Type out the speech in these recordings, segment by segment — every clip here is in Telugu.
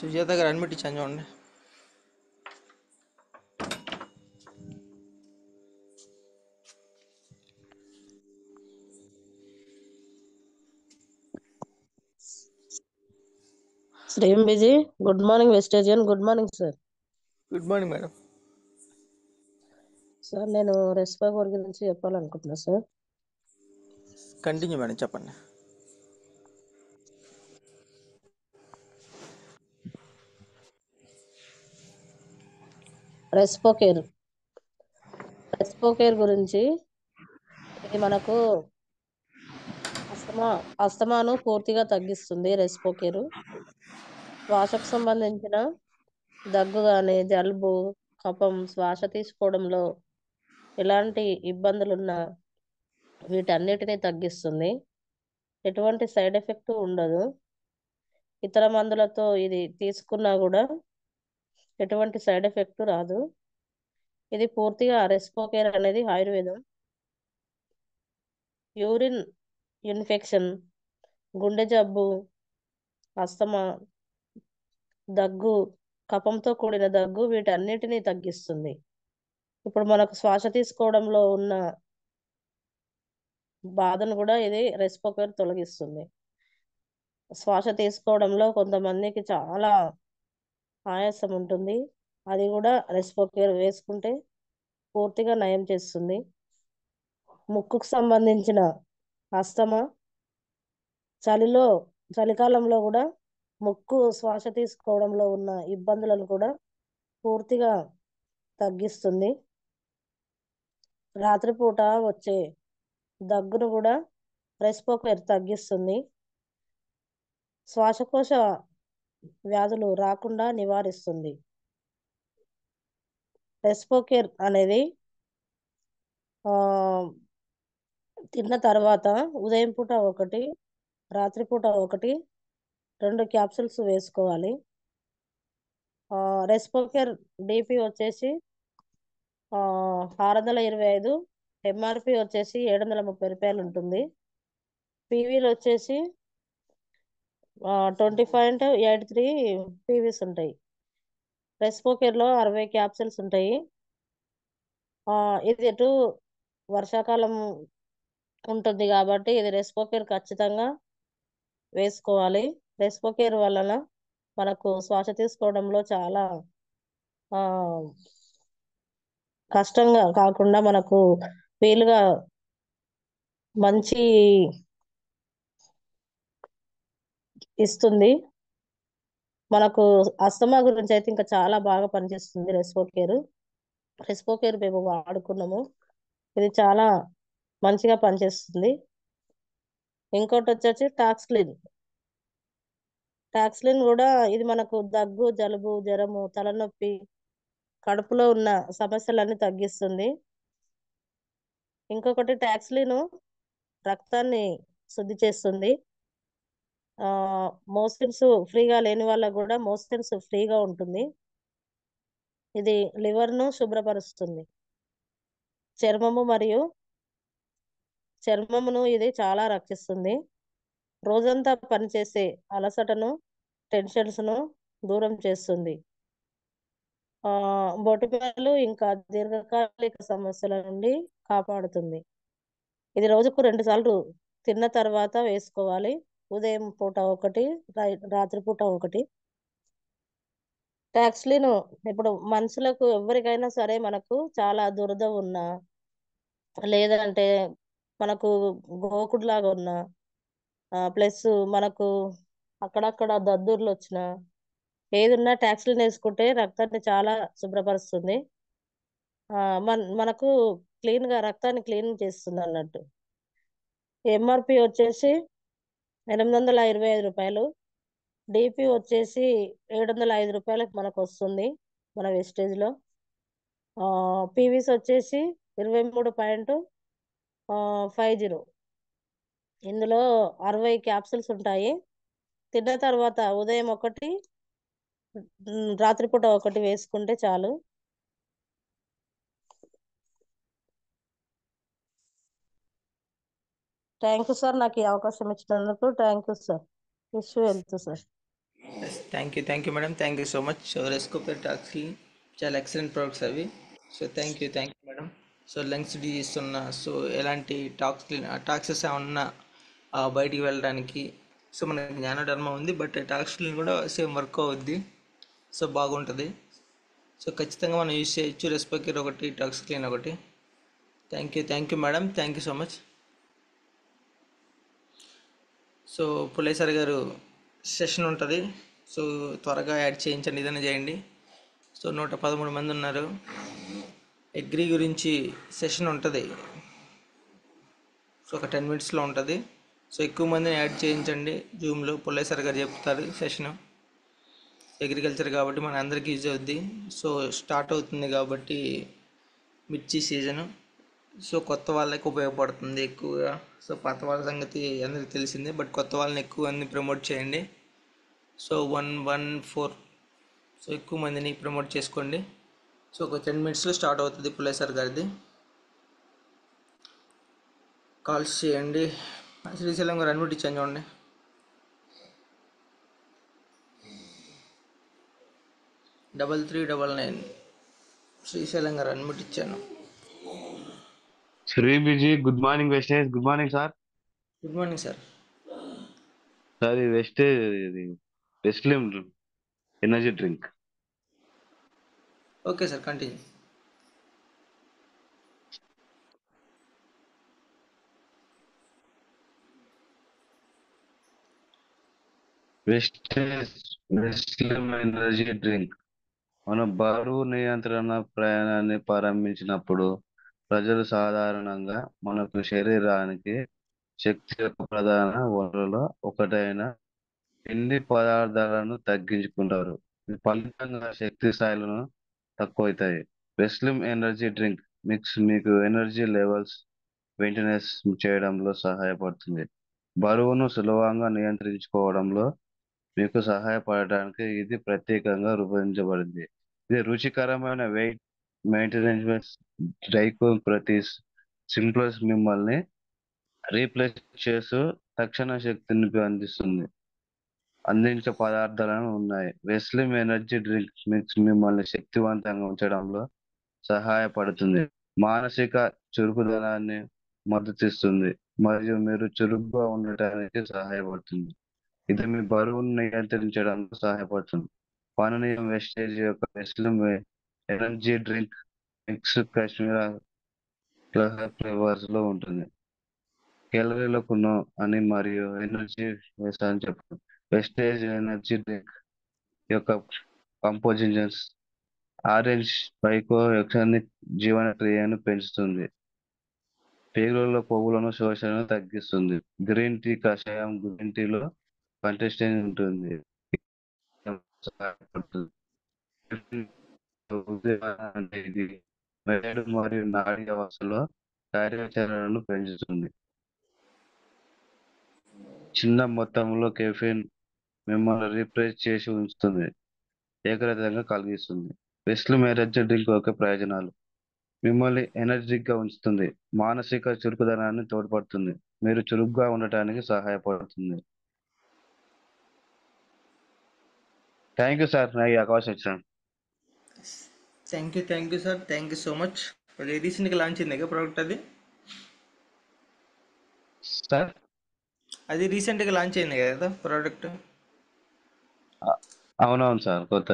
సుజాత గారు అడ్మిట్ ఇచ్చాను చూడండి. శ్రీం విజయ్, గుడ్ మార్నింగ్ వెస్టేజియన్. Good morning sir. Good morning madam. Sir నేను రెస్పాగోర్ గురించి చెప్పాలనుకుంటున్నా సార్. కంటిన్యూ మేడం, చెప్పండి. రెస్పోకేర్ గురించి ఇది మనకు అస్తమాను పూర్తిగా తగ్గిస్తుంది. రెస్పోకేరు శ్వాసకు సంబంధించిన దగ్గు కానీ, జలుబు, కఫం, శ్వాస తీసుకోవడంలో ఎలాంటి ఇబ్బందులున్నా వీటన్నిటిని తగ్గిస్తుంది. ఎటువంటి సైడ్ ఎఫెక్ట్ ఉండదు. ఇతర మందులతో ఇది తీసుకున్నా కూడా ఎటువంటి సైడ్ ఎఫెక్ట్ రాదు. ఇది పూర్తిగా రెస్పోకేర్ అనేది ఆయుర్వేదం. యూరిన్ ఇన్ఫెక్షన్, గుండె జబ్బు, అస్తమా, దగ్గు, కఫంతో కూడిన దగ్గు వీటన్నిటిని తగ్గిస్తుంది. ఇప్పుడు మనకు శ్వాస తీసుకోవడంలో ఉన్న బాధను కూడా ఇది రెస్పోకేర్ తొలగిస్తుంది. శ్వాస తీసుకోవడంలో కొంతమందికి చాలా ఆయాసం ఉంటుంది. అది కూడా రెస్పోకేర్ వేసుకుంటే పూర్తిగా నయం చేస్తుంది. ముక్కుకు సంబంధించిన అస్తమా, చలికాలంలో కూడా ముక్కు శ్వాస తీసుకోవడంలో ఉన్న ఇబ్బందులను కూడా పూర్తిగా తగ్గిస్తుంది. రాత్రిపూట వచ్చే దగ్గును కూడా రెస్పోకేర్ తగ్గిస్తుంది. శ్వాసకోశ వ్యాధులు రాకుండా నివారిస్తుంది. రెస్పోకేర్ అనేది తిన్న తర్వాత ఉదయం పూట ఒకటి, రాత్రిపూట ఒకటి, 2 క్యాప్సూల్స్ వేసుకోవాలి. రెస్పోకేర్ డిపి వచ్చేసి 625, ఎంఆర్పి వచ్చేసి 730 రూపాయలు ఉంటుంది. పీవీలు వచ్చేసి 20.83 పీవీస్ ఉంటాయి. రెస్పోకేర్లో 60 క్యాప్సూల్స్ ఉంటాయి. ఇది ఎటు వర్షాకాలం ఉంటుంది కాబట్టి ఇది రెస్పోకేర్ ఖచ్చితంగా వేసుకోవాలి. రెస్పోకేర్ వలన మనకు శ్వాస తీసుకోవడంలో చాలా కష్టంగా కాకుండా మనకు వీలుగా మంచి ఇస్తుంది. మనకు అస్తమా గురించి అయితే ఇంకా చాలా బాగా పనిచేస్తుంది రెస్పోకేర్ మేము వాడుకున్నాము. ఇది చాలా మంచిగా పనిచేస్తుంది. ఇంకోటి వచ్చేసి టాక్స్లిన్ కూడా ఇది మనకు దగ్గు, జలుబు, జ్వరము, తలనొప్పి, కడుపులో ఉన్న సమస్యలన్నీ తగ్గిస్తుంది. ఇంకొకటి టాక్స్లిన్ రక్తాన్ని శుద్ధి చేస్తుంది. మోషన్స్ ఫ్రీగా లేని వాళ్ళకు కూడా మోషన్స్ ఫ్రీగా ఉంటుంది. ఇది లివర్ను శుభ్రపరుస్తుంది. చర్మమును ఇది చాలా రక్షిస్తుంది. రోజంతా పనిచేసే అలసటను, టెన్షన్స్ను దూరం చేస్తుంది. బొటిమలు ఇంకా దీర్ఘకాలిక సమస్యల నుండి కాపాడుతుంది. ఇది రోజుకు 2 సార్లు తిన్న తర్వాత వేసుకోవాలి. ఉదయం పూట ఒకటి, రాత్రిపూట ఒకటి. టాక్స్లిన్ ఇప్పుడు మనుషులకు ఎవరికైనా సరే మనకు చాలా దురద ఉన్నా, లేదంటే మనకు గోకుడులాగా ఉన్నా, ప్లస్ మనకు అక్కడక్కడ దద్దుర్లు వచ్చిన ఏదున్నా టాక్స్లిన్ వేసుకుంటే రక్తాన్ని చాలా శుభ్రపరుస్తుంది. మనకు రక్తాన్ని క్లీన్ చేస్తుంది అన్నట్టు. ఎంఆర్పి వచ్చేసి 825 రూపాయలు. డిపి వచ్చేసి 705 రూపాయలకు మనకు వస్తుంది మన వెస్టేజ్లో. పీవీస్ వచ్చేసి 23.50. ఇందులో 60 క్యాప్సూల్స్ ఉంటాయి. తిన్న తర్వాత ఉదయం ఒకటి, రాత్రిపూట ఒకటి వేసుకుంటే చాలు. థ్యాంక్ యూ సార్, నాకు ఈ అవకాశం ఇచ్చినందుకు. Thank you sir. Wish you health sir. Thank you madam, thank you so much. So రెస్కోపర్ టాక్స్కి చాలా ఎక్సలెంట్ ప్రొడక్ట్స్ అవి. So thank you madam. So lungs disease ఉన్న, సో ఎలాంటి టాక్సెస్ ఏమన్నా బయటికి వెళ్ళడానికి, సో మనకి జ్ఞానధర్మ ఉంది, బట్ టాక్స్ క్లీన్ కూడా సేమ్ వర్క్ అవుద్ది. సో బాగుంటుంది. సో ఖచ్చితంగా మనం యూజ్ చేయొచ్చు. రెస్పోకేర్ ఒకటి, టాక్స్ క్లీన్ ఒకటి. Thank you madam, thank you so much. So పులేసర్ గారు సెషన్ ఉంటుంది. సో త్వరగా యాడ్ చేయించండి, ఏదైనా చేయండి. సో 113 మంది ఉన్నారు. అగ్రి గురించి సెషన్ ఉంటుంది. సో ఒక 10 మినిట్స్లో ఉంటుంది. సో ఎక్కువ మందిని యాడ్ చేయించండి. జూమ్లో పులేసర్ గారు చెప్తారు సెషను. అగ్రికల్చర్ కాబట్టి మన అందరికీ యూజ్ అవుద్ది. సో స్టార్ట్ అవుతుంది కాబట్టి మిర్చి సీజను. సో కొత్త వాళ్ళకి ఉపయోగపడుతుంది ఎక్కువగా. సో పాత వాళ్ళ సంగతి అందరికీ తెలిసిందే, బట్ కొత్త వాళ్ళని ఎక్కువ మంది ప్రమోట్ చేయండి. సో 114, సో ఎక్కువ మందిని ప్రమోట్ చేసుకోండి. సో ఒక 10 మినిట్స్లో స్టార్ట్ అవుతుంది పులేసర్ గారిది. కాల్స్ చేయండి. శ్రీశైలం గారు అన్మ్యూట్ ఇచ్చాను చూడండి. 3399. శ్రీశైలం గారు అన్మ్యూట్ ఇచ్చాను. శ్రీ బిజీ good morning wastage. Good morning sir. Good morning sir. Sir ఇది వెస్టేజ్, ఇది Veslim energy drink. Okay sir, continue. Vestige Veslim energy drink మన బరువు నియంత్రణ ప్రయాణాన్ని ప్రారంభించినప్పుడు ప్రజలు సాధారణంగా మనకు శరీరానికి శక్తి యొక్క ప్రధాన వనరులో ఒకటైన పిండి పదార్థాలను తగ్గించుకుంటారు. ఈ ఫలితంగా శక్తి స్థాయిలను తక్కువవుతాయి. వెస్లిమ్ ఎనర్జీ డ్రింక్ మిక్స్ మీకు ఎనర్జీ లెవెల్స్ మెయింటెనెన్స్ చేయడంలో సహాయపడుతుంది. బరువును సులభంగా నియంత్రించుకోవడంలో మీకు సహాయపడటానికి ఇది ప్రత్యేకంగా రూపొందించబడింది. ఇది రుచికరమైన వెయిట్ మెయింటెనెన్స్ డైకో ప్రతి సింప్లస్ మిమ్మల్ని రీప్లేస్ చేస్తూ తక్షణ శక్తిని అందిస్తుంది. అందించే పదార్థాలను ఉన్నాయి. వెస్లిమ్ ఎనర్జీ డ్రింక్ మిక్స్ మిమ్మల్ని శక్తివంతంగా ఉంచడంలో సహాయపడుతుంది. మానసిక చురుకుదనాన్ని మద్దతిస్తుంది మరియు మీరు చురుకుగా ఉండటానికి సహాయపడుతుంది. ఇది మీ బరువును నియంత్రించడంలో సహాయపడుతుంది. పానీయం వెస్టేజ్ యొక్క Veslim energy drink mix Kashmir flavours లో ఉంటుంది. కేలరీలకు నో అని మరియు ఎనర్జీ అని చెప్పండి. వెస్టేజ్ ఎనర్జీ డ్రింక్ యొక్క కంపోజిషన్స్ ఆరెంజ్ పైకో ఎక్సానిక్ జీవన క్రియను పెంచుతుంది. పేగులలో కొవ్వులను శోషణను తగ్గిస్తుంది. గ్రీన్ టీ కషాయం గ్రీన్ టీలో కంటెస్టెంట్ ఉంటుంది. సహాయపడుతుంది. ఉద్దీపన అంటే ఇది మెదడు మరియు నాడీ వ్యవస్థలో కార్యాచరణను పెంచుతుంది. చిన్న మొత్తంలో కెఫీన్ మిమ్మల్ని రిఫ్రెష్ చేసి ఉంచుతుంది, ఏకాగ్రతంగా కలిగిస్తుంది. వెస్లిమ్ ఎనర్జీ డ్రింక్ యొక్క ప్రయోజనాలు: మిమ్మల్ని ఎనర్జిక్ గా ఉంచుతుంది, మానసిక చురుకుదనాన్ని తోడ్పడుతుంది, మీరు చురుగ్గా ఉండటానికి సహాయపడుతుంది. థ్యాంక్ యూ సార్, నాకు ఈ అవకాశం ఇచ్చాను. Thank you sir, thank you so much. అది రీసెంట్గా లాంచ్ అయింది కదా ప్రోడక్ట్ అది? సార్ అది రీసెంట్గా లాంచ్ అయింది కదా ప్రోడక్ట్? అవునవును సార్, కొత్త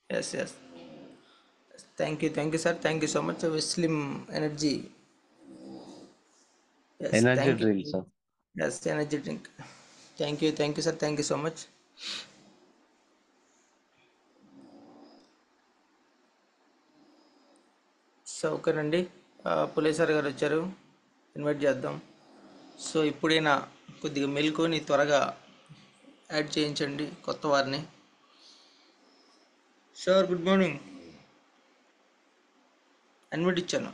yes. Thank you sir, thank you so much. Slim energy. Yes, energy thank you. Drink sir. Yes, energy drink. Thank you sir, thank you so much. So ఓకేనండి. పులేసార్ గారు వచ్చారు, ఇన్వైట్ చేద్దాం. సో ఇప్పుడైనా కొద్దిగా మెలుకొని త్వరగా యాడ్ చేయించండి కొత్త వారిని. సార్ గుడ్ మార్నింగ్, అన్మ్యూట్ ఇచ్చాను.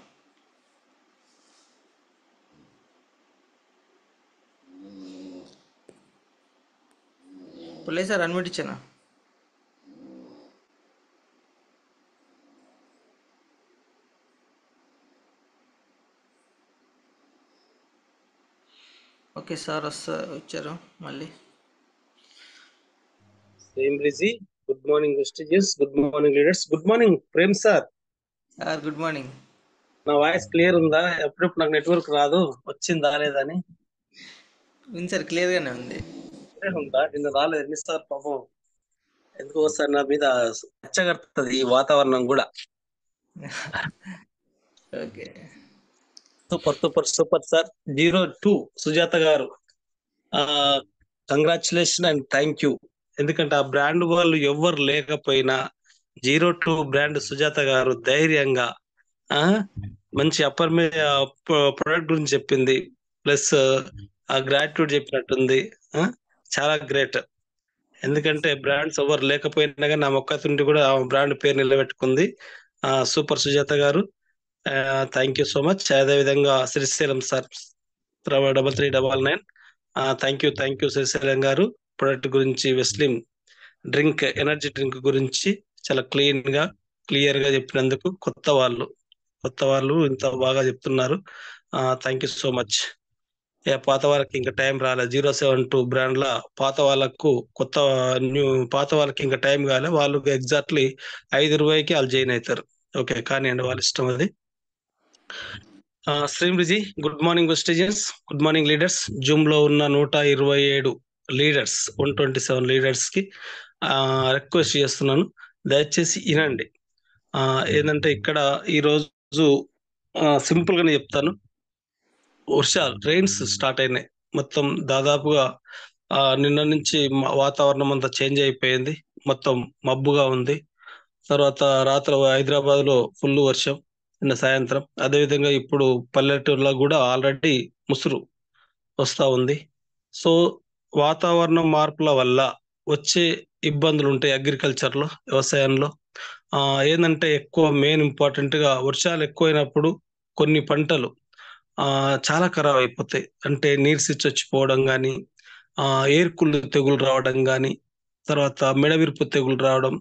పుల్లయ్య సార్ అన్మ్యూట్ ఇచ్చాను. ఓకే సార్ వచ్చారు మళ్ళీ. Same Rizzi. Good morning, Vestiges. Good morning, leaders. Good morning, Prem sir. Sir good morning. నా వాయిస్ క్లియర్ ఉందా? ఎప్పుడప్పుడు నాకు నెట్వర్క్ రాదు, వచ్చిందా లేదని. ఉంది సార్, క్లియర్గానే ఉంది. క్లియర్ ఉందా? నిన్న రాలేదు ఎన్నిసార్లు పాపం. ఎందుకు వస్తారు నా మీద అచ్చగడుతుంది ఈ వాతావరణం కూడా. Okay. Super super super sir. 02 Sujatha గారు, కంగ్రాచులేషన్ అండ్ థ్యాంక్ యూ. ఎందుకంటే ఆ బ్రాండ్ వాళ్ళు ఎవ్వరు లేకపోయినా 02 బ్రాండ్ సుజాత గారు ధైర్యంగా మంచి ప్రొడక్ట్ గురించి చెప్పింది, ప్లస్ ఆ గ్రాట్యూడ్ చెప్పినట్టుంది. చాలా గ్రేట్. ఎందుకంటే బ్రాండ్స్ ఎవరు లేకపోయినా కానీ నా మొక్కతుండి కూడా ఆ బ్రాండ్ పేరు నిలబెట్టుకుంది. సూపర్ సుజాత గారు, థ్యాంక్ యూ సో మచ్. అదేవిధంగా Srisailam sir 3399, thank you Srisailam గారు. ప్రొడక్ట్ గురించి వెస్లిం డ్రింక్, ఎనర్జీ డ్రింక్ గురించి చాలా క్లియర్ గా చెప్పినందుకు కొత్త వాళ్ళు ఇంత బాగా చెప్తున్నారు. Thank you so much. పాత వాళ్ళకి ఇంకా టైం రాలేదు. 072 బ్రాండ్ లా పాత వాళ్ళకు పాత వాళ్ళకి ఇంకా టైం కాలే. వాళ్ళు ఎగ్జాక్ట్లీ 5 రూపాయకి వాళ్ళు జాయిన్ అవుతారు. ఓకే, కానీ అండి వాళ్ళ ఇష్టం అది. శ్రీమృజీ, గుడ్ మార్నింగ్ వెస్టేజన్స్, గుడ్ మార్నింగ్ లీడర్స్. జూమ్ లో ఉన్న 127 లీడర్స్, 127 లీడర్స్ కి రిక్వెస్ట్ చేస్తున్నాను, దయచేసి వినండి. ఏంటంటే ఇక్కడ ఈ రోజు సింపుల్ గానే చెప్తాను. వర్షాలు, రెయిన్స్ స్టార్ట్ అయినాయి. మొత్తం దాదాపుగా నిన్న నుంచి వాతావరణం అంతా చేంజ్ అయిపోయింది. మొత్తం మబ్బుగా ఉంది. తర్వాత రాత్రి హైదరాబాద్ లో ఫుల్ వర్షం నిన్న సాయంత్రం. అదేవిధంగా ఇప్పుడు పల్లెటూరులో కూడా ఆల్రెడీ ముసురు వస్తా ఉంది. సో వాతావరణ మార్పుల వల్ల వచ్చే ఇబ్బందులు ఉంటాయి అగ్రికల్చర్ లో, వ్యవసాయంలో. ఏంటంటే ఎక్కువ మెయిన్ ఇంపార్టెంట్ గా వర్షాలు ఎక్కువైనప్పుడు కొన్ని పంటలు చాలా ఖరాబ్ అయిపోతాయి. అంటే నీరు సిచ్చి వచ్చిపోవడం కానీ, ఏర్కుళ్ళు తెగులు రావడం కానీ, తర్వాత మెడవిరుపు తెగులు రావడం,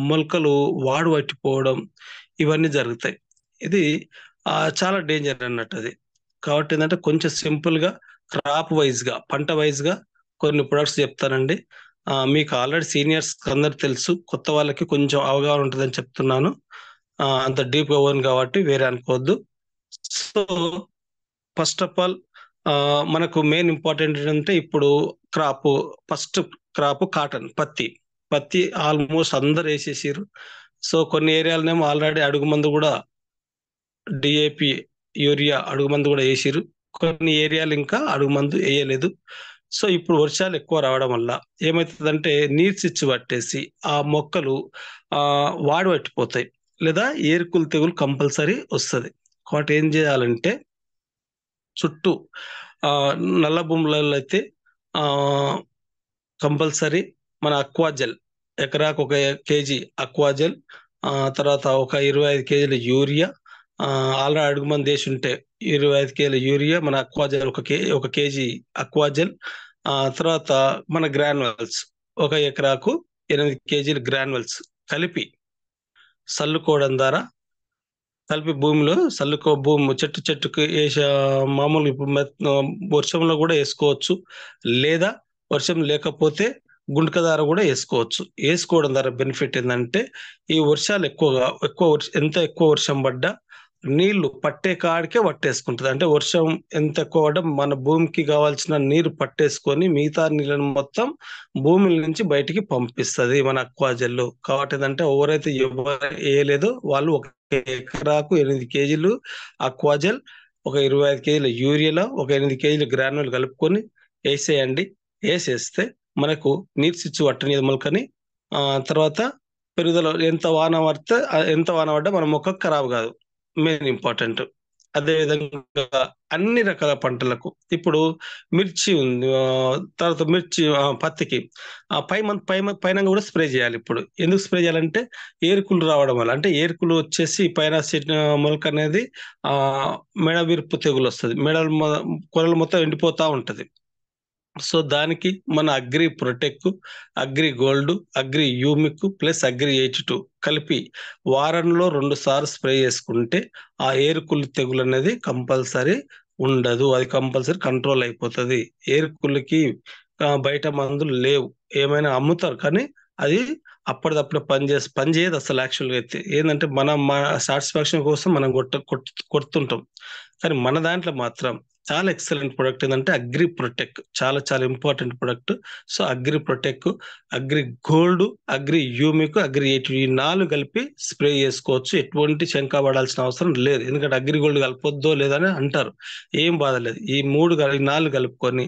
మొలకలు వాడు పట్టిపోవడం, ఇవన్నీ జరుగుతాయి. ఇది చాలా డేంజర్ అన్నట్టు అది. కాబట్టి ఏంటంటే కొంచెం సింపుల్ గా క్రాప్ వైజ్ గా, పంట వైజ్ గా కొన్ని ప్రొడక్ట్స్ చెప్తానండి. మీకు ఆల్రెడీ సీనియర్స్ అందరు తెలుసు, కొత్త వాళ్ళకి కొంచెం అవగాహన ఉంటుందని చెప్తున్నాను. అంత డీప్ గా పోను కాబట్టి వేరే అనుకోవద్దు. సో ఫస్ట్ ఆఫ్ ఆల్ మనకు మెయిన్ ఇంపార్టెంట్ ఏంటంటే ఇప్పుడు ఫస్ట్ క్రాప్ కాటన్, పత్తి ఆల్మోస్ట్ అందరు వేసేసారు. సో కొన్ని ఏరియాలనేమో ఆల్రెడీ అడుగు మందు కూడా, డిఏపి, యూరియా అడుగు మందు కూడా వేసిరు. కొన్ని ఏరియాలు ఇంకా అడుగు మందు వేయలేదు. సో ఇప్పుడు వర్షాలు ఎక్కువ రావడం వల్ల ఏమవుతుందంటే నీరు సిచ్చు పట్టేసి ఆ మొక్కలు వాడు పట్టిపోతాయి, లేదా ఏరుకులు తెగులు కంపల్సరీ వస్తుంది. కాబట్టి ఏం చేయాలంటే చుట్టూ నల్ల భూములలో అయితే కంపల్సరీ మన అక్వాజెల్, ఎకరాకు 1 కేజీ అక్వాజెల్, తర్వాత ఒక 25 కేజీల యూరియా, ఆల్రెడీ అడుగు మంది వేసి ఉంటే 25 కేజీల యూరియా, మన అక్వాజెల్ 1 కేజీ అక్వాజెల్, తర్వాత మన గ్రాన్యువల్స్ 1 ఎకరాకు 8 కేజీల గ్రాన్యువల్స్ కలిపి చల్లుకోవడం ద్వారా, కలిపి భూమిలో భూమి చెట్టుకు వేసే మామూలు వర్షంలో కూడా వేసుకోవచ్చు, లేదా వర్షం లేకపోతే గుంటక ద్వారా కూడా వేసుకోవచ్చు. వేసుకోవడం ద్వారా బెనిఫిట్ ఏంటంటే ఈ వర్షాలు ఎంత ఎక్కువ వర్షం పడ్డా నీళ్లు పట్టే కాడికే పట్టేసుకుంటుంది. అంటే వర్షం ఎంత ఎక్కువ పడ్డా మన భూమికి కావాల్సిన నీరు పట్టేసుకొని మిగతా నీళ్ళని మొత్తం భూమి నుంచి బయటికి పంపిస్తుంది మన అక్వాజెల్. కాబట్టి ఏంటంటే ఎవరైతే వేయలేదో వాళ్ళు 1 ఎకరాకు 8 కేజీలు అక్వాజెల్, 25 కేజీల యూరియాలో 8 కేజీల గ్రానువల్ కలుపుకొని వేసేయండి. వేసేస్తే మనకు నీరు సిచ్చు పట్టని మొలకని, తర్వాత పెరుగుదల ఎంత వాన పడ్డా మన మొక్క ఖరాబ్ కాదు, మెయిన్ ఇంపార్టెంట్. అదేవిధంగా అన్ని రకాల పంటలకు ఇప్పుడు మిర్చి ఉంది, తర్వాత పత్తికి పైన కూడా స్ప్రే చేయాలి. ఇప్పుడు ఎందుకు స్ప్రే చేయాలంటే ఏరుకులు రావడం వల్ల, అంటే ఏరుకులు వచ్చేసి పైన మొలక అనేది మెడ విరుపు తెగులు వస్తుంది, కొరలు మొత్తం ఎండిపోతా ఉంటది. సో దానికి మన agri protect, agri gold, agri humic plus agri 82 కలిపి వారంలో 2 సార్లు స్ప్రే చేసుకుంటే ఆ ఏరుకుళ్ళు తెగులు అనేది కంపల్సరీ ఉండదు, అది కంపల్సరీ కంట్రోల్ అయిపోతుంది. ఏరుకుళ్ళకి బయట మందులు లేవు, ఏమైనా అమ్ముతారు కానీ అది అప్పటిదప్పుడు పనిచేయదు అసలు. యాక్చువల్గా అయితే ఏంటంటే మన సాటిస్ఫాక్షన్ కోసం మనం కొడుతుంటాం, కానీ మన దాంట్లో మాత్రం చాలా ఎక్సలెంట్ ప్రొడక్ట్ ఏంటంటే అగ్రి ప్రొటెక్, చాలా చాలా important product. So agri protect, agri gold, agri humic, agri 80 ఈ 4 కలిపి స్ప్రే చేసుకోవచ్చు. ఎటువంటి శంక పడాల్సిన అవసరం లేదు, ఎందుకంటే అగ్రి గోల్డ్ కలపొద్దో లేదని అంటారు. ఏం బాధ లేదు. ఈ 4 కలుపుకొని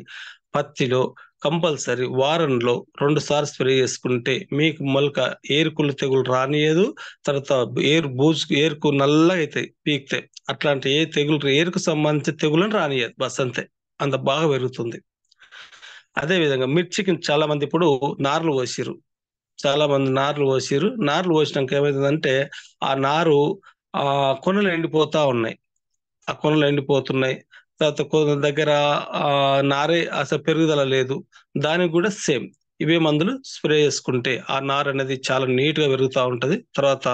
పత్తిలో కంపల్సరీ వారంలో 2 సార్లు స్ప్రే చేసుకుంటే మీకు మొలక ఏరుకుళ్ళు తెగులు రానియదు. తర్వాత ఏరుకు నల్లగా అవుతాయి, పీకుతాయి. అట్లాంటి ఏ తెగులు, ఏరుకు సంబంధించిన తెగులను రానియదు, బస్ అంతే. అంత బాగా పెరుగుతుంది. అదే విధంగా మిర్చికి చాలా మంది ఇప్పుడు నార్లు పోసిరు, చాలా మంది నార్లు పోసినాక ఏమవుతుందంటే ఆ నారు కొనలు ఎండిపోతా ఉన్నాయి, ఆ కొనలు ఎండిపోతున్నాయి. తర్వాత కొంత దగ్గర నారే అసలు పెరుగుదల లేదు, దానికి కూడా సేమ్ ఇవే మందులు స్ప్రే చేసుకుంటే ఆ నారు అనేది చాలా నీట్ గా పెరుగుతూ ఉంటది. తర్వాత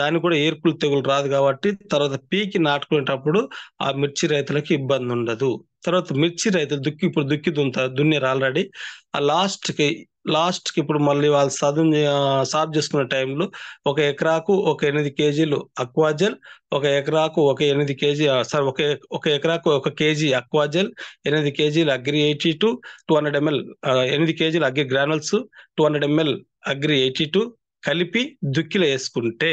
దానికి కూడా ఏర్పులు తెగులు రాదు కాబట్టి తర్వాత పీకి నాటుకునేటప్పుడు ఆ మిర్చి రైతులకి ఇబ్బంది ఉండదు. తర్వాత మిర్చి రైతులు దుక్కి దున్నారు ఆల్రెడీ. ఆ లాస్ట్ కి ఇప్పుడు మళ్ళీ వాళ్ళు సాగు చేసుకునే టైంలో ఒక ఎకరాకు ఒక 8 కేజీలు అక్వాజెల్, ఒక ఎకరాకు ఒక 8 కేజీ ఒక ఎకరాకు 1 కేజీ అక్వాజెల్, 8 కేజీలు అగ్రి 82 200 ml 8 కేజీలు అగ్రి గ్రానుల్స్ 200 ml అగ్రి 82 కలిపి దుక్కిలో వేసుకుంటే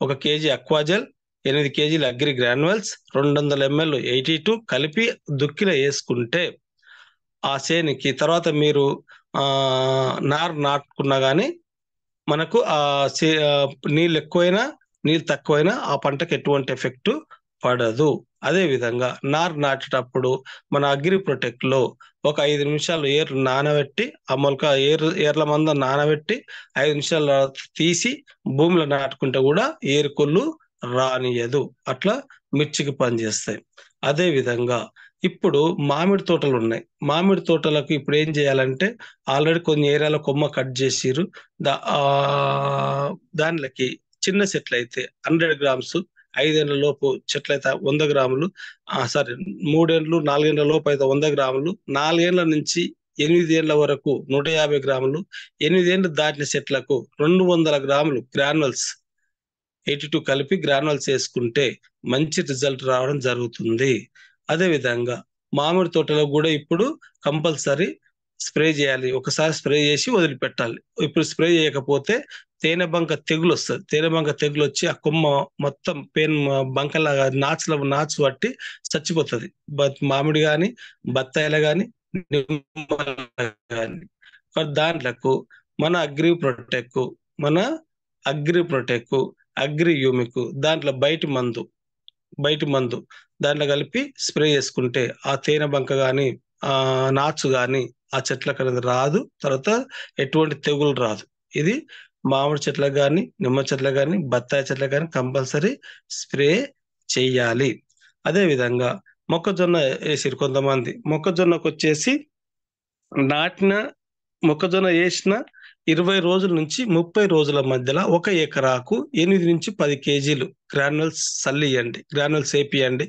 1 కేజీ అక్వాజెల్, 8 కేజీలు అగ్రి గ్రానువల్స్, 200 ml 82 కలిపి దుక్కిలో వేసుకుంటే ఆ చేనికి తర్వాత మీరు నారు నాటుకున్నా కానీ మనకు నీళ్ళు ఎక్కువైనా నీళ్ళు తక్కువైనా ఆ పంటకు ఎటువంటి ఎఫెక్ట్ పడదు. అదే విధంగా నారు నాటేటప్పుడు మన అగ్రి ప్రొటెక్ట్ లో ఒక 5 నిమిషాలు ఏర్లు నానబెట్టి ఆ మొలక ఏర్ల మంద నానబెట్టి 5 నిమిషాలు తీసి భూమిలో నాటుకుంటే కూడా ఏరుకొల్లు రానియదు. అట్లా మిర్చికి పనిచేస్తాయి. అదే విధంగా ఇప్పుడు మామిడి తోటలు ఉన్నాయి. మామిడి తోటలకు ఇప్పుడు ఏం చేయాలంటే ఆల్రెడీ కొన్ని ఏరియాలో కొమ్మ కట్ చేసిరు. దానిలోకి చిన్న చెట్లు అయితే 100 grams, 5 ఏళ్ల లోపు చెట్లు అయితే 100 grams, 3 ఏళ్ళు 4 ఏళ్ల లోపు అయితే 100 grams, 4 ఏళ్ల నుంచి 8 ఏళ్ల వరకు 150 grams, 8 ఏళ్ళు దాటిన చెట్లకు 200 grams గ్రానువల్స్ 82 కలిపి గ్రానువల్స్ వేసుకుంటే మంచి రిజల్ట్ రావడం జరుగుతుంది. అదే విధంగా మామిడి తోటలో కూడా ఇప్పుడు కంపల్సరీ స్ప్రే చేయాలి. ఒకసారి స్ప్రే చేసి వదిలిపెట్టాలి. ఇప్పుడు స్ప్రే చేయకపోతే తేనెబంక తెగులు వస్తుంది. తేనెబంక తెగులు వచ్చి ఆ కొమ్మ మొత్తం బంకలాగా నాచు పట్టి చచ్చిపోతుంది. మామిడి కానీ బత్తాయిలు కానీ కానీ దాంట్లకు మన అగ్రి ప్రొటెక్, అగ్రి యూమిక్, దాంట్లో బయటి మందు దాంట్లో కలిపి స్ప్రే చేసుకుంటే ఆ తేనె బంక కానీ నాచు కానీ ఆ చెట్లకు అనేది రాదు. తర్వాత ఎటువంటి తెగులు రాదు. ఇది మామిడి చెట్లకు కానీ, నిమ్మ చెట్లకు కానీ, బత్తాయి చెట్లకు కానీ కంపల్సరీ స్ప్రే చెయ్యాలి. అదే విధంగా మొక్కజొన్న వేసిరు కొంతమంది. మొక్కజొన్నకు వచ్చేసి మొక్కజొన్న వేసిన 20 రోజుల నుంచి 30 రోజుల మధ్యలో 1 ఎకరాకు 8 నుంచి 10 కేజీలు గ్రానువల్స్ గ్రానువల్స్ వేపియండి.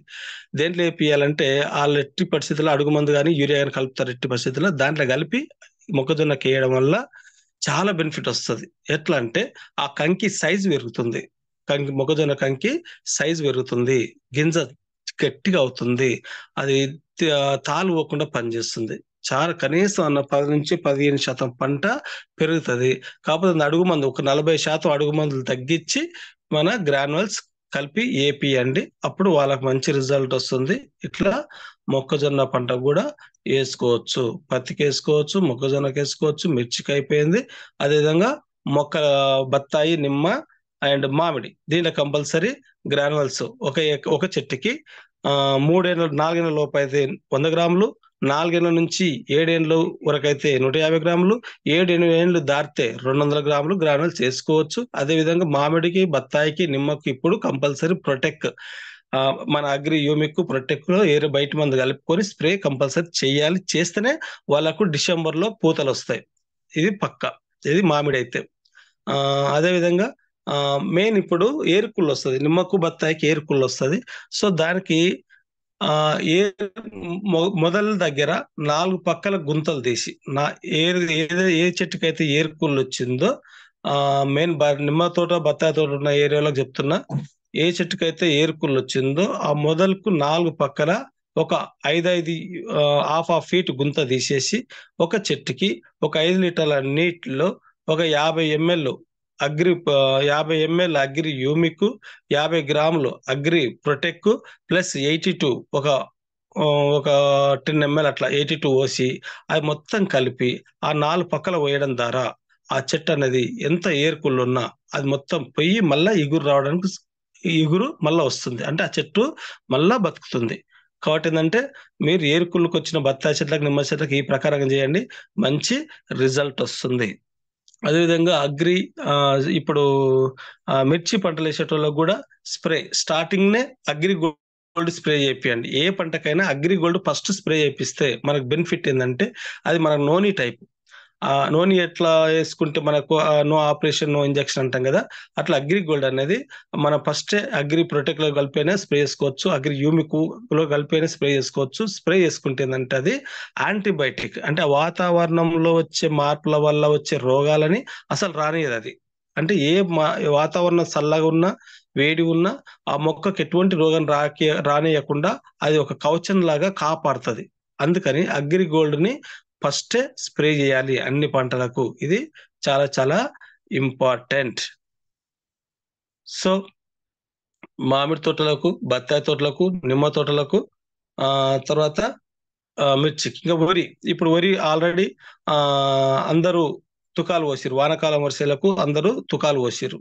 దేంట్లో వేపియాలంటే వాళ్ళు ఎట్టి పరిస్థితుల్లో అడుగు మందు కానీ యూరియా కానీ కలుపుతారు. ఎట్టి పరిస్థితుల్లో దాంట్లో కలిపి మొక్కజొన్నకి వేయడం వల్ల చాలా బెనిఫిట్ వస్తుంది. ఎట్లా అంటే ఆ కంకి సైజు పెరుగుతుంది, మొక్కజొన్న కంకి సైజు పెరుగుతుంది, గింజ గట్టిగా అవుతుంది, అది తాలు పోకుండా పనిచేస్తుంది. చాలా కనీసం 10 నుంచి 15% పంట పెరుగుతుంది. కాకపోతే అడుగు మందు ఒక 40% అడుగు మందులు తగ్గించి మన గ్రానువల్స్ కలిపి వేపియండి. అప్పుడు వాళ్ళకి మంచి రిజల్ట్ వస్తుంది. ఇట్లా మొక్కజొన్న పంట కూడా వేసుకోవచ్చు, పత్తికి వేసుకోవచ్చు, మొక్కజొన్నకి వేసుకోవచ్చు, మిర్చికి అయిపోయింది. అదేవిధంగా బత్తాయి, నిమ్మ అండ్ మామిడి దీంట్లో కంపల్సరీ గ్రానువల్స్ ఒక చెట్టుకి 4 ఏళ్ళ లోపు అయితే 100 గ్రాములు, 4 ఏళ్ళ నుంచి 7 ఏళ్ళ వరకు అయితే 150 గ్రాములు, 7 ఏళ్ళు దాటితే 200 గ్రాములు గ్రానువల్స్ వేసుకోవచ్చు. అదే విధంగా మామిడికి, బత్తాయికి, నిమ్మకి ఇప్పుడు కంపల్సరీ ప్రొటెక్ట్ మన అగ్రి యూమిక్ ప్రొటెక్ట్ లో బయట మందు కలుపుకొని స్ప్రే కంపల్సరీ చేయాలి. చేస్తేనే వాళ్ళకు డిసెంబర్ లో పూతలు వస్తాయి. ఇది పక్క. ఇది మామిడి అయితే. అదే విధంగా మెయిన్ ఇప్పుడు ఏరుకుళ్ళు వస్తుంది. నిమ్మకు బత్తాయికి ఏరుకుళ్ళు వస్తుంది. సో దానికి మొదల దగ్గర 4 పక్కల గుంతలు తీసి ఏ చెట్టుకైతే ఏరుకుళ్ళు వచ్చిందో మెయిన్ నిమ్మ తోట బత్తాయి తోట ఉన్న ఏరియాలో చెప్తున్నా, ఏ చెట్టుకైతే ఏరుకుళ్ళు వచ్చిందో ఆ మొదలకు 4 పక్కల ఒక 5 హాఫ్ ఫీట్ గుంత తీసేసి ఒక చెట్టుకి ఒక 5 లీటర్ల నీటిలో ఒక 50 ml agri 50 ml agri humic, 50 గ్రాములు అగ్రి ప్రొటెక్ ప్లస్ 82 ఒక 10 ml అట్లా 82 పోసి అది మొత్తం కలిపి ఆ 4 పక్కల వేయడం ద్వారా ఆ చెట్టు అనేది ఎంత ఏరుకుళ్ళు ఉన్నా అది మొత్తం పోయి మళ్ళా ఇగురు మళ్ళా వస్తుంది, అంటే ఆ చెట్టు మళ్ళా బతుకుతుంది. కాబట్టి ఏంటంటే మీరు ఏరుకుళ్ళకి వచ్చిన బత్తాయి చెట్లకు నిమ్మ చెట్లకు ఈ ప్రకారంగా చేయండి, మంచి రిజల్ట్ వస్తుంది. అదేవిధంగా ఇప్పుడు మిర్చి పంటలు వేసేటోళ్ళకి కూడా స్టార్టింగ్ నే అగ్రి గోల్డ్ స్ప్రే చేపియండి. ఏ పంటకైనా అగ్రి గోల్డ్ ఫస్ట్ స్ప్రే చేపిస్తే మనకు బెనిఫిట్ ఏంటంటే అది మనకు నోని టైప్. నోని ఎట్లా వేసుకుంటే మనకు నో ఆపరేషన్ నో ఇంజెక్షన్ అంటాం కదా, అట్లా అగ్రి గోల్డ్ అనేది మన ఫస్ట్ అగ్రి ప్రొటెక్ట్ లో కలిపైనా స్ప్రే చేసుకోవచ్చు, అగ్రి యూమిక్ లో కలిపైనా స్ప్రే చేసుకోవచ్చు. స్ప్రే చేసుకుంటే ఏంటంటే అది యాంటీబయాటిక్, అంటే వాతావరణంలో వచ్చే మార్పుల వల్ల వచ్చే రోగాలని అసలు రానియదు అది. అంటే వాతావరణం చల్లగా ఉన్నా వేడి ఉన్నా ఆ మొక్కకు ఎటువంటి రోగం రానియకుండా అది ఒక కవచం లాగా కాపాడుతుంది. అందుకని అగ్రి గోల్డ్ ని ఫస్టే స్ప్రే చేయాలి అన్ని పంటలకు. ఇది చాలా చాలా ఇంపార్టెంట్. సో మామిడి తోటలకు, బత్తాయి తోటలకు, నిమ్మ తోటలకు, తర్వాత మిర్చికి, ఇంకా ఇప్పుడు వరి ఆల్రెడీ అందరూ తుకాలు పోసిరు, వానాకాలం వర్షాలకు అందరూ తుకాలు పోసిరు.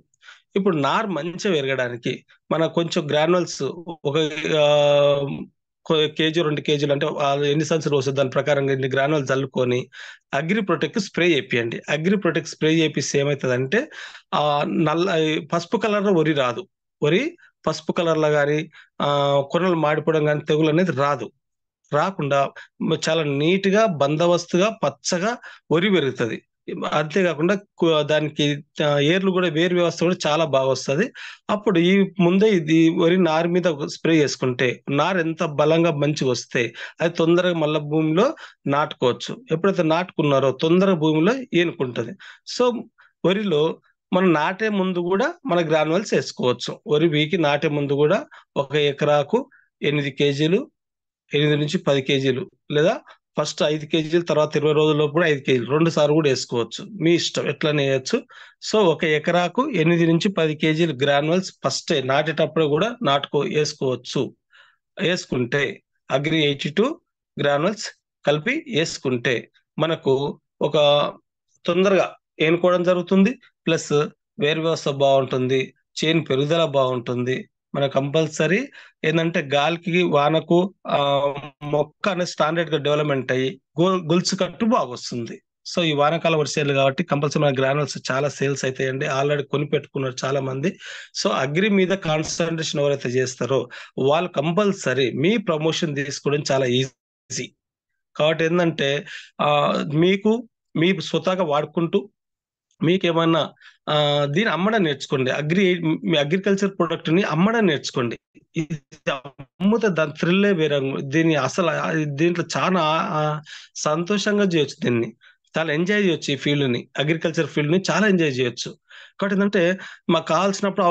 ఇప్పుడు నార్ మంచిగా పెరగడానికి మన కొంచెం గ్రానువల్స్ ఒక కేజీ 2 కేజీలు అంటే ఎన్ని సంవత్సరాలు వస్తుంది దాని ప్రకారంగా ఇన్ని గ్రానువల్ చల్లుకొని అగ్రి ప్రొటెక్ట్ స్ప్రే చేపియండి. అగ్రి ప్రొటెక్ట్ స్ప్రే చేపిస్తే ఏమవుతుందంటే పసుపు కలర్ వరి రాదు. వరి పసుపు కలర్ లో కానీ కొనలు మాడిపోవడం కానీ తెగులు అనేది రాకుండా చాలా నీట్ గా బందోబస్తుగా పచ్చగా వరి పెరుగుతుంది. అంతేకాకుండా దానికి ఏర్లు కూడా వేరు వ్యవస్థ కూడా చాలా బాగా వస్తుంది. అప్పుడు ముందే ఇది వరి నారు మీద స్ప్రే చేసుకుంటే నారు ఎంత బలంగా మంచిగా వస్తే అది తొందరగా మళ్ళీ భూమిలో నాటుకోవచ్చు. ఎప్పుడైతే నాటుకున్నారో తొందరగా భూమిలో ఏనుకుంటుంది. సో వరిలో మనం నాటే ముందు కూడా మన గ్రానువల్స్ వేసుకోవచ్చు. వరి వీకి నాటే ముందు కూడా 1 ఎకరాకు 8 కేజీలు, 8 నుంచి 10 కేజీలు, లేదా ఫస్ట్ 5 కేజీలు తర్వాత 20 రోజుల్లో కూడా 5 కేజీలు 2 సార్లు కూడా వేసుకోవచ్చు, మీ ఇష్టం ఎట్లనే వేయచ్చు. సో 1 ఎకరాకు 8 నుంచి 10 కేజీలు గ్రానువల్స్ ఫస్ట్ నాటేటప్పుడు కూడా వేసుకోవచ్చు. వేసుకుంటే అగ్రి 82 గ్రానువల్స్ కలిపి వేసుకుంటే మనకు ఒక తొందరగా ఏనుకోవడం జరుగుతుంది, ప్లస్ వేరు వ్యవస్థ బాగుంటుంది, చేను పెరుగుదల బాగుంటుంది. మన కంపల్సరీ ఏంటంటే గాలికి వానకు మొక్క అనేది స్టాండర్డ్ గా డెవలప్మెంట్ అయ్యి గొలుసు కట్టు బాగా వస్తుంది. సో ఈ వానాకాల వర్షాలు కాబట్టి కంపల్సరీ మన గ్రానువల్స్ చాలా సేల్స్ అవుతాయండి. ఆల్రెడీ కొని పెట్టుకున్నారు చాలా మంది. సో అగ్రి మీద కాన్సన్ట్రేషన్ ఎవరైతే చేస్తారో వాళ్ళు కంపల్సరీ మీ ప్రమోషన్ తీసుకోవడం చాలా ఈజీ. కాబట్టి ఏంటంటే మీ స్వతహాగా వాడుకుంటూ మీకేమన్నా దీన్ని అమ్మడం నేర్చుకోండి. మీ అగ్రికల్చర్ ప్రొడక్ట్ ని అమ్మడం నేర్చుకోండి. అమ్ముతే దాని థ్రిల్లే వేరే. దీంట్లో చాలా సంతోషంగా చేయొచ్చు, దీన్ని చాలా ఎంజాయ్ చేయొచ్చు. ఈ ఫీల్డ్ ని, అగ్రికల్చర్ ఫీల్డ్ ని చాలా ఎంజాయ్ చేయొచ్చు. కాబట్టి ఏంటంటే మాకు కావాల్సినప్పుడు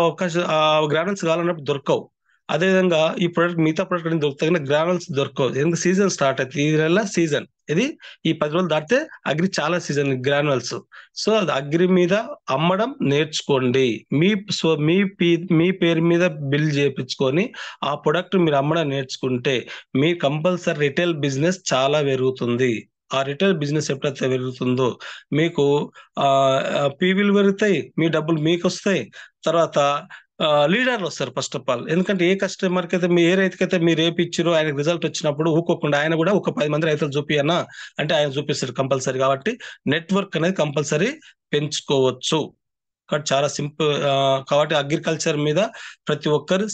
గ్రానువల్స్ కావాలన్నప్పుడు దొరకవు. అదేవిధంగా ఈ ప్రొడక్ట్ మిగతా ప్రొడక్ట్ దొరుకుతాయి కానీ గ్రానువల్స్ దొరకవు. ఎందుకంటే సీజన్ స్టార్ట్ అవుతుంది, ఈ నెల సీజన్ ఇది. ఈ 10 రోజులు దాటితే అగ్రి చాలా సీజన్ గ్రానువల్స్. సో అది అగ్రి మీద అమ్మడం నేర్చుకోండి. మీ పేరు మీద బిల్ చేయించుకొని ఆ ప్రొడక్ట్ మీరు అమ్మడం నేర్చుకుంటే మీ కంపల్సరీ రిటైల్ బిజినెస్ చాలా పెరుగుతుంది. ఆ రిటైల్ బిజినెస్ ఎప్పుడైతే పెరుగుతుందో మీకు పీవీలు పెరుగుతాయి, మీ డబ్బులు మీకు వస్తాయి. తర్వాత లీడర్లు వస్తారు ఫస్ట్ ఆఫ్ ఆల్. ఎందుకంటే ఏ కస్టమర్కి అయితే ఏ రైతుకైతే మీరు ఏపిచ్చారో ఆయనకు రిజల్ట్ వచ్చినప్పుడు ఊకోకుండా ఆయన కూడా ఒక 10 మంది రైతులు చూపియన్నా అంటే ఆయన చూపిస్తారు కంపల్సరీ. కాబట్టి నెట్వర్క్ అనేది కంపల్సరీ పెంచుకోవచ్చు. కాబట్టి చాలా సింపుల్. కాబట్టి అగ్రికల్చర్ మీద ప్రతి ఒక్కరు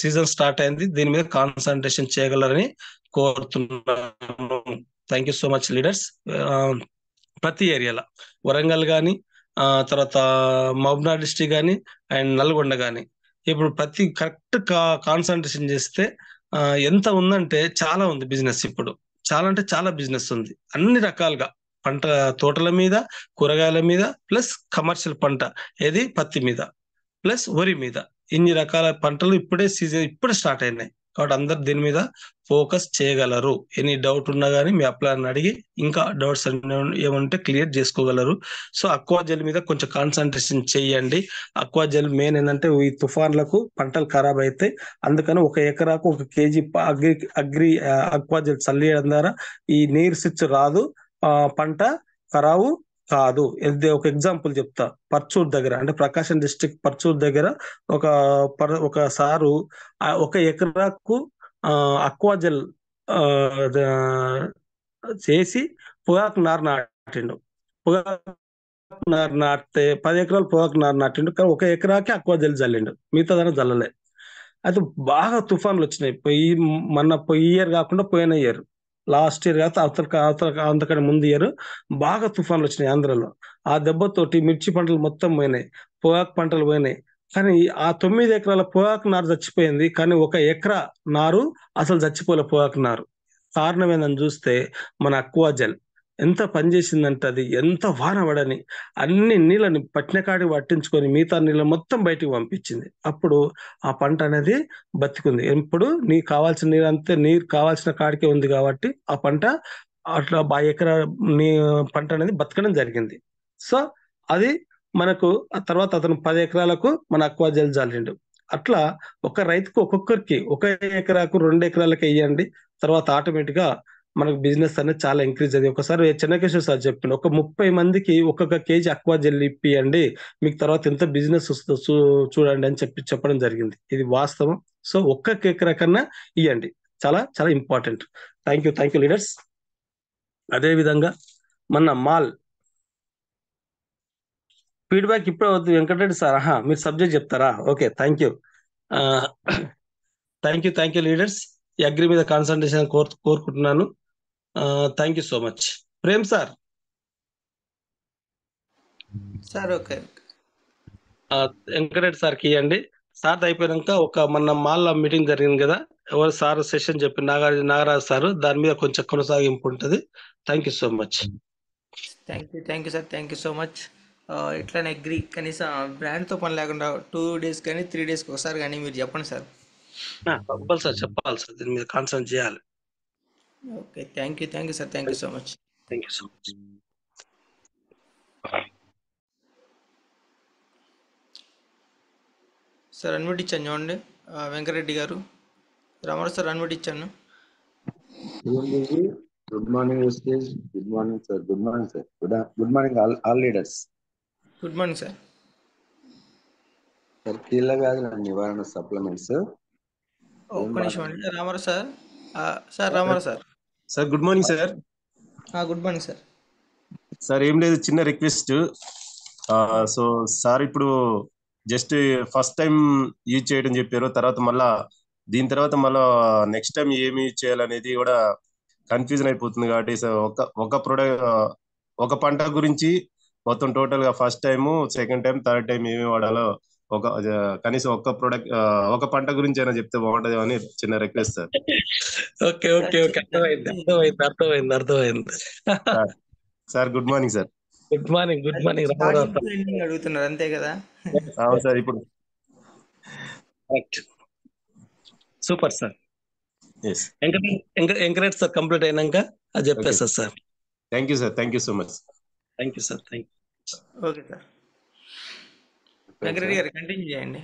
సీజన్ స్టార్ట్ అయింది, దీని మీద కాన్సన్ట్రేషన్ చేయగలరని కోరుతున్నాను. Thank you so much leaders. ప్రతి ఏరియాలో వరంగల్ కానీ తర్వాత మహబూబ్నగర్ డిస్ట్రిక్ట్ కానీ అండ్ నల్గొండ కానీ ఇప్పుడు ప్రతి కరెక్ట్ కాన్సన్ట్రేషన్ చేస్తే ఎంత ఉందంటే చాలా ఉంది బిజినెస్ ఇప్పుడు. చాలా అంటే చాలా బిజినెస్ ఉంది. అన్ని రకాలుగా పంట తోటల మీద, కూరగాయల మీద, ప్లస్ కమర్షియల్ పంట ఏది పత్తి మీద, ప్లస్ వరి మీద. ఇన్ని రకాల పంటలు ఇప్పుడే సీజన్ ఇప్పుడే స్టార్ట్ అయినాయి. కాబట్టి అందరు దీని మీద ఫోకస్ చేయగలరు. ఎనీ డౌట్ ఉన్నా కానీ మీ అప్లైని అడిగి ఇంకా డౌట్స్ ఏమంటే క్లియర్ చేసుకోగలరు. సో అక్వా జెల్ మీద కొంచెం కాన్సన్ట్రేషన్ చేయండి. అక్వా జెల్ మెయిన్ ఏంటంటే ఈ తుఫాన్లకు పంటలు ఖరాబ్ అయితే, అందుకని 1 ఎకరాకు 1 కేజీ అగ్రి అక్వా జెల్ చల్లియడం ద్వారా ఈ నీరు స్విచ్ రాదు, పంట ఖరాబు కాదు. ఒక ఎగ్జాంపుల్ చెప్తా. పర్చూర్ దగ్గర అంటే ప్రకాశం డిస్ట్రిక్ట్ పర్చూర్ దగ్గర ఒక సారు 1 ఎకరాకు అక్వా జెల్ చేసి పొగాకు నారు నాటిండు. పొగాకు నారు నాటితే 10 ఎకరాలు పొగాకు నారు నాటిండు, కానీ 1 ఎకరాకి అక్వా జెల్ చల్లిండు, మిగతా దాన్ని చల్లలే. అయితే బాగా తుఫాన్లు వచ్చినాయి. పోయి ఇయర్ కాకుండా పోయిన ఇయర్, లాస్ట్ ఇయర్ కాక అంతకంటే ముందు ఇయర్ బాగా తుఫాన్లు వచ్చినాయి ఆంధ్రలో. ఆ దెబ్బతోటి మిర్చి పంటలు మొత్తం పోయినాయి, పొగాకు పంటలు పోయినాయి. కానీ ఆ 9 ఎకరాల పొగాకు నారు చచ్చిపోయింది, కానీ 1 ఎకరా నారు అసలు చచ్చిపోలే పొగాకు నారు. కారణం ఏందని చూస్తే మన అక్వా జెల్ ఎంత పనిచేసిందంటే, అది ఎంత వాన పడని అన్ని నీళ్ళని పట్టినకాడికి పట్టించుకొని మిగతా నీళ్ళ మొత్తం బయటికి పంపించింది. అప్పుడు ఆ పంట అనేది బతికుంది. ఇప్పుడు నీకు కావాల్సిన నీరు అంతే, నీరు కావాల్సిన కాడికే ఉంది కాబట్టి ఆ పంట అట్లా ఎకరా నీ పంట అనేది బతకడం జరిగింది. సో అది మనకు ఆ తర్వాత అతను 10 ఎకరాలకు మన అక్వా జెల్ చల్లిండు. అట్లా ఒక రైతుకు ఒక్కొక్కరికి 1 ఎకరాకు 2 ఎకరాలకు వేయండి. తర్వాత ఆటోమేటిక్ గా మనకు బిజినెస్ అనేది చాలా ఇంక్రీజ్ అయ్యింది. ఒకసారి చెన్నకేశ్వర సార్ చెప్పిండు, ఒక 30 మందికి ఒక్కొక్క కేజీ అక్వా జెల్ ఇప్పియండి, మీకు తర్వాత ఎంత బిజినెస్ వస్తుందో చూడండి అని చెప్పడం జరిగింది. ఇది వాస్తవం. సో 1 ఎకరా కన్నా ఇవ్వండి, చాలా చాలా ఇంపార్టెంట్. Thank you leaders. అదే విధంగా మన మాల్ ఫీడ్బ్యాక్ ఇప్పుడే వద్దు వెంకటరెడ్డి సార్, మీరు సబ్జెక్ట్ చెప్తారా? Okay, thank you leaders. ఈ అగ్రి మీద కాన్సన్ట్రేషన్ కోరుకుంటున్నాను. Thank you so much. Prem sir. Sir okay. Venkatareddy సార్కి ఇవ్వండి. సార్ అయిపోయాక మన మాల్ మీటింగ్ జరిగింది కదా, ఎవరు సార్ సెషన్ చెప్పి నాగరాజు సార్, దాని మీద కొంచెం కొనసాగింపు ఉంటుంది. Thank you so much. Thank you sir, thank you so much. ఇట్లానే అగ్రి కనీసం బ్రాండ్తో పని లేకుండా 2 days కానీ 3 daysకి ఒకసారి కానీ మీరు చెప్పండి సార్. కంపల్సరీ చెప్పాలి సార్, దీని మీద కాన్సన్ట్రేట్ చేయాలి. Okay, thank you sir, thank you so much. Thank you so much. Sir unmute ఇచ్చాను చూడండి, వెంకరెడ్డి గారు. రామారావు సార్ అన్మ్యూట్ ఇచ్చాను. Good morning wastage. Good morning sir. Good morning sir. Good morning all leaders. Good morning sir. Sir కీళ్ళ వ్యాధుల నివారణ సప్లిమెంట్స్. ఒక్క నిమిషం అండి Ramarao sir. Ramarao sir. Sir good morning sir. Good morning sir. Sir ఏం లేదు, చిన్న రిక్వెస్ట్. సో సార్ ఇప్పుడు జస్ట్ ఫస్ట్ టైం యూజ్ చేయడం చెప్పారు, తర్వాత మళ్ళా దీని తర్వాత మళ్ళా నెక్స్ట్ టైం ఏమి యూజ్ చేయాలనేది కూడా కన్ఫ్యూజన్ అయిపోతుంది. కాబట్టి సార్ ఒక ప్రొడక్ట్ ఒక పంట గురించి మొత్తం టోటల్ గా first time, second time, third time ఏమి వాడాలో కనీసం ఒక ప్రొడక్ట్ ఒక పంట గురించి అయినా చెప్తే బాగుంటది అని చిన్న request sir. Okay okay okay, అర్థమైంది. Sir good morning sir. Good morning అడుగుతున్నారు అంతే కదా? అవును సార్. ఇప్పుడు super sir. Encourage sir complete అయినాక అది చెప్పేస్తా sir. Thank you sir, thank you so much. Thank you sir. Thank you. Okay sir. Venkareddy గారు కంటిన్యూ చేయండి.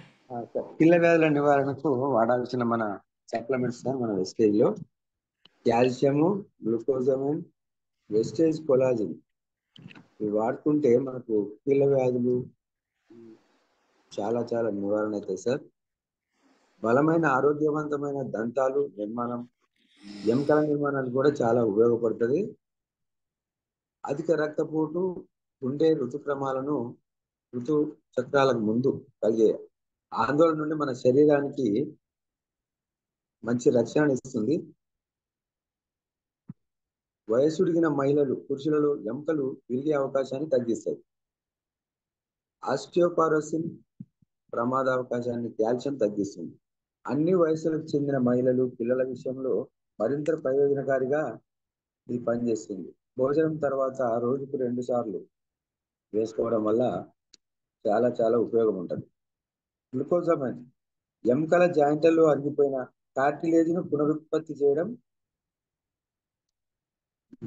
కీళ్ళ వ్యాధుల నివారణకు వాడాల్సిన మన సప్లిమెంట్స్ సార్ మన వెస్టేజ్ లో కాల్షియము, గ్లూకోజమిన్, వెస్టేజ్ కొలాజిన్ ఇవి వాడుకుంటే మనకు కీళ్ళ వ్యాధులు చాలా చాలా నివారణ అవుతాయి సార్. బలమైన ఆరోగ్యవంతమైన దంతాలు నిర్మాణం, ఎముకల నిర్మాణానికి కూడా చాలా ఉపయోగపడుతుంది. అధిక రక్తపోటు, గుండె ఋతుక్రమాలను ఋతు చక్రాలకు ముందు కలిగే ఆందోళన నుండి మన శరీరానికి మంచి రక్షణ ఇస్తుంది. వయసుడిగిన మహిళలు, పురుషులలో ఎముకలు విరిగే అవకాశాన్ని తగ్గిస్తాయి. ఆస్టియోపారోసిన్ ప్రమాద అవకాశాన్ని కాల్షియం తగ్గిస్తుంది. అన్ని వయసులకు చెందిన మహిళలు, పిల్లల విషయంలో మరింత ప్రయోజనకారిగా ఇది పనిచేస్తుంది. భోజనం తర్వాత రోజుకు 2 సార్లు వేసుకోవడం వల్ల చాలా చాలా ఉపయోగం ఉంటుంది. గ్లూకోజమైన్ ఎముకల జాయింట్లలో అరిగిపోయిన కార్టిలేజ్ను పునరుత్పత్తి చేయడం,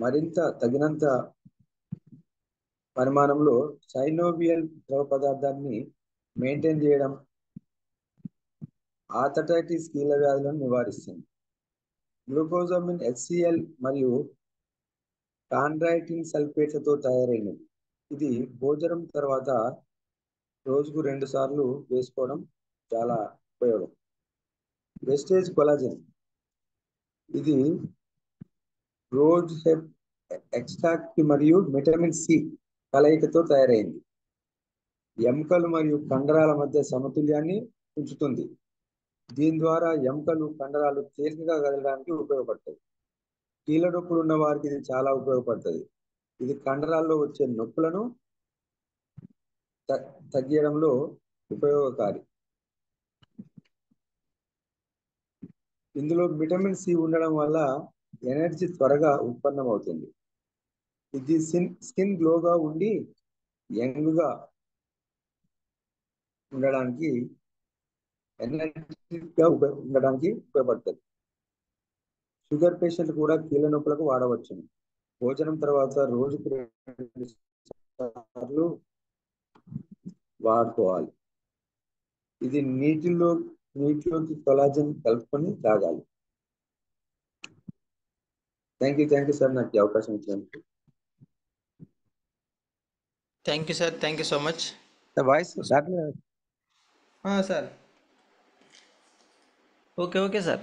మరింత తగినంత పరిమాణంలో సైనోవియల్ ద్రవ పదార్థాన్ని మెయింటైన్ చేయడం ఆర్థరైటిస్ కీళ్ళ వ్యాధులను నివారిస్తుంది. గ్లూకోజమిన్ HCl మరియు కాండ్రైటిన్ సల్ఫేట్లతో తయారైనది. ఇది భోజనం తర్వాత రోజుకు 2 సార్లు వేసుకోవడం చాలా ఉపయోగం. వెస్టేజ్ కొలాజన్ ఇది రోజ్ హెప్ ఎక్స్ట్రాక్ట్ మరియు విటమిన్ సి కలయికతో తయారైంది. ఎముకలు మరియు కండరాల మధ్య సమతుల్యాన్ని ఉంచుతుంది. దీని ద్వారా ఎముకలు, కండరాలు తేలికగా కదలడానికి ఉపయోగపడతాయి. కీళ్ళ నొప్పులు ఉన్న వారికి ఇది చాలా ఉపయోగపడుతుంది. ఇది కండరాల్లో వచ్చే నొప్పులను తగ్గించడంలో ఉపయోగకారి. ఇందులో విటమిన్ సి ఉండడం వల్ల ఎనర్జీ త్వరగా ఉత్పన్నమవుతుంది. ఇది స్కిన్ గ్లోగా ఉండి యంగ్గా ఉండడానికి, ఎనర్జీగా ఉండడానికి ఉపయోగపడుతుంది. షుగర్ పేషెంట్ కూడా కీళ్ళ నొప్పులకు వాడవచ్చును. భోజనం తర్వాత రోజుకు 2 సార్లు వాడుకోవాలి. ఇది నీటిలోకి కొలాజన్ కలుపుకొని తాగాలి. థ్యాంక్ యూ సార్, నాకు ఈ అవకాశం ఇచ్చినందుకు. Thank you sir, thank you so much. Voice sir okay sir.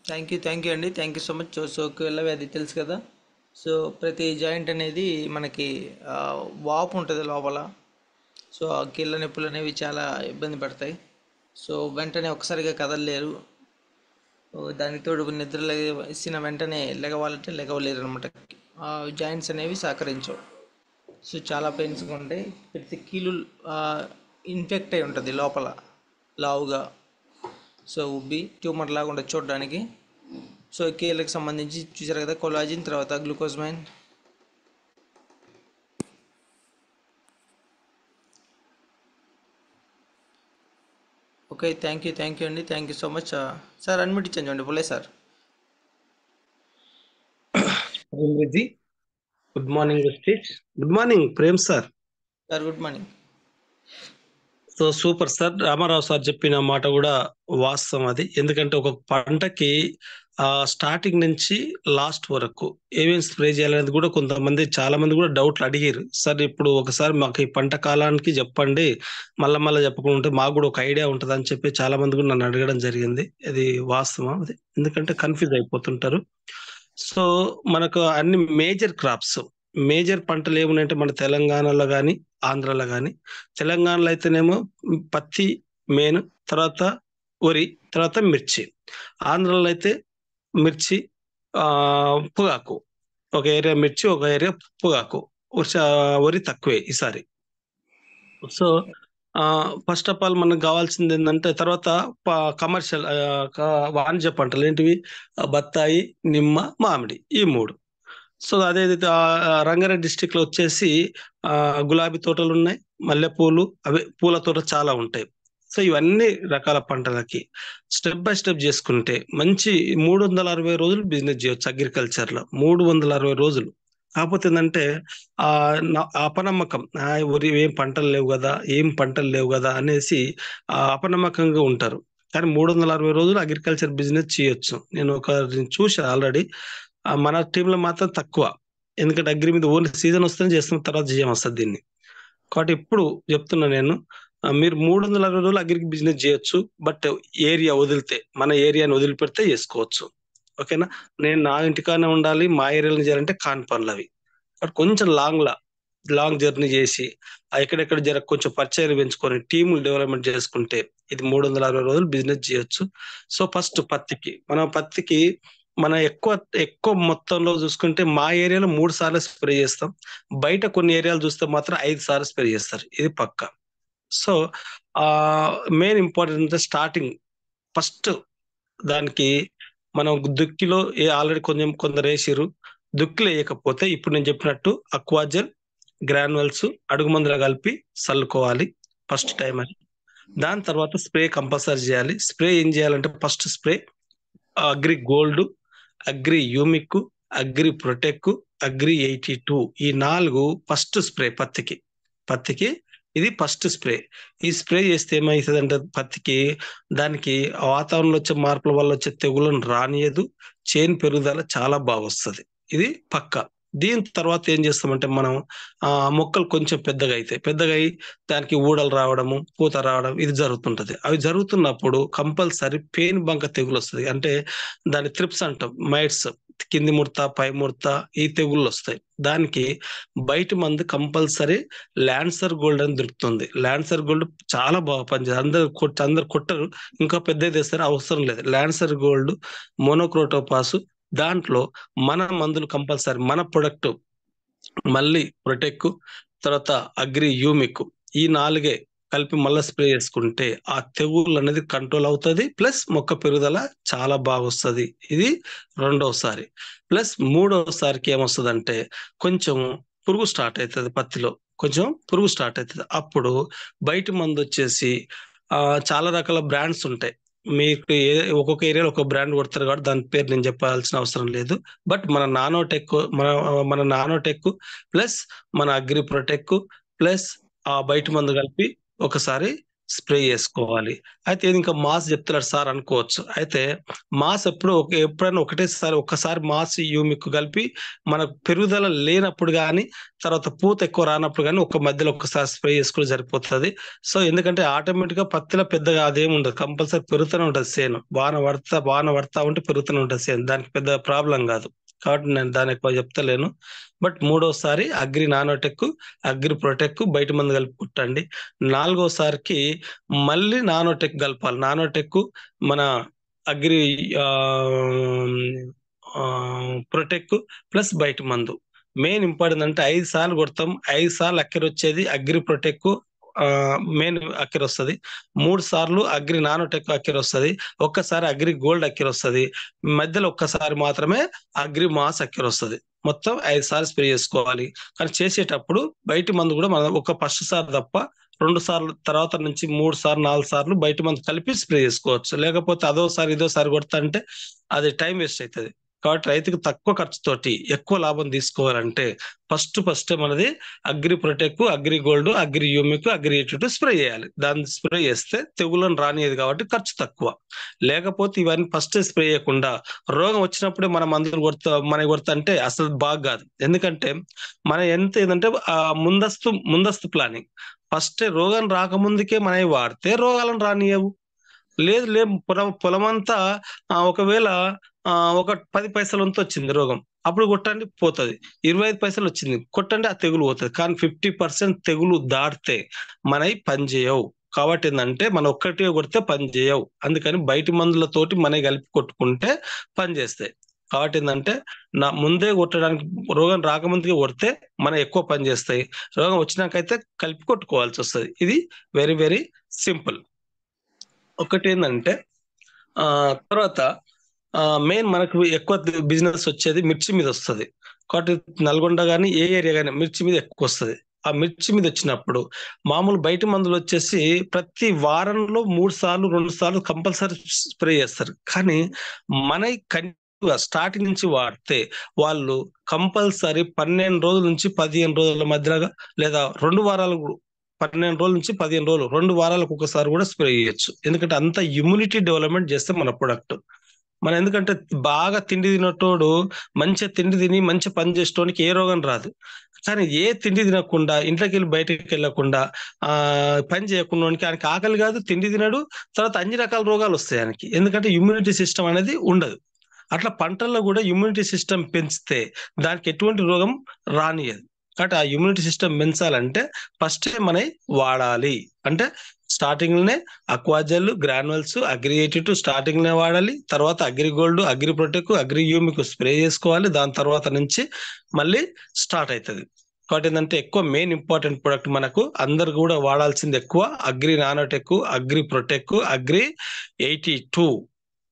Thank you అండి, thank you so much. So కీళ్ళ వ్యాధి తెలుసు కదా. సో ప్రతి జాయింట్ అనేది మనకి వాపు ఉంటుంది లోపల. సో ఆ కీళ్ళ నొప్పులు అనేవి చాలా ఇబ్బంది పడతాయి. సో వెంటనే ఒకసారిగా కదలలేరు. దానికి తోడు నిద్ర లేసిన వెంటనే లెగవాలంటే లెగవలేరు అనమాట. ఆ జాయింట్స్ అనేవి సహకరించవు. సో చాలా పెయిన్స్గా ఉంటాయి. ప్రతి కీలు ఇన్ఫెక్ట్ అయి ఉంటుంది లోపల, లావుగా. సో ఉబ్బి ట్యూమర్ లాగా ఉండదు చూడడానికి. సో కీళ్ళకి సంబంధించి చూసారు కదా, కొలాజిన్, తర్వాత గ్లూకోజమైన్. ఓకే, థ్యాంక్ యూ అండి, thank you so much. Sir unmute ఇచ్చాను చూడండి, Pulle sir. Good morning speech. Good morning Prem sir. Sir good morning. So super sir. Ramarao sir చెప్పిన మాట కూడా వాస్తవం అది. ఎందుకంటే ఒక పంటకి స్టార్టింగ్ నుంచి లాస్ట్ వరకు ఏమేమి స్ప్రే చేయాలనేది కూడా చాలా మంది కూడా డౌట్లు అడిగారు. సార్ ఇప్పుడు ఒకసారి మాకు ఈ పంట కాలానికి చెప్పండి, మళ్ళా చెప్పకుండా ఉంటే మాకు కూడా ఒక ఐడియా ఉంటుంది అని చెప్పి చాలా మంది కూడా నన్ను అడగడం జరిగింది. ఇది వాస్తవం అది, ఎందుకంటే కన్ఫ్యూజ్ అయిపోతుంటారు. సో మనకు అన్ని మేజర్ పంటలు ఏమున్నాయంటే మన తెలంగాణలో కానీ ఆంధ్రాలో కానీ, తెలంగాణలో అయితేనేమో పత్తి మెయిన్, తర్వాత వరి, తర్వాత మిర్చి. ఆంధ్రాలో అయితే మిర్చి, పొగాకు. ఒక ఏరియా మిర్చి, ఒక ఏరియా పొగాకు. వరి తక్కువే ఈసారి. సో ఫస్ట్ ఆఫ్ ఆల్ మనకు కావాల్సింది ఏంటంటే, తర్వాత కమర్షియల్ వాణిజ్య పంటలు ఏంటివి, బత్తాయి, నిమ్మ, మామిడి, ఈ 3. సో అదే రంగారెడ్డి డిస్టిక్ లో వచ్చేసి గులాబీ తోటలు ఉన్నాయి, మల్లెపూలు, పూల తోటలు చాలా ఉంటాయి. సో ఇవన్నీ రకాల పంటలకి స్టెప్ బై స్టెప్ చేసుకుంటే మంచి 360 రోజులు బిజినెస్ చేయొచ్చు అగ్రికల్చర్ లో. 360 రోజులు. కాకపోతే ఏంటంటే అపనమ్మకం, ఏం పంటలు లేవు కదా అనేసి అపనమ్మకంగా ఉంటారు. కానీ 360 రోజులు అగ్రికల్చర్ బిజినెస్ చేయొచ్చు. నేను చూసా ఆల్రెడీ. మన టీంలో మాత్రం తక్కువ, ఎందుకంటే అగ్రి మీద ఓన్లీ సీజన్ వస్తేనే చేస్తున్న, తర్వాత చేయం వస్తుంది దీన్ని. కాబట్టి ఇప్పుడు చెప్తున్నా నేను, మీరు 360 రోజులు అగ్రికి బిజినెస్ చేయొచ్చు. బట్ ఏరియా వదిలితే, మన ఏరియాని వదిలిపెడితే చేసుకోవచ్చు. ఓకేనా. నేను నా ఇంటికానే ఉండాలి, మా ఏరియాలో చేయాలంటే కాని పనులు అవి. కొంచెం లాంగ్ జర్నీ చేసి ఎక్కడెక్కడ కొంచెం పరిచయం పెంచుకొని టీములు డెవలప్మెంట్ చేసుకుంటే ఇది 360 రోజులు బిజినెస్ చేయొచ్చు. సో ఫస్ట్ పత్తికి మనం ఎక్కువ మొత్తంలో చూసుకుంటే మా ఏరియాలో 3 సార్లు స్ప్రే చేస్తాం. బయట కొన్ని ఏరియాలు చూస్తే మాత్రం 5 సార్లు స్ప్రే చేస్తారు. ఇది పక్కా. So main important starting first దానికి మనం దుక్కిలో ఆల్రెడీ కొందరు వేసిరు, దుక్కిలో వేయకపోతే ఇప్పుడు నేను చెప్పినట్టు అక్వాజల్ గ్రాన్యువల్స్ అడుగు మందులో కలిపి చల్లుకోవాలి ఫస్ట్ టైం అని. దాని తర్వాత స్ప్రే కంపల్సరీ చేయాలి. స్ప్రే ఏం చేయాలంటే first spray agri gold, agri humic, agri protect, agri 82 ఈ 4 ఫస్ట్ స్ప్రే పత్తికి ఇది ఫస్ట్ స్ప్రే. ఈ స్ప్రే చేస్తే ఏమవుతుంది అంటే పత్తికి దానికి వాతావరణంలో వచ్చే మార్పుల వల్ల వచ్చే తెగులను రానియదు, చేను పెరుగుదల చాలా బాగా వస్తుంది. ఇది పక్క. దీని తర్వాత ఏం చేస్తామంటే మనం మొక్కలు కొంచెం పెద్దగా అయి దానికి ఊడలు రావడము, పూత రావడం ఇది జరుగుతుంటది. అవి జరుగుతున్నప్పుడు కంపల్సరీ పేను బంక తెగులు వస్తుంది. అంటే దాని త్రిప్స్ అంటాం, మైట్స్, కింది ముడత పై ముడత ఈ తెగుళ్ళు వస్తాయి. దానికి బయట మందు కంపల్సరీ ల్యాన్సర్ గోల్డ్ అని దొరుకుతుంది. ల్యాన్సర్ గోల్డ్ చాలా బాగా పనిచేస్తుంది. అందరు కొట్టరు, ఇంకా పెద్దది వేస్తారు, అవసరం లేదు. ల్యాన్సర్ గోల్డ్, మోనోక్రోటోపాస్, దాంట్లో మన మందులు కంపల్సరీ మన ప్రొడక్ట్, మళ్ళీ ప్రొటెక్, తర్వాత అగ్రి యూమిక్ ఈ 4 కలిపి మళ్ళీ స్ప్రే చేసుకుంటే ఆ తెగుళ్ళు అనేది కంట్రోల్ అవుతుంది. ప్లస్ మొక్క పెరుగుదల చాలా బాగా వస్తుంది. ఇది రెండోసారి. ప్లస్ మూడోసారికి ఏమొస్తుంది అంటే కొంచెం పురుగు స్టార్ట్ అవుతుంది, పత్తిలో కొంచెం పురుగు స్టార్ట్ అవుతుంది. అప్పుడు బయట మందు వచ్చేసి చాలా రకాల బ్రాండ్స్ ఉంటాయి. మీకు ఒక్కొక్క ఏరియాలో ఒక బ్రాండ్ కొడతారు కాబట్టి దాని పేరు నేను చెప్పాల్సిన అవసరం లేదు. బట్ మన నానోటెక్ ప్లస్ మన అగ్రి ప్రొటెక్ ప్లస్ ఆ బయట మందు కలిపి ఒకసారి స్ప్రే చేసుకోవాలి. అయితే ఇది ఇంకా మాస్ చెప్తున్నారు సార్ అనుకోవచ్చు. అయితే మాస్ ఎప్పుడైనా ఒక్కసారి మాస్ యూమిక్ కలిపి మన పెరుగుదల లేనప్పుడు కానీ, తర్వాత పూత ఎక్కువ రానప్పుడు కానీ మధ్యలో ఒక్కసారి స్ప్రే చేసుకుని సరిపోతుంది. సో ఎందుకంటే ఆటోమేటిక్ గా పత్తిలో పెద్దగా అదేమి ఉండదు, కంపల్సరీ పెరుగుతూనే ఉంటుంది సేను. వాన పడతా ఉంటే పెరుగుతూనే ఉంటుంది సేను, దానికి పెద్ద ప్రాబ్లం కాదు. కాబట్టి నేను దాని ఎక్కువ చెప్తలేను. బట్ మూడోసారి అగ్రి నానోటెక్, అగ్రి ప్రొటెక్ బయట మందు కలిపి కుట్టండి. 4వసారికి మళ్ళీ నానోటెక్ కలపాలి. నానోటెక్ మన అగ్రి ప్రొటెక్ ప్లస్ బయట మందు. మెయిన్ ఇంపార్టెంట్ అంటే 5 సార్లు కొడతాం. 5 సార్లు అక్కర వచ్చేది అగ్రి ప్రొటెక్ మెయిన్ అక్కర వస్తుంది. 3 సార్లు అగ్రి నానోటెక్ అక్కర వస్తుంది. ఒక్కసారి అగ్రి గోల్డ్ అక్కర వస్తుంది. మధ్యలో ఒక్కసారి మాత్రమే అగ్రి మాస్ అక్కర వస్తుంది. మొత్తం 5 సార్లు స్ప్రే చేసుకోవాలి. కానీ చేసేటప్పుడు బయట మందు కూడా మనం ఫస్ట్ సారి తప్ప 2 సార్లు, తర్వాత నుంచి 3 సార్లు 4 సార్లు బయట మందు కలిపి స్ప్రే చేసుకోవచ్చు. లేకపోతే ఇదోసారి కొడతా అంటే అది టైం వేస్ట్ అవుతుంది. కాబట్టి రైతుకు తక్కువ ఖర్చుతోటి ఎక్కువ లాభం తీసుకోవాలంటే ఫస్ట్ మనది agri protect, agri gold, agri humic, agri 82 spray చేయాలి. దాన్ని స్ప్రే చేస్తే తెగులను రానియదు కాబట్టి ఖర్చు తక్కువ. లేకపోతే ఇవన్నీ ఫస్ట్ స్ప్రే చేయకుండా రోగం వచ్చినప్పుడే మన మందులు కొడతా అంటే అసలు బాగా కాదు. ఎందుకంటే మన ఏంటంటే ముందస్తు ప్లానింగ్. ఫస్ట్ రోగం రాకముందుకే మనవి వాడితే రోగాలను రానియవు. లేదు పొలమంతా ఒకవేళ ఒక 10 పైసలు వంతు వచ్చింది రోగం, అప్పుడు కొట్టండి పోతుంది. 25 పైసలు వచ్చింది కొట్టండి, ఆ తెగులు పోతుంది. కానీ 50% తెగులు దాటితే మనవి పని చేయవు. కాబట్టి ఏంటంటే మనం ఒక్కటిగా కొడితే పని చేయవు. అందుకని బయట మందులతోటి మనవి కలిపి కొట్టుకుంటే పని చేస్తాయి. కాబట్టి ఏంటంటే ముందే కొట్టడానికి, రోగం రాకముందుకే కొడితే మనం ఎక్కువ పని చేస్తాయి. రోగం వచ్చినాకైతే కలిపి కొట్టుకోవాల్సి వస్తుంది. ఇది వెరీ వెరీ సింపుల్. ఒకటి ఏంటంటే తర్వాత మెయిన్ మనకు ఎక్కువ బిజినెస్ వచ్చేది మిర్చి మీద వస్తుంది. కాబట్టి నల్గొండ కానీ ఏ ఏరియా కానీ మిర్చి మీద ఎక్కువ వస్తుంది. ఆ మిర్చి మీద వచ్చినప్పుడు మామూలు బయట మందులు వచ్చేసి ప్రతి వారంలో 3 సార్లు 2 సార్లు కంపల్సరీ స్ప్రే చేస్తారు. కానీ మన స్టార్టింగ్ నుంచి వాడితే వాళ్ళు కంపల్సరీ 12 రోజుల నుంచి 15 రోజుల మధ్యలో, లేదా 2 వారాలు, 12 రోజుల నుంచి 15 రోజులు, 2 వారాలకు ఒకసారి కూడా స్ప్రే చేయొచ్చు. ఎందుకంటే అంత ఇమ్యూనిటీ డెవలప్మెంట్ చేస్తే మన ప్రొడక్ట్. ఎందుకంటే బాగా తిండి తినటోడు మంచిగా తిండి తిని మంచి పని చేసేటోనికి ఏ రోగం రాదు. కానీ ఏ తిండి తినకుండా, ఇంట్లోకి వెళ్ళి బయటకు వెళ్ళకుండా పని చేయకుండా ఆయనకి ఆకలి కాదు, తిండి తినడు, తర్వాత అన్ని రకాల రోగాలు వస్తాయి ఆయనకి. ఎందుకంటే ఇమ్యూనిటీ సిస్టమ్ అనేది ఉండదు. అట్లా పంటల్లో కూడా ఇమ్యూనిటీ సిస్టమ్ పెంచితే దానికి ఎటువంటి రోగం రానియదు. కాబట్టి ఆ ఇమ్యూనిటీ సిస్టమ్ పెంచాలంటే ఫస్ట్ మనం వాడాలి. అంటే స్టార్టింగ్ లోనే అక్వాజల్, గ్రాన్యువల్స్, అగ్రి 82 స్టార్టింగ్ లోనే వాడాలి. తర్వాత agri gold, agri protect, agri humic spray చేసుకోవాలి. దాని తర్వాత నుంచి మళ్ళీ స్టార్ట్ అవుతుంది. కాబట్టి ఏంటంటే ఎక్కువ మెయిన్ ఇంపార్టెంట్ ప్రొడక్ట్ మనకు అందరు కూడా వాడాల్సింది ఎక్కువ agri nanotech, agri protect, agri 82.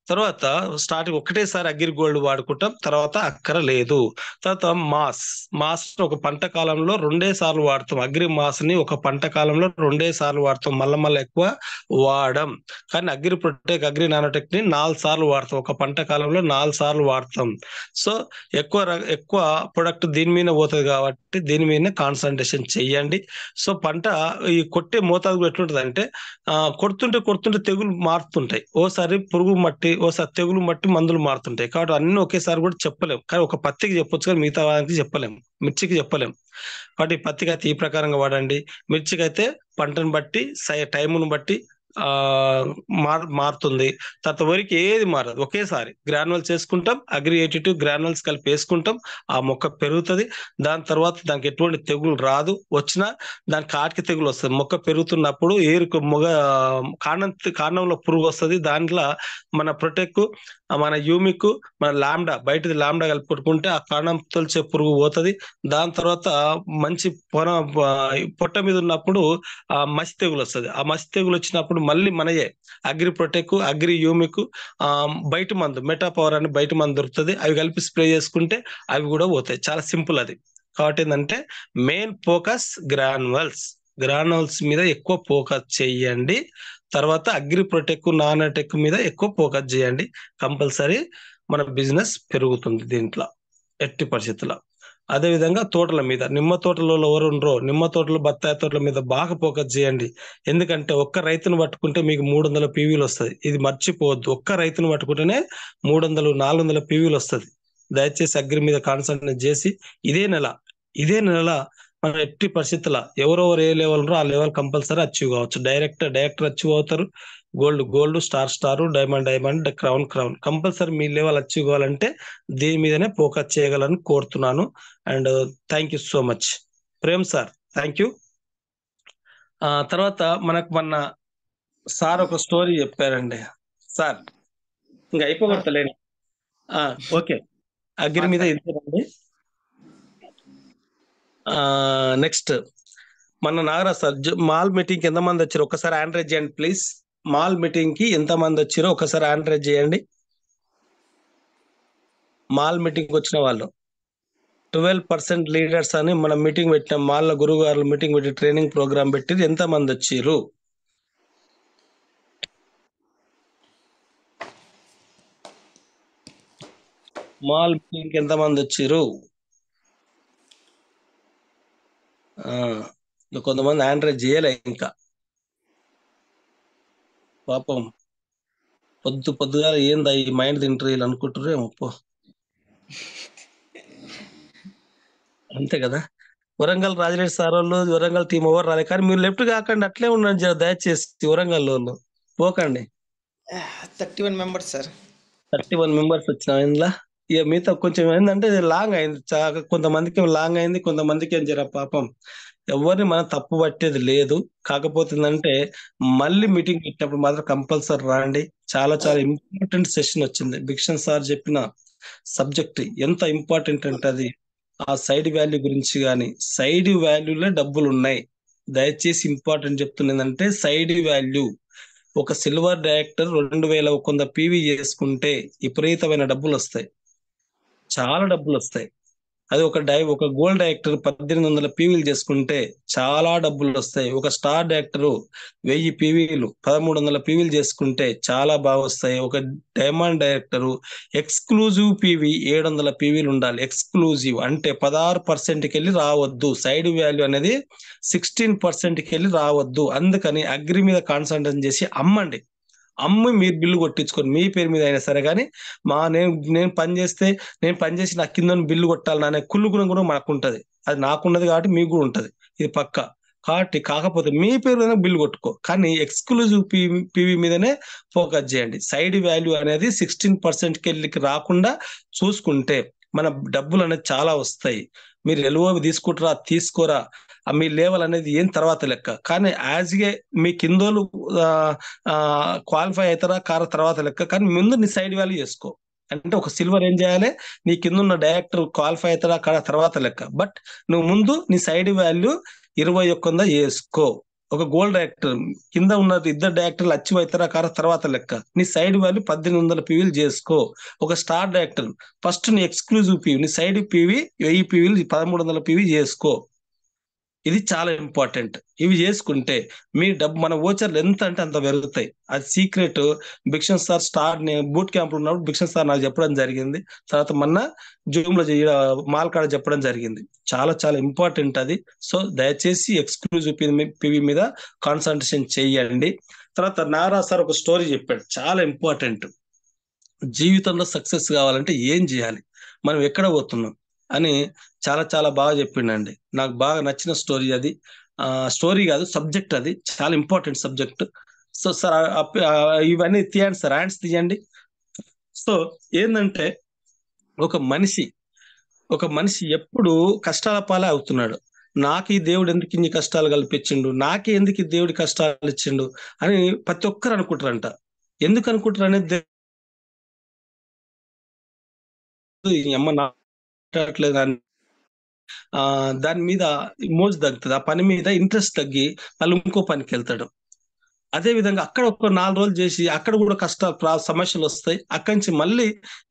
తర్వాత స్టార్టింగ్ ఒకటేసారి అగ్రి గోల్డ్ వాడుకుంటాం, తర్వాత అక్కర లేదు. తర్వాత మాస్ ఒక పంట కాలంలో 2 సార్లు వాడతాం. అగ్రి మాస్ ని ఒక పంట కాలంలో 2 సార్లు వాడతాం, మళ్ళీ ఎక్కువ వాడం. కానీ అగ్రి ప్రొటెక్, అగ్రి నానోటెక్ ని 4 సార్లు వాడతాం, ఒక పంట కాలంలో 4 సార్లు వాడతాం. సో ఎక్కువ ప్రొడక్ట్ దీని మీద పోతుంది కాబట్టి దీని మీద కాన్సన్ట్రేషన్ చెయ్యండి. సో పంట ఈ కొట్టే మోతాదు ఎట్లుంటది అంటే కొడుతుంటే తెగులు మారుతుంటాయి, ఓసారి పురుగు మట్టి, ఓసారి తెగులు మట్టి, మందులు మారుతుంటాయి. కాబట్టి అన్ని ఒకేసారి కూడా చెప్పలేము. కానీ ఒక పత్తికి చెప్పొచ్చు కానీ మిగతా వారికి చెప్పలేము, మిర్చికి చెప్పలేము. కాబట్టి పత్తికి అయితే ఈ ప్రకారంగా వాడండి, మిర్చికి అయితే పంటను బట్టి టైమును బట్టి మారుతుంది. తర్వాత వరికి ఏది మారదు, ఒకేసారి గ్రాన్యువల్స్ వేసుకుంటాం, అగ్రి 82 గ్రాన్యువల్స్ కలిపి వేసుకుంటాం, ఆ మొక్క పెరుగుతుంది. దాని తర్వాత దానికి ఎటువంటి తెగులు రాదు, వచ్చినా దానికి ఆటికి తెగులు వస్తుంది. మొక్క పెరుగుతున్నప్పుడు కాండంలో పురుగు వస్తుంది. దాంట్లో మన ప్రొటెక్, మన యూమిక్, మన లాంబ్డా, బయటది లాంబ్డా కలిపి పెట్టుకుంటే ఆ కాండం తొలిచే పురుగు పోతుంది. దాని తర్వాత మంచి పొట్ట మీద ఉన్నప్పుడు ఆ మసి తెగులు వస్తుంది. ఆ మసి తెగులు వచ్చినప్పుడు మళ్ళీ మనయే అగ్రి ప్రొటెక్, అగ్రి యూమిక్, బయట మందు మెటాపవర్ అని బయట మందు దొరుకుతుంది, అవి కలిపి స్ప్రే చేసుకుంటే అవి కూడా పోతాయి. చాలా సింపుల్ అది. కాబట్టి ఏంటంటే మెయిన్ ఫోకస్ గ్రాన్యువల్స్ మీద ఎక్కువ ఫోకస్ చేయండి. తర్వాత అగ్రి ప్రొటెక్, నానోటెక్ మీద ఎక్కువ ఫోకస్ చేయండి. కంపల్సరీ మన బిజినెస్ పెరుగుతుంది దీంట్లో ఎట్టి పరిస్థితుల్లో. అదేవిధంగా తోటల మీద, నిమ్మ తోటలలో ఎవరు ఉండరో, నిమ్మ తోటలు, బత్తాయి తోటల మీద బాగా ఫోకస్ చేయండి. ఎందుకంటే ఒక్క రైతును పట్టుకుంటే మీకు 300 పీవీలు వస్తుంది. ఇది మర్చిపోవద్దు, ఒక్క రైతును పట్టుకుంటేనే 300-400 పీవీలు వస్తుంది. దయచేసి అగ్రి మీద కాన్సన్ట్రేట్ చేసి ఇదే నెల మన ఎట్టి పరిస్థితుల్లో ఎవరెవరు ఏ లెవెల్ ఆ లెవెల్ కంపల్సరీ అచీవ్ కావచ్చు. డైరెక్టర్ అచీవ్ అవుతారు, gold, star, diamond, crown compulsory మీ లెవెల్ అచీవ్ కావాలంటే దీని మీదనే ఫోకస్ చేయగలని కోరుతున్నాను. And thank you so much Prem sir, thank you. తర్వాత మనకు మొన్న సార్ ఒక స్టోరీ చెప్పారండి సార్, ఇంకా అయిపోగొట్టలేను. ఓకే, అగ్రి మీద ఇద్దరండి. నెక్స్ట్ మన నాగరాజ్ సార్, మాల్ మీటింగ్ కి ఎంతమంది వచ్చారు ఒకసారి హ్యాండ్ రైజ్ చేయండి ప్లీజ్. మాల్ మీటింగ్ కి ఎంతమంది వచ్చారో ఒకసారి హ్యాండ్ రైజ్ చేయండి. మాల్ మీటింగ్ వచ్చిన వాళ్ళు 12% లీడర్స్ అని మనం మీటింగ్ పెట్టిన మాల్ల గురువు గారు మీటింగ్ పెట్టి ట్రైనింగ్ ప్రోగ్రామ్ పెట్టి ఎంతమంది వచ్చారు? మాల్ మీటింగ్ ఎంతమంది వచ్చారు? కొంతమంది హ్యాండ్ రైజ్ చేయలే ఇంకా, పాపం పొద్దుగా ఏందా ఈ మైండ్ తింటారు అనుకుంటారు పో. అంతే కదా. వరంగల్ రాజరెడ్డి సార్ వాళ్ళు, వరంగల్ టీం ఎవరు రాలే, కానీ మీరు లెఫ్ట్ కాకండి, అట్లే ఉండండి దయచేసి. వరంగల్ వాళ్ళు పోకండి. 31 మెంబర్స్ సార్. 31 మెంబర్స్ వచ్చిన ఇందులో ఇక మిగతా కొంచెం ఏంటంటే లాంగ్ అయింది, కొంతమందికి లాంగ్ అయింది, కొంతమందికి ఏం జర పాపం ఎవరిని మనం తప్పు పట్టేది లేదు. కాకపోతే ఏంటంటే మళ్ళీ మీటింగ్ పెట్టినప్పుడు మాత్రం కంపల్సరీ రాండి. చాలా ఇంపార్టెంట్ సెషన్ వచ్చింది. భిక్షన్ సార్ చెప్పిన సబ్జెక్ట్ ఎంత ఇంపార్టెంట్ అంటే అది ఆ సైడ్ వాల్యూ గురించి, కానీ సైడ్ వాల్యూలో డబ్బులు ఉన్నాయి. దయచేసి ఇంపార్టెంట్ చెప్తున్నదంటే సైడ్ వాల్యూ. ఒక సిల్వర్ డైరెక్టర్ 2100 పీవీ చేసుకుంటే విపరీతమైన డబ్బులు వస్తాయి, చాలా డబ్బులు వస్తాయి. అది ఒక గోల్డ్ డైరెక్టర్ 1800 పీవీలు చేసుకుంటే చాలా డబ్బులు వస్తాయి. ఒక స్టార్ డైరెక్టర్ 1000 పీవీలు 1300 పీవీలు చేసుకుంటే చాలా బాగా వస్తాయి. ఒక డైమండ్ డైరెక్టర్ ఎక్స్క్లూజివ్ పీవీ 700 పీవీలు ఉండాలి. ఎక్స్క్లూజివ్ అంటే 16%కి వెళ్ళి రావద్దు. సైడ్ వాల్యూ అనేది 16%కి వెళ్ళి రావద్దు. అందుకని అగ్రి మీద కాన్సన్ట్రేట్ చేసి అమ్మండి. అమ్మి మీరు బిల్లు కొట్టించుకొని మీ పేరు మీద అయినా సరే, కానీ నేను పనిచేసి నా కింద బిల్లు కొట్టాలనే కుళ్ళు గుణం కూడా మనకు ఉంటది. అది నాకున్నది కాబట్టి మీకు కూడా ఉంటది, ఇది పక్క. కాకపోతే మీ పేరు మీద బిల్లు కొట్టుకో, కానీ ఎక్స్క్లూజివ్ పీవీ మీదనే ఫోకస్ చేయండి. సైడ్ వాల్యూ అనేది 16%కి వెళ్ళి రాకుండా చూసుకుంటే మన డబ్బులు అనేది చాలా వస్తాయి. మీరు ఎల్ఓవి తీసుకుంటారా తీసుకోరా, మీ లెవెల్ అనేది ఏం తర్వాత లెక్క. కానీ యాజ్గే మీ కిందోళ్ళు క్వాలిఫై అవుతారా తర్వాత లెక్క. కానీ ముందు నీ సైడ్ వాల్యూ చేసుకో. అంటే ఒక సిల్వర్ ఏం చేయాలి, నీ కింద ఉన్న డైరెక్టర్ క్వాలిఫై అవుతాడా అక్కడ తర్వాత లెక్క. బట్ నువ్వు ముందు నీ సైడ్ వాల్యూ 21 చేసుకో. ఒక గోల్డ్ డైరెక్టర్ కింద ఉన్న ఇద్దరు డైరెక్టర్లు అచీవ్ అవుతారా అక్కడ తర్వాత లెక్క. నీ సైడ్ వాల్యూ 1800 పీవీలు చేసుకో. ఒక స్టార్ డైరెక్టర్ ఫస్ట్ నీ ఎక్స్క్లూజివ్ పీవీ, నీ సైడ్ పీవీ 1000 పీవీలు 1300 పీవీ చేసుకో. ఇది చాలా ఇంపార్టెంట్. ఇవి చేసుకుంటే మీ డబ్బు మన ఓచర్లు ఎంత అంటే అంత పెరుగుతాయి. అది secret Bhikshan sir star boot camp ఉన్నప్పుడు భిక్షన్ సార్ నాకు చెప్పడం జరిగింది. తర్వాత మొన్న జూమ్ లో మాల్కాడ చెప్పడం జరిగింది. చాలా చాలా ఇంపార్టెంట్ అది. సో దయచేసి ఎక్స్క్లూజివ్ పీవీ మీద కాన్సన్ట్రేషన్ చేయండి. తర్వాత నాగరాజ్ సార్ ఒక స్టోరీ చెప్పాడు, చాలా ఇంపార్టెంట్. జీవితంలో సక్సెస్ కావాలంటే ఏం చేయాలి, మనం ఎక్కడ పోతున్నాం అని చాలా చాలా బాగా చెప్పిండండి. నాకు బాగా నచ్చిన స్టోరీ అది. స్టోరీ కాదు, సబ్జెక్ట్. అది చాలా ఇంపార్టెంట్ సబ్జెక్ట్. సో సార్ ఇవన్నీ తీయండి సార్, హ్యాండ్స్ తీయండి. సో ఏంటంటే ఒక మనిషి ఎప్పుడు కష్టాల పాలే అవుతున్నాడు. నాకు ఈ దేవుడు ఎందుకు ఇన్ని కష్టాలు కల్పించిండు, నాకే ఎందుకు ఈ దేవుడి కష్టాలు ఇచ్చిండు అని ప్రతి ఒక్కరు అనుకుంటారంట. ఎందుకు అనుకుంటారు అనేది అమ్మ నాట్లేదు అని దాని మీద మోజు తగ్గుతుంది, ఆ పని మీద ఇంట్రెస్ట్ తగ్గి వాళ్ళు ఇంకో పనికి వెళ్తాడు. అదే విధంగా అక్కడ ఒక 4 రోజులు చేసి అక్కడ కూడా సమస్యలు వస్తాయి. అక్కడి నుంచి మళ్ళీ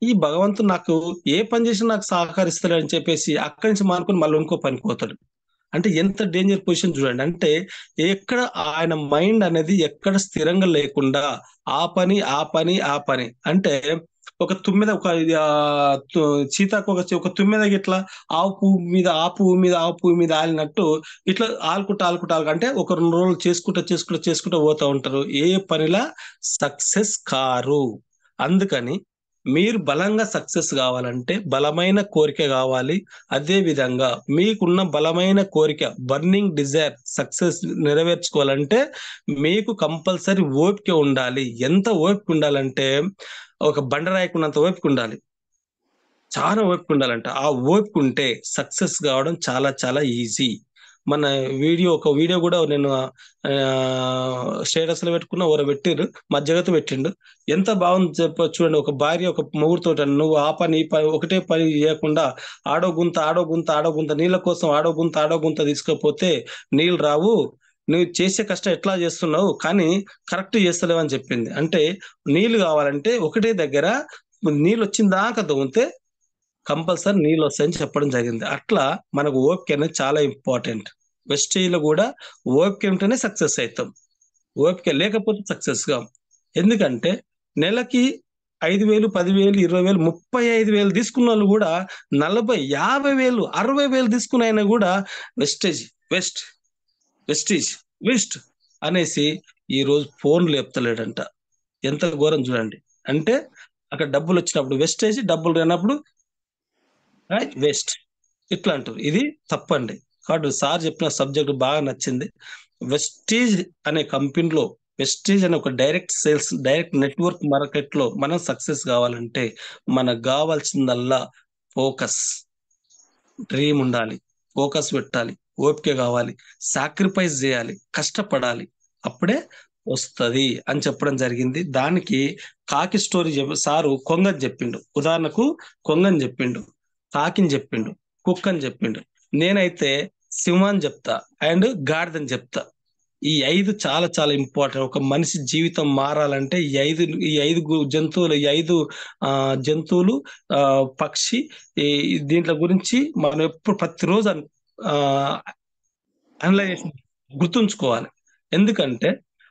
ఈ భగవంతుడు నాకు ఏ పని చేసినా నాకు సహకరిస్తాడు అని చెప్పేసి అక్కడి నుంచి మానుకొని మళ్ళీ ఇంకో పనికి పోతాడు. అంటే ఎంత డేంజర్ పొజిషన్ చూడండి. అంటే ఎక్కడ ఆయన మైండ్ అనేది ఎక్కడ స్థిరంగా లేకుండా ఆ పని అంటే ఒక తుమ్మెద, ఒక సీతాకు ఒక తుమ్మెద ఇట్లా ఆవు పువ్వు మీద ఆలినట్టు ఇట్లా ఆలుకుంటా అంటే ఒక 2 రోజులు చేసుకుంటూ పోతా ఉంటారు. ఏ పనిలా సక్సెస్ కారు. అందుకని మీరు బలంగా సక్సెస్ కావాలంటే బలమైన కోరిక కావాలి. అదే విధంగా మీకున్న బలమైన కోరిక, బర్నింగ్ డిజైర్ సక్సెస్ నెరవేర్చుకోవాలంటే మీకు కంపల్సరీ ఓపిక ఉండాలి. ఎంత ఓపిక ఉండాలంటే ఒక బండరాయకున్నంత ఓపిక ఉండాలి, చాలా ఓపిక ఉండాలంట. ఆ ఓపిక ఉంటే సక్సెస్ కావడం చాలా చాలా ఈజీ. మన ఒక వీడియో కూడా నేను స్టేటస్ లో పెట్టుకున్నా, ఎవరో పెట్టిర్రు, మధ్యగత పెట్టిండు. ఎంత బాగుంది చూడండి. ఒక భార్య ఒక మొగుడుతో, నువ్వు ఆ పని ఈ పని ఒకటే పని చేయకుండా ఆడో గుంత నీళ్ళ కోసం ఆడో గుంత తీసుకపోతే నీళ్ళు రావు, నువ్వు చేసే కష్టం ఎట్లా చేస్తున్నావు కానీ కరెక్ట్ చేస్తలేవు అని చెప్పింది. అంటే నీళ్లు కావాలంటే ఒకటే దగ్గర నీళ్ళు వచ్చిన దాకా తవ్వితే కంపల్సరీ నీళ్ళు వస్తాయని చెప్పడం జరిగింది. అట్లా మనకు ఓపిక అనేది చాలా ఇంపార్టెంట్. వెస్టేజ్లో కూడా ఓపిక ఉంటేనే సక్సెస్ అవుతాం, ఓపిక లేకపోతే సక్సెస్ గా. ఎందుకంటే నెలకి 5,000, 10,000, 20,000, 35,000 తీసుకున్న వాళ్ళు కూడా 40,000, 50,000, 60,000 తీసుకున్న అయినా కూడా వెస్ట్ అనేసి ఈ రోజు ఫోన్ లేపుతలేడంట. ఎంత ఘోరం చూడండి. అంటే అక్కడ డబ్బులు వచ్చినప్పుడు వెస్టేజ్, డబ్బులు రానప్పుడు వేస్ట్, ఇట్లా అంటారు. ఇది తప్పండి. కాబట్టి సార్ చెప్పిన సబ్జెక్ట్ బాగా నచ్చింది. వెస్టేజ్ అనే కంపెనీలో, వెస్టేజ్ అనే ఒక direct sales, direct network market లో మనం సక్సెస్ కావాలంటే మనకు కావాల్సిందల్లా ఫోకస్, డ్రీమ్ ఉండాలి, ఫోకస్ పెట్టాలి, ఓపిక కావాలి, సాక్రిఫైస్ చేయాలి, కష్టపడాలి, అప్పుడే వస్తుంది అని చెప్పడం జరిగింది. దానికి కాకి స్టోరీ సారు కొంగని చెప్పిండు. ఉదాహరణకు కొంగని చెప్పిండు, కాకిని చెప్పిండు, కుక్కని చెప్పిండు. నేనైతే సింహాన్ని చెప్తా అండ్ గాడిదని చెప్తా. ఈ 5 చాలా చాలా ఇంపార్టెంట్. ఒక మనిషి జీవితం మారాలంటే ఈ 5 జంతువులు, ఈ 5 జంతువులు, పక్షి, దీంట్లో గురించి మనం ఎప్పుడు ప్రతిరోజు అనలైజ్ గుర్తుంచుకోవాలి. ఎందుకంటే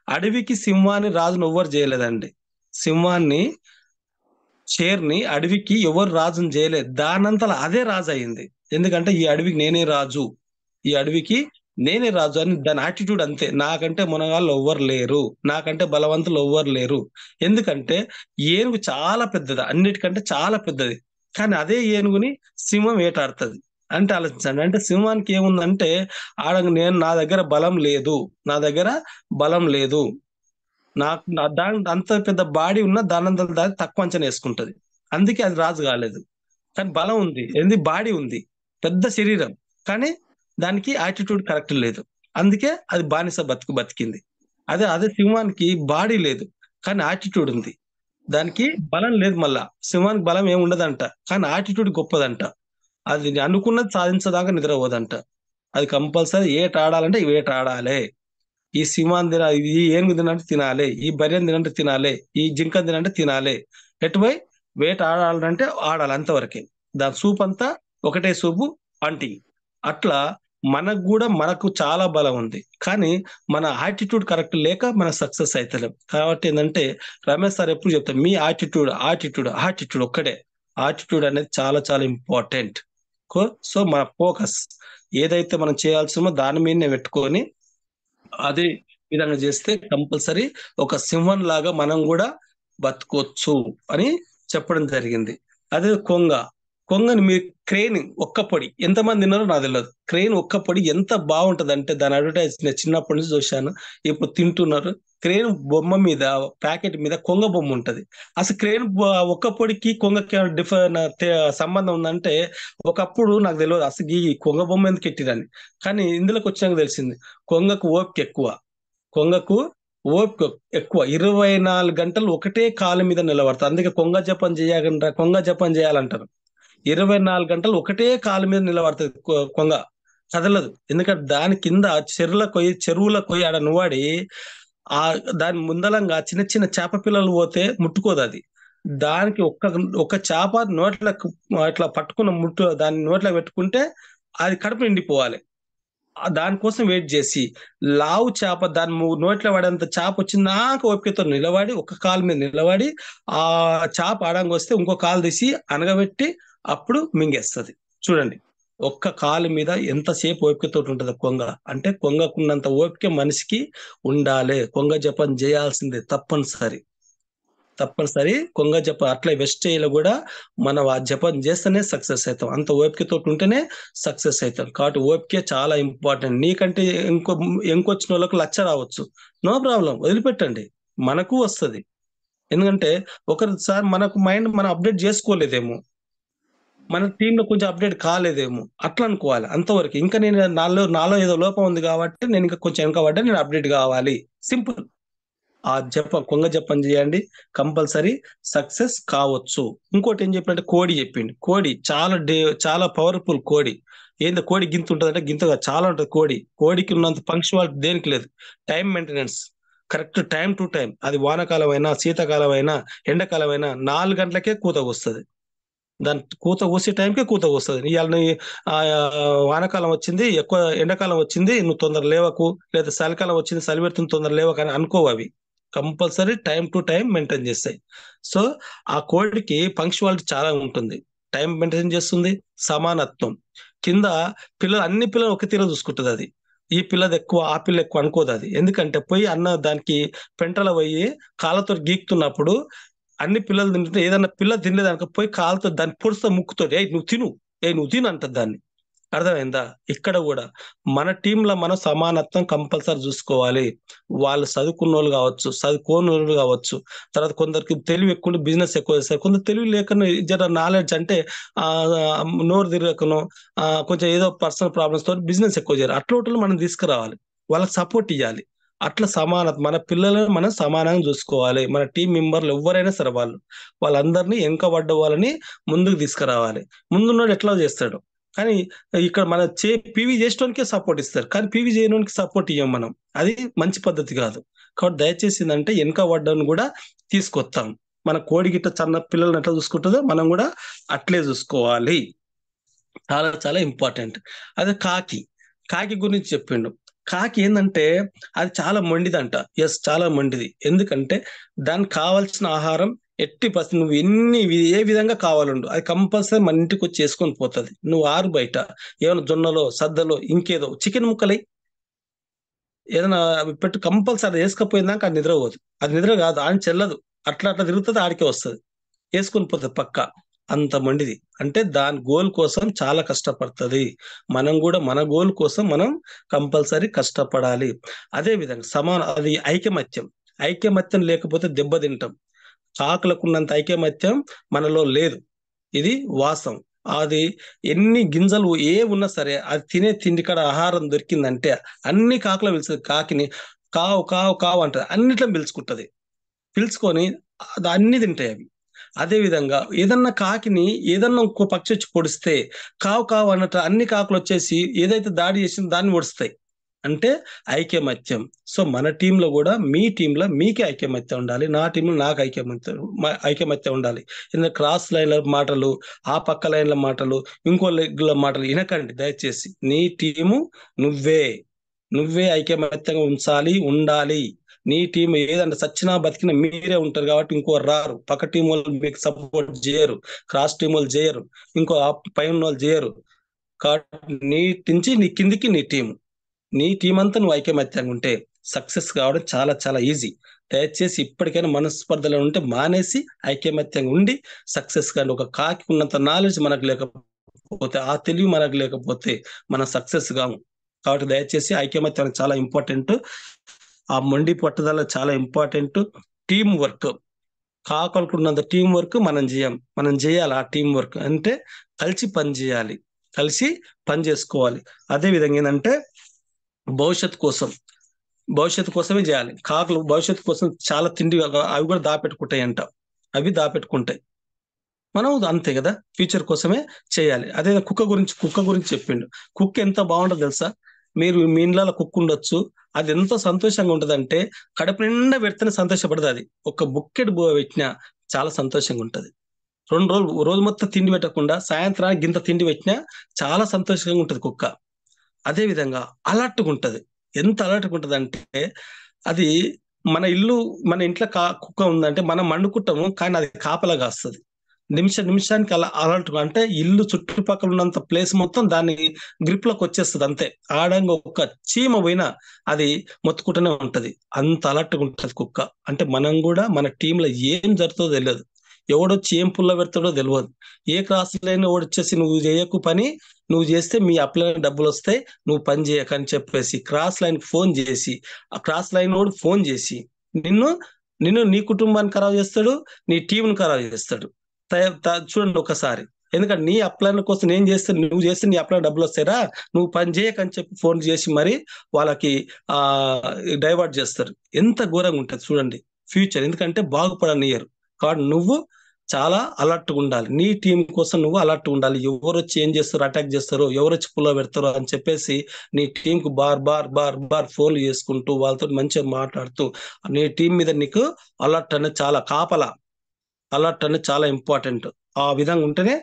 అడవికి సింహాన్ని రాజును ఎవ్వరు చేయలేదండి. సింహాన్ని, షేర్ని అడవికి ఎవరు రాజుని చేయలేదు. దానంతలా అదే రాజు అయింది. ఎందుకంటే ఈ అడవికి నేనే రాజు, ఈ అడవికి నేనే రాజు అని దాని యాటిట్యూడ్ అంతే. నాకంటే మునగాళ్ళు ఎవ్వరు లేరు, నాకంటే బలవంతులు ఎవ్వరు లేరు. ఎందుకంటే ఏనుగు చాలా పెద్దది, అన్నిటికంటే చాలా పెద్దది. కానీ అదే ఏనుగుని సింహం వేటాడుతుంది. అంటే ఆలోచించండి. అంటే సింహానికి ఏముందంటే నా దగ్గర బలం లేదు, నాకు దాని అంత పెద్ద బాడీ ఉన్న దానంత దాన్ని తక్కువ అంచనా వేసుకుంటది. అందుకే అది రాజు కాలేదు. కానీ బలం ఉంది, బాడీ ఉంది, పెద్ద శరీరం, కానీ దానికి యాటిట్యూడ్ కరెక్ట్ లేదు. అందుకే అది బానిస బతికింది. అదే సింహానికి బాడీ లేదు కానీ యాటిట్యూడ్ ఉంది, దానికి బలం లేదు, మళ్ళా సింహానికి బలం ఏమి ఉండదంట, కానీ ఆటిట్యూడ్ గొప్పదంట. అది అనుకున్నది సాధించదాకా నిద్రపోదంట. అది కంపల్సరీ ఏట ఆడాలంటే వేట ఆడాలి. ఈ సింహాన్ని తిన, ఈ ఏనుగు తినంటే తినాలి, ఈ బర్రెని తినంటే తినాలి, ఈ జింకని తినంటే తినాలి. ఎటుపోయి వేట ఆడాలంటే ఆడాలి, అంతవరకే. దాని సూప్ అంతా ఒకటే సూపు, అంటింగ్. అట్లా మనకు చాలా బలం ఉంది, కానీ మన యాటిట్యూడ్ కరెక్ట్ లేక మనం సక్సెస్ అవుతలేం. కాబట్టి ఏంటంటే రమేష్ సార్ ఎప్పుడు చెప్తారు, మీ యాటిట్యూడ్ ఒక్కటే. యాటిట్యూడ్ అనేది చాలా చాలా ఇంపార్టెంట్. సో మన ఫోకస్ ఏదైతే మనం చేయాల్సినో దాని మీదనే పెట్టుకొని అదే విధంగా చేస్తే కంపల్సరీ ఒక సింహం లాగా మనం కూడా బతకొచ్చు అని చెప్పడం జరిగింది. అదే కొంగని మీరు క్రెయిన్ ఒక్క పొడి ఎంతమంది తిన్నారో నాకు తెలియదు. క్రెయిన్ ఒక్క పొడి ఎంత బాగుంటది అంటే దాని అడ్వర్టైజ్ నేను చిన్నప్పటి నుంచి చూశాను, ఇప్పుడు తింటున్నారు. క్రెయిన్ బొమ్మ మీద, ప్యాకెట్ మీద కొంగ బొమ్మ ఉంటది. అసలు క్రెయిన్ ఒక్క పొడికి కొంగకి సంబంధం ఉందంటే ఒకప్పుడు నాకు తెలియదు అసలు ఈ కొంగ బొమ్మ ఎందుకు ఎట్టిరని. కానీ ఇందులోకి వచ్చినాక తెలిసింది, కొంగకు ఓపిక ఎక్కువ. 24 గంటలు ఒకటే కాలు మీద నిలబడతారు. అందుకే కొంగ జపం చేయాలంటారు. 24 గంటలు ఒకటే కాలు మీద నిలబడుతుంది కొంగ, కదలదు. ఎందుకంటే దాని కింద చెరువుల కొయ్యి ఆడ నువ్వాడి ఆ దాని ముందలంగా చిన్న చిన్న చేప పిల్లలు పోతే ముట్టుకోదు అది. దానికి ఒక్క చేప నోట్ల ఇట్లా పట్టుకున్న దాన్ని నోట్లో పెట్టుకుంటే అది కడుపు నిండిపోవాలి. దానికోసం వెయిట్ చేసి లావు చేప దాని నోట్లో పడేంత చేప వచ్చిందాక ఓపికతో నిలబడి ఒక్క కాలు మీద నిలబడి ఆ చేప ఆడంగా వస్తే ఇంకో కాలు తీసి అనగబెట్టి అప్పుడు మింగేస్తుంది. చూడండి, ఒక్క కాలు మీద ఎంతసేపు ఓపికతో ఉంటది కొంగ. అంటే కొంగకున్నంత ఓపిక మనిషికి ఉండాలి. కొంగ జపం చేయాల్సిందే తప్పనిసరి కొంగ జపం. అట్లా వెస్టేజ్లో కూడా మనం ఆ జపం చేస్తేనే సక్సెస్ అవుతాం. అంత ఓపికతో ఉంటేనే సక్సెస్ అవుతాం. కాబట్టి ఓపిక చాలా ఇంపార్టెంట్. నీకంటే ఇంకొచ్చిన వాళ్ళకు లచ్చ రావచ్చు, నో ప్రాబ్లం, వదిలిపెట్టండి, మనకు వస్తుంది. ఎందుకంటే ఒకసారి మనకు మైండ్ మనం అప్డేట్ చేసుకోలేదేమో, మన టీంలో కొంచెం అప్డేట్ కాలేదేమో, అట్లా అనుకోవాలి అంతవరకు. ఇంకా నేను నాలో ఏదో లోపం ఉంది కాబట్టి నేను ఇంకా కొంచెం వెనకబడ్డా, నేను అప్డేట్ కావాలి, సింపుల్. ఆ కొంగ జపం చేయండి, కంపల్సరీ సక్సెస్ కావచ్చు. ఇంకోటి ఏం చెప్పినట్టే కోడి చెప్పిండు. కోడి చాలా పవర్ఫుల్. కోడి ఏందో కోడి గింత ఉంటుందంటే గింతగా చాలా ఉంటుంది. కోడికి ఉన్నంత పంక్చువాలిటీ దేనికి లేదు. Time maintenance correct, time to time. అది వానకాలం అయినా, శీతాకాలం అయినా, ఎండాకాలం అయినా 4 గంటలకే కూత వస్తుంది. దాని కూత కూసే టైంకే కూత వస్తుంది. ఇవాళ వానకాలం వచ్చింది, ఎక్కువ ఎండాకాలం వచ్చింది, నువ్వు తొందర లేవకు, లేదా చలికాలం వచ్చింది, చలి పెడుతుంది, తొందర లేవకు అని అనుకోవు. అవి compulsory time to time maintain చేస్తాయి. సో ఆ కోడికి పంక్చువాలిటీ చాలా ఉంటుంది, టైం మెయింటైన్ చేస్తుంది, సమానత్వం. కింద అన్ని పిల్లలు ఒక తీర చూసుకుంటుంది. అది ఈ పిల్లది ఎక్కువ, ఆ పిల్ల ఎక్కువ అనుకోదు అది. ఎందుకంటే పోయి దానికి పెంటల పోయి కాళ్ళతో గీక్తున్నప్పుడు అన్ని పిల్లలు తింటుంటే ఏదన్నా పిల్ల తినలేదనుకో పోయి కాలుతో దాన్ని పొడుస్తా ముక్కుతోటి నువ్వు తిను అంటది దాన్ని. అర్థమైందా? ఇక్కడ కూడా మన టీంలో మనం సమానత్వం కంపల్సరీ చూసుకోవాలి. వాళ్ళు చదువుకున్న వాళ్ళు కావచ్చు, చదువుకోని వాళ్ళు కావచ్చు. తర్వాత కొందరికి తెలివి ఎక్కువ, బిజినెస్ ఎక్కువ చేస్తారు. కొందరు తెలివి లేకను, జర నాలెడ్జ్ అంటే నోరు తిరగకను, కొంచెం ఏదో పర్సనల్ ప్రాబ్లమ్స్ తో బిజినెస్ ఎక్కువ చేయరు. అట్లా మనం తీసుకురావాలి, వాళ్ళకి సపోర్ట్ ఇవ్వాలి. అట్లా మన పిల్లలను మనం సమానంగా చూసుకోవాలి. మన టీం మెంబర్లు ఎవరైనా సరే వాళ్ళందరినీ వెనకబడ్డ వాళ్ళని ముందుకు తీసుకురావాలి. ముందున్నోడు ఎట్లా చేస్తాడు, కానీ ఇక్కడ మన పీవీ చేసేటోనికే సపోర్ట్ ఇస్తారు, కానీ పీవీ చేయడానికి సపోర్ట్ ఇవ్వం మనం. అది మంచి పద్ధతి కాదు. కాబట్టి దయచేసి ఏంటంటే వెనకబడ్డను కూడా తీసుకొస్తాం. మన కోడి గిట్ట చిన్న పిల్లల్ని ఎట్లా చూసుకుంటుందో మనం కూడా అట్లే చూసుకోవాలి. చాలా చాలా ఇంపార్టెంట్. అదే కాకి గురించి చెప్పిండు. కాకి ఏంటంటే అది చాలా మొండిదంట. ఎస్, చాలా మొండిది. ఎందుకంటే దానికి కావాల్సిన ఆహారం ఎట్టి పరిస్థితి నువ్వు ఏ విధంగా కావాలండు అది కంపల్సరీ మన ఇంటికి వచ్చి చేసుకొని పోతుంది. నువ్వు ఆరు బయట ఏమైనా జొన్నలో, సద్దలో, ఇంకేదో చికెన్ ముక్కలై ఏదైనా పెట్టు, కంపల్సరీ వేసుకపోయిందాక అది నిద్ర పోదు. అది నిద్ర కాదు, ఆయన చెల్లదు, అట్లా తిరుగుతుంది, ఆడికే వస్తుంది, వేసుకొని పోతుంది పక్క. అంత మండిది. అంటే దాని గోల్ కోసం చాలా కష్టపడుతుంది. మనం కూడా మన గోల్ కోసం మనం కంపల్సరీ కష్టపడాలి. అదే విధంగా అది ఐకమత్యం లేకపోతే దెబ్బతింటాం. కాకులకు ఉన్నంత ఐకమత్యం మనలో లేదు, ఇది వాస్తవం. అది ఎన్ని గింజలు ఉన్నా సరే అది తినే తిండి కాడ ఆహారం దొరికిందంటే అన్ని కాకులు పిలుస్తుంది. కాకిని కావు కావు కావు అంటది, అన్నిట్లో పిలుచుకుంటది. పిలుచుకొని అన్ని తింటాయి అవి. అదే విధంగా ఏదన్నా కాకిని ఏదన్నా ఇంకో పక్షి వచ్చి పొడిస్తే కావు కావు అన్నట్టు అన్ని కాకులు వచ్చేసి ఏదైతే దాడి చేసిందో దాన్ని పొడుస్తాయి. అంటే ఐకమత్యం. సో మన టీంలో కూడా మీ టీంలో మీకే ఐకమత్యం ఉండాలి, నా టీంలో నాకు ఐకమత్యం ఉండాలి. ఎందుకంటే క్రాస్ లైన్ల మాటలు, ఆ పక్క లైన్ల మాటలు, ఇంకో లెగ్ల మాటలు వినకండి దయచేసి. నీ టీము నువ్వే ఐకమత్యంగా ఉండాలి. నీ టీం ఏదంటే సచ్చినా బతికినా మీరే ఉంటారు కాబట్టి ఇంకోరు రారు. పక్క టీం వాళ్ళు మీకు సపోర్ట్ చేయరు, క్రాస్ టీం వాళ్ళు చేయరు, ఇంకో పైన వాళ్ళు చేయరు. కాబట్టి నీ నుంచి నీ కిందికి నీ టీం అంతా నువ్వు ఐకమత్యంగా ఉంటే సక్సెస్ కావడం చాలా చాలా ఈజీ. దయచేసి ఇప్పటికైనా మనస్పర్ధలు ఉంటే మానేసి ఐకమత్యంగా ఉండి సక్సెస్ కానీ. ఒక కాకి ఉన్నంత నాలెడ్జ్ మనకు లేకపోతే, ఆ తెలివి మనకు లేకపోతే మనం సక్సెస్ కాము. కాబట్టి దయచేసి ఐకమత్యం చాలా ఇంపార్టెంట్. ఆ మొండి పట్టుదల చాలా ఇంపార్టెంట్. టీం వర్క్, కాకలుకున్నంత టీం వర్క్ మనం చేయాలి. ఆ టీం వర్క్ అంటే కలిసి పని చేసుకోవాలి. అదే విధంగా ఏంటంటే భవిష్యత్తు కోసమే చేయాలి. కాకులు భవిష్యత్తు కోసం చాలా తిండి అవి కూడా దాపెట్టుకుంటాయంట. అవి దాపెట్టుకుంటాయి, మనం అంతే కదా, ఫ్యూచర్ కోసమే చేయాలి. అదే కుక్క గురించి చెప్పిండు. కుక్క ఎంత బాగుంటుందో తెలుసా? మీరు మీ ఇంట్లో కుక్క ఉండొచ్చు, అది ఎంతో సంతోషంగా ఉంటదంటే కడుపు నిండా పెడితేనే సంతోషపడదు. అది ఒక బుక్కెట్ పెట్టినా చాలా సంతోషంగా ఉంటది. 2 రోజు మొత్తం తిండి పెట్టకుండా సాయంత్రానికి గింత తిండి పెట్టినా చాలా సంతోషంగా ఉంటది కుక్క. అదే విధంగా అలర్ట్గా ఉంటది. ఎంత అలర్ట్గా ఉంటది అంటే అది మన ఇంట్లో కుక్క ఉందంటే మనం మండుకుంటాము, కానీ అది కాపలా కాస్తుంది. నిమిషానికి అలా అలర్ట్ అంటే ఇల్లు చుట్టుపక్కల ఉన్నంత ప్లేస్ మొత్తం దాన్ని గ్రిప్ లోకి వచ్చేస్తుంది. అంతే, ఆడంగా ఒక చీమ పోయినా అది మొత్తుకుంటూనే ఉంటది. అంత అలర్ట్గా ఉంటది కుక్క. అంటే మనం కూడా మన టీంలో ఏం జరుగుతుందో తెలియదు, ఎవడొచ్చి ఏం పుల్ల పెడతాడో తెలియదు. ఏ క్రాస్ లైన్ ఓడొచ్చేసి నువ్వు చేయకు పని, నువ్వు చేస్తే మీ అప్లై డబ్బులు వస్తాయి, నువ్వు పని చేయకని చెప్పేసి క్రాస్ లైన్ ఫోన్ చేసి, ఆ క్రాస్ లైన్ వాడు ఫోన్ చేసి నిన్ను నీ కుటుంబాన్ని ఖరాబ్ చేస్తాడు, నీ టీంను ఖరాబ్ చేస్తాడు. చూడండి ఒకసారి. ఎందుకంటే నీ అప్లైన్ కోసం నువ్వు చేస్తే నీ అప్లైన్ డబ్బులు వస్తాయిరా, నువ్వు పని చేయకని చెప్పి ఫోన్ చేసి మరి వాళ్ళకి డైవర్ట్ చేస్తారు. ఎంత ఘోరంగా ఉంటుంది చూడండి ఫ్యూచర్. ఎందుకంటే బాగుపడనియరు. కాబట్టి నువ్వు చాలా అలర్ట్గా ఉండాలి. నీ టీం కోసం నువ్వు అలర్ట్గా ఉండాలి. ఎవరు వచ్చి ఏం చేస్తారో, అటాక్ చేస్తారో, ఎవరు వచ్చి పుల్ల పెడతారో అని చెప్పేసి నీ టీంకు బార్ ఫోన్లు చేసుకుంటూ వాళ్ళతో మంచిగా మాట్లాడుతూ నీ టీం మీద నీకు అలర్ట్ అనేది చాలా ఇంపార్టెంట్. ఆ విధంగా ఉంటేనే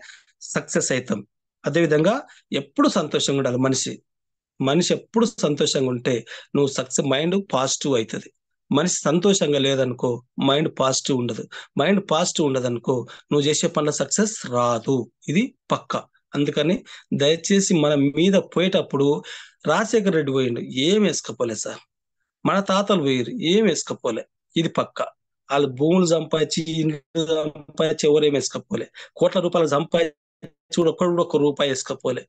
సక్సెస్ అవుతాం. అదేవిధంగా ఎప్పుడు సంతోషంగా ఉండాలి మనిషి ఎప్పుడు సంతోషంగా ఉంటే నువ్వు సక్సెస్, మైండ్ పాజిటివ్ అవుతుంది. మనిషి సంతోషంగా లేదనుకో మైండ్ పాజిటివ్ ఉండదనుకో నువ్వు చేసే పనుల సక్సెస్ రాదు. ఇది పక్క. అందుకని దయచేసి మన మీద పోయేటప్పుడు రాజశేఖర్ రెడ్డి పోయిండు, ఏం వేసుకపోలే సార్. మన తాతలు పోయారు, ఏం వేసుకపోలే. ఇది పక్క. వాళ్ళు భూములు సంపాదించి, ఇండ్లు సంపాదించి ఎవరేం వేసుకపోలే. కోట్ల రూపాయలు సంపాదించి ఒక్కడు 1 రూపాయి వేసుకపోలే.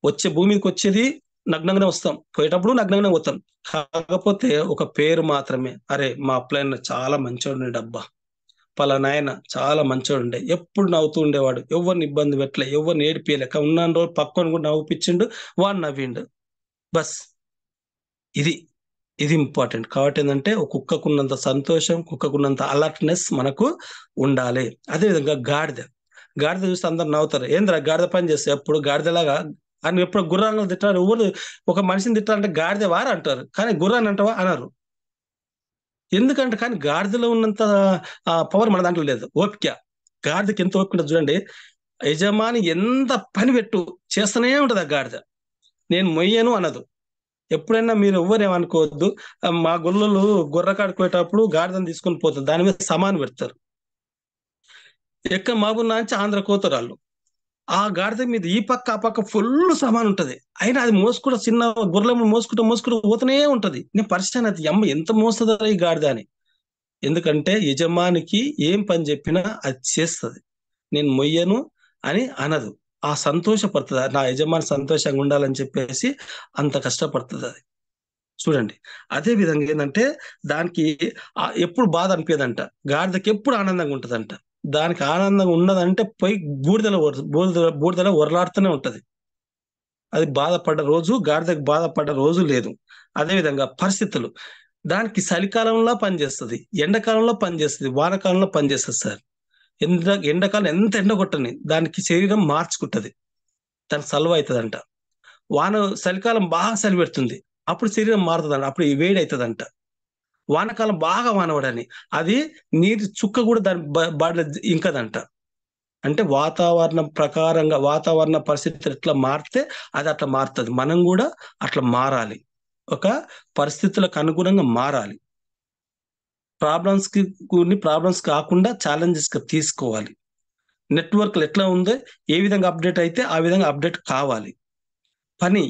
వచ్చే భూమికి వచ్చేది నగ్నంగానే వస్తాం, పోయేటప్పుడు నగ్నంగానే పోతాం. కాకపోతే ఒక పేరు మాత్రమే, అరే మా అప్లైన్ చాలా మంచోడు డబ్బా, పలానాయన చాలా మంచోడు ఉండే, ఎప్పుడు నవ్వుతూ ఉండేవాడు, ఎవరిని ఇబ్బంది పెట్టలే, ఎవరిని ఏడిపియలేక, ఉన్న రోజు పక్కన కూడా నవ్వుపిచ్చిండు, వాడు నవ్విండు. బస్ ఇది ఇంపార్టెంట్. కాబట్టి ఏంటంటే ఒక కుక్కకున్నంత సంతోషం, కుక్కకున్నంత అలర్ట్నెస్ మనకు ఉండాలి. అదేవిధంగా గాడిద చూస్తే అందరు నవ్వుతారు, ఏంద్రా గాడిద పని చేస్తే ఎప్పుడు గాడిదలాగా అని. ఎప్పుడు గుర్రాలను తిట్టారు, ఎవరు ఒక మనిషిని తిట్టాలంటే గాడిద వారు అంటారు, కానీ గుర్రాన్ని అంటావా అనరు. ఎందుకంటే కానీ గాడిదలో ఉన్నంత పవర్ మన దాంట్లో లేదు. ఓపిక, గాడిదకి ఎంత ఓపిక ఉంటుంది చూడండి. యజమాని ఎంత పని పెట్టు చేస్తూనే ఉంటది ఆ గాడిద, నేను మొయ్యను అనదు. ఎప్పుడైనా మీరు ఎవ్వరు ఏమనుకోవద్దు, మా గొల్లలు గొర్రె కాడుకోయేటప్పుడు గాడిదని తీసుకొని పోతారు, దాని మీద సమాన్ పెడతారు. ఎక్కడ మహబూబ్ నుంచి ఆంధ్ర కోతారు వాళ్ళు, ఆ గాడిద మీద ఈ పక్క ఆ పక్క ఫుల్ సమాన్ ఉంటది. అయినా అది మోసుకుంటూ చిన్న గొర్రెలు మోసుకుంటూ పోతూనే ఉంటది. నేను పరిచయం అది, అమ్మ ఎంత మోస్తుందా ఈ గాడిద అని. ఎందుకంటే యజమానికి ఏం పని చెప్పినా అది చేస్తుంది, నేను మొయ్యను అని అనదు. ఆ సంతోషపడుతుంది, నా యజమాని సంతోషంగా ఉండాలని చెప్పేసి అంత కష్టపడుతుంది అది. చూడండి. అదే విధంగా ఏంటంటే దానికి ఎప్పుడు బాధ అనిపించదంట, గాడిదకి ఎప్పుడు ఆనందంగా ఉంటదంట. దానికి ఆనందంగా ఉన్నదంటే పోయి బూడిదలో ఒరలాడుతూనే ఉంటది. అది గాడిదకి బాధపడ్డ రోజు లేదు. అదేవిధంగా పరిస్థితులు, దానికి చలికాలంలో పనిచేస్తుంది, ఎండాకాలంలో పనిచేస్తుంది, వానకాలంలో పనిచేస్తుంది సార్. ఎండాకాలం ఎంత ఎండ కొట్టని దానికి శరీరం మార్చుకుంటది, దానికి సలువ అవుతుందంట. చలికాలం బాగా చలి పెడుతుంది, అప్పుడు శరీరం మారుతుందంట, అప్పుడు వేడి అవుతుందంట. వానకాలం బాగా వానవడని అది నీరు చుక్క కూడా దాని బాడీలో ఇంకదంట. అంటే వాతావరణం ప్రకారంగా వాతావరణ పరిస్థితులు ఎట్లా మారితే అది అట్లా మారుతుంది. మనం కూడా అట్లా మారాలి, ఒక పరిస్థితులకు అనుగుణంగా మారాలి. ప్రాబ్లమ్స్ కాకుండా ఛాలెంజెస్ తీసుకోవాలి. నెట్వర్క్లు ఎట్లా ఉందో ఏ విధంగా అప్డేట్ అయితే ఆ విధంగా అప్డేట్ కావాలి.